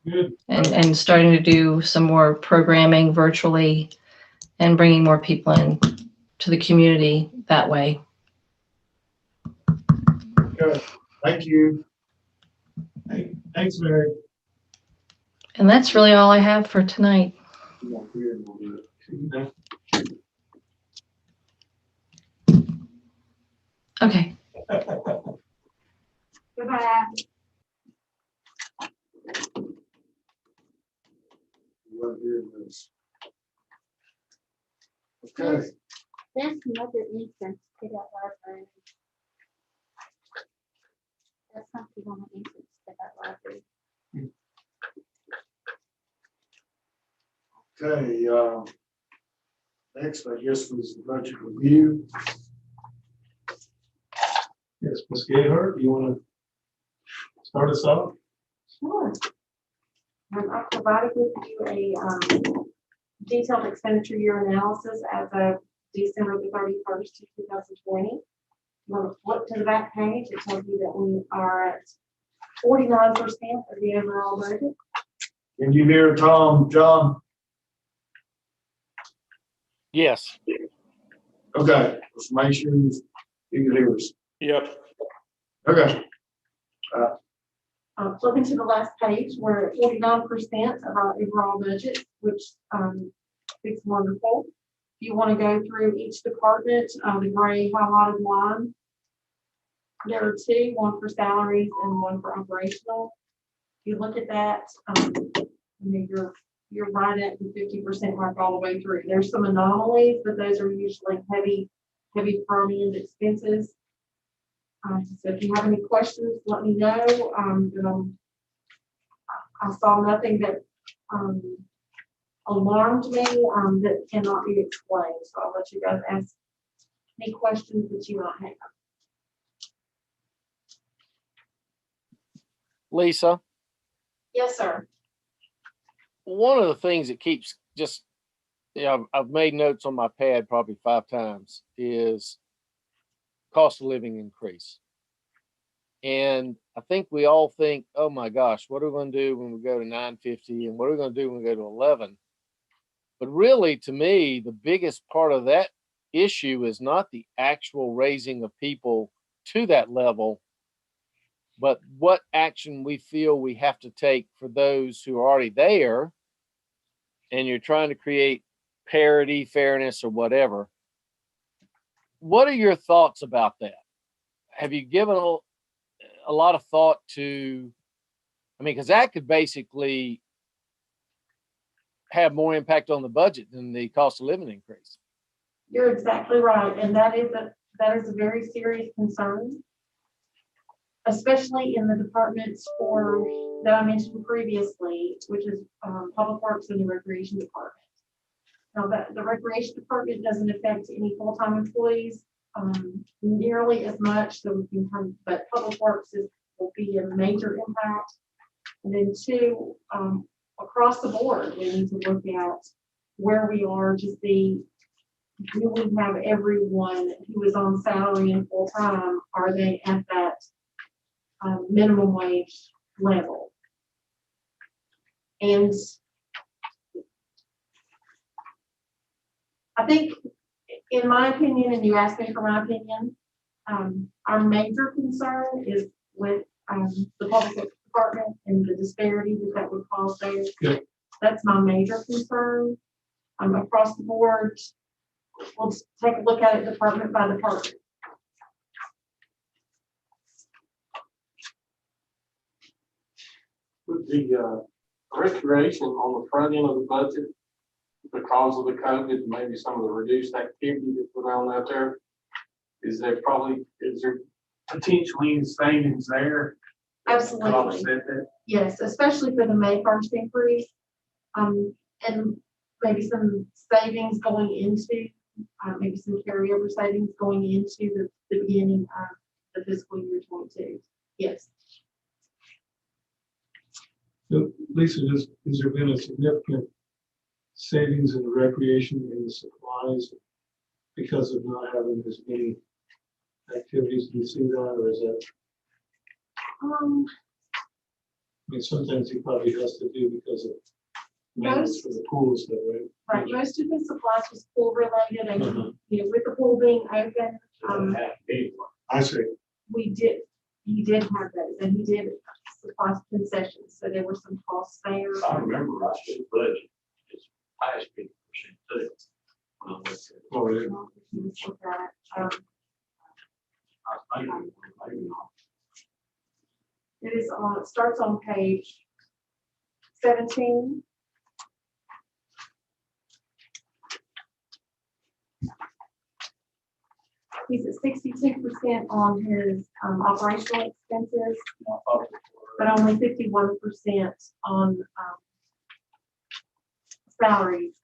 Good. And starting to do some more programming virtually and bringing more people in to the community that way. Good. Thank you. Thanks, Mary. And that's really all I have for tonight. Okay. Goodbye. Okay. That's another entrance to that library. That's something on the entrance to that library. Okay, next, I guess, was the budget review. Yes, Ms. Gayheart, you want to start us off? Sure. I provided with you a detailed expenditure year analysis as of December the 31st, 2020. You want to flip to the back page, it tells you that we are at 49% of the overall budget. Can you hear Tom, John? Yes. Okay, let's make sure you can hear us. Yep. Okay. Flipping to the last page, we're at 49% of our overall budget, which is wonderful. If you want to go through each department, the gray highlighted line, there are 2, one for salaries and one for operational. If you look at that, you're right at the 50% mark all the way through. There's some anomalies, but those are usually heavy front end expenses. So if you have any questions, let me know. I saw nothing that alarmed me that cannot be explained. So I'll let you guys ask any questions that you might have. Lisa, Yes, sir. one of the things that keeps just, I've made notes on my pad probably 5 times is cost of living increase. And I think we all think, oh my gosh, what are we going to do when we go to $9.50 and what are we going to do when we go to $11? But really, to me, the biggest part of that issue is not the actual raising of people to that level, but what action we feel we have to take for those who are already there. And you're trying to create parity, fairness, or whatever. what are your thoughts about that? Have you given a lot of thought to, I mean, because that could basically have more impact on the budget than the cost of living increase. You're exactly right, and that is a very serious concern, especially in the departments that I mentioned previously, which is Public Works and the Recreation Department. Now, the Recreation Department doesn't affect any full-time employees nearly as much, but Public Works will be a major impact. And then two, across the board, we need to look at where we are to see, do we have everyone who is on salary and full-time, are they at that minimum wage level? And I think, in my opinion, and you asked me for my opinion, our major concern is with the public department and the disparity that would cause there. Yeah. That's my major concern. Across the board, we'll take a look at it department by department. With the recreation on the front end of the budget, because of the COVID, maybe some of the reduced activity that's going on out there, is there potentially any savings there? Absolutely. To offset that? Yes, especially for the May 1st increase. And maybe some savings going into, maybe some carryover savings going into the beginning of the fiscal year 22. Yes. So, Lisa, has there been a significant savings in the recreation and the supplies because of not having as many activities? Do you see that, or is that? I mean, sometimes he probably has to do because of maintenance for the pool and stuff, right? Right. Most of the supplies was pool related, and with the pool being open, I see. He did have those, and he did supply concessions, so there were some costs there. I remember right, the budget is past 50% too. Oh, yeah. I think maybe not. It is on, it starts on page 17. He's at 62% on his operational expenses, but only 51% on salaries.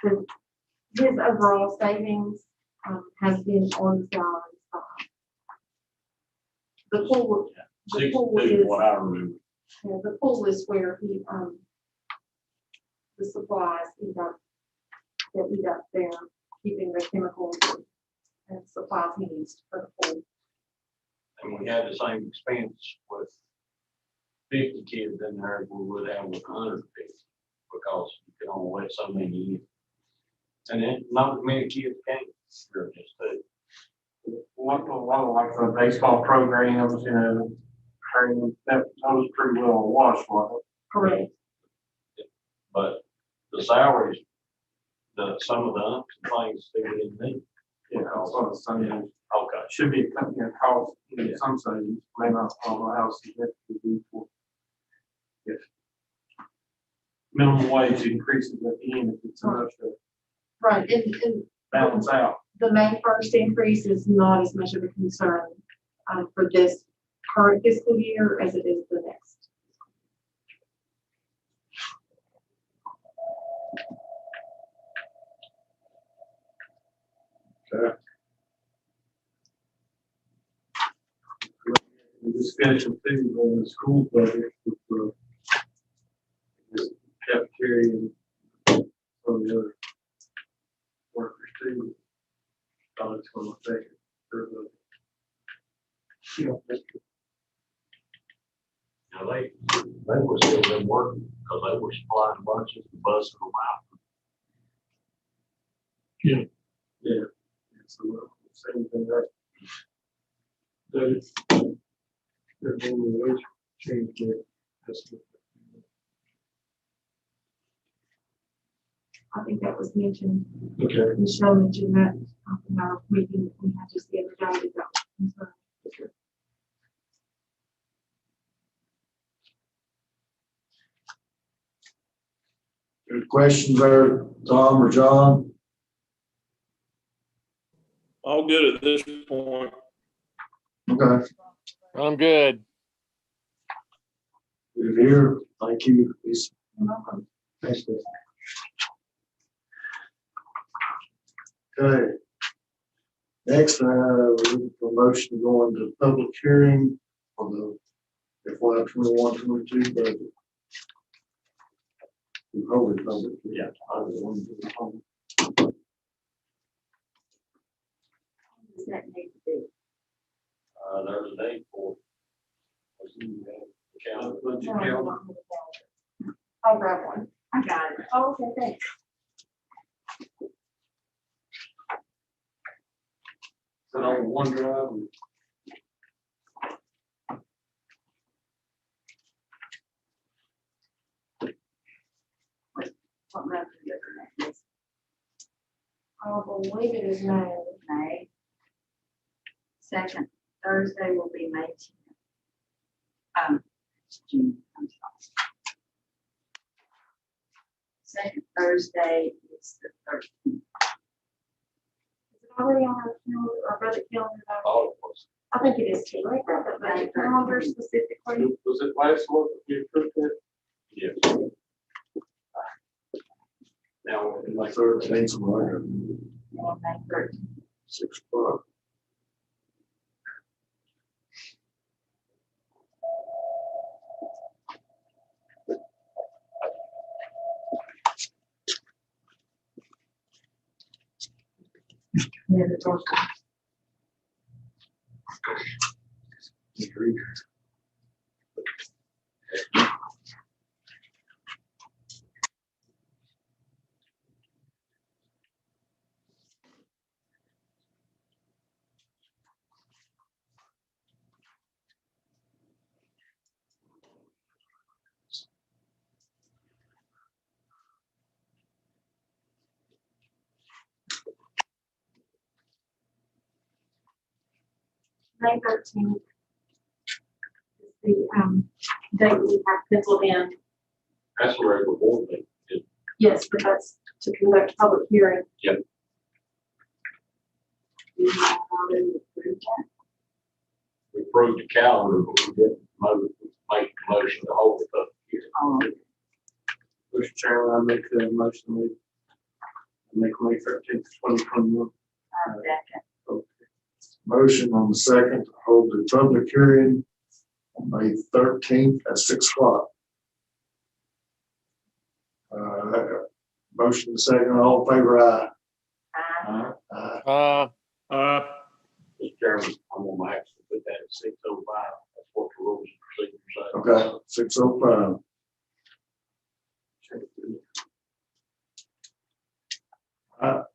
His overall savings has been on salaries. The pool is what I remember. Yeah, the pool is where he the supplies eat up there, keeping the chemicals and supplies he needs for the pool. And we had the same expense with 50 kids in there as we would have with 150, because you can only let so many in. And then not as many kids came during this too. A lot of like the baseball programs, that was pretty well washed, wasn't it? Correct. But the salaries, some of the ups and things they didn't need. Yeah, that's what I'm saying. Okay. Should be a company cost, some savings, may not follow how significant it be for. If minimum wage increases at the end, if it's enough to Right, and balance out. the May 1st increase is not as much of a concern for this current fiscal year as it is the next. Okay. Discussion too on the school budget with the cafeteria and some of the other workers too. Thought it's going to affect their budget. Now they were still been working because they were supplying lunches and bussing them out. Yeah. Yeah. So same thing that. Their minimum wage change there. I think that was mentioned. Okay. Michelle mentioned that in our meeting that we had just the other day. Any questions there, Tom or John? All good at this point. Okay, I'm good. good here. Thank you. Lisa. Thanks, Lisa. Okay. Next, we're looking for a motion to go into public hearing on the FY 21-22 budget. We probably public, yeah. Does that need to be? There's a date for. I'll grab one. I got it. Oh, okay, thanks. Is that on OneDrive? What month are you looking at? I believe it is May. May. Second Thursday will be May 10th. June, I'm sorry. Second Thursday is the 13th. Is it already on our calendar, our budget calendar? All of us. I think it is too. Like that, but budget calendar specifically. Was it last month that we approved it? Yes. Now, Like 13th, somewhere, On May 13th. 6 o'clock. Yeah, the 12th. May 13th is the date we have penciled in. that's the regular board meeting. Yes, but that's to conduct public hearing. Yep. We have already approved that. We approved the calendar, but we didn't make a motion to hold it up here. Mr. Chairman, I make the motion, we make May 13th, 2021. Second. Motion on the second to hold the public hearing on May 13th at 6 o'clock. Motion second, all in favor, aye. Aye. Mr. Chairman, I'm gonna have to put that at 6:05. That's what the rules and procedures say. Okay, 6:05.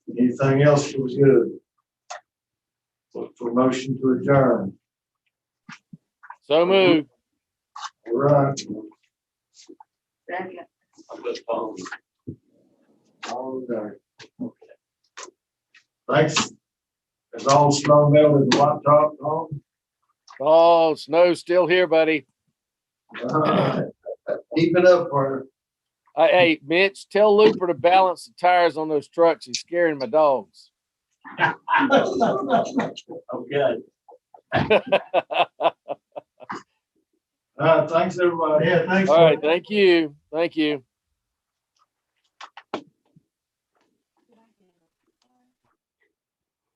Anything else was good? Look for motion to adjourn. So moved. All right. Second. I'm just following. All right. Thanks. It's all strong out in the Whitetop home. Oh, snow's still here, buddy. Keep it up for Hey, Mitch, tell Looper to balance the tires on those trucks. He's scaring my dogs. Okay. thanks everybody. Yeah, thanks. All right, thank you. Thank you.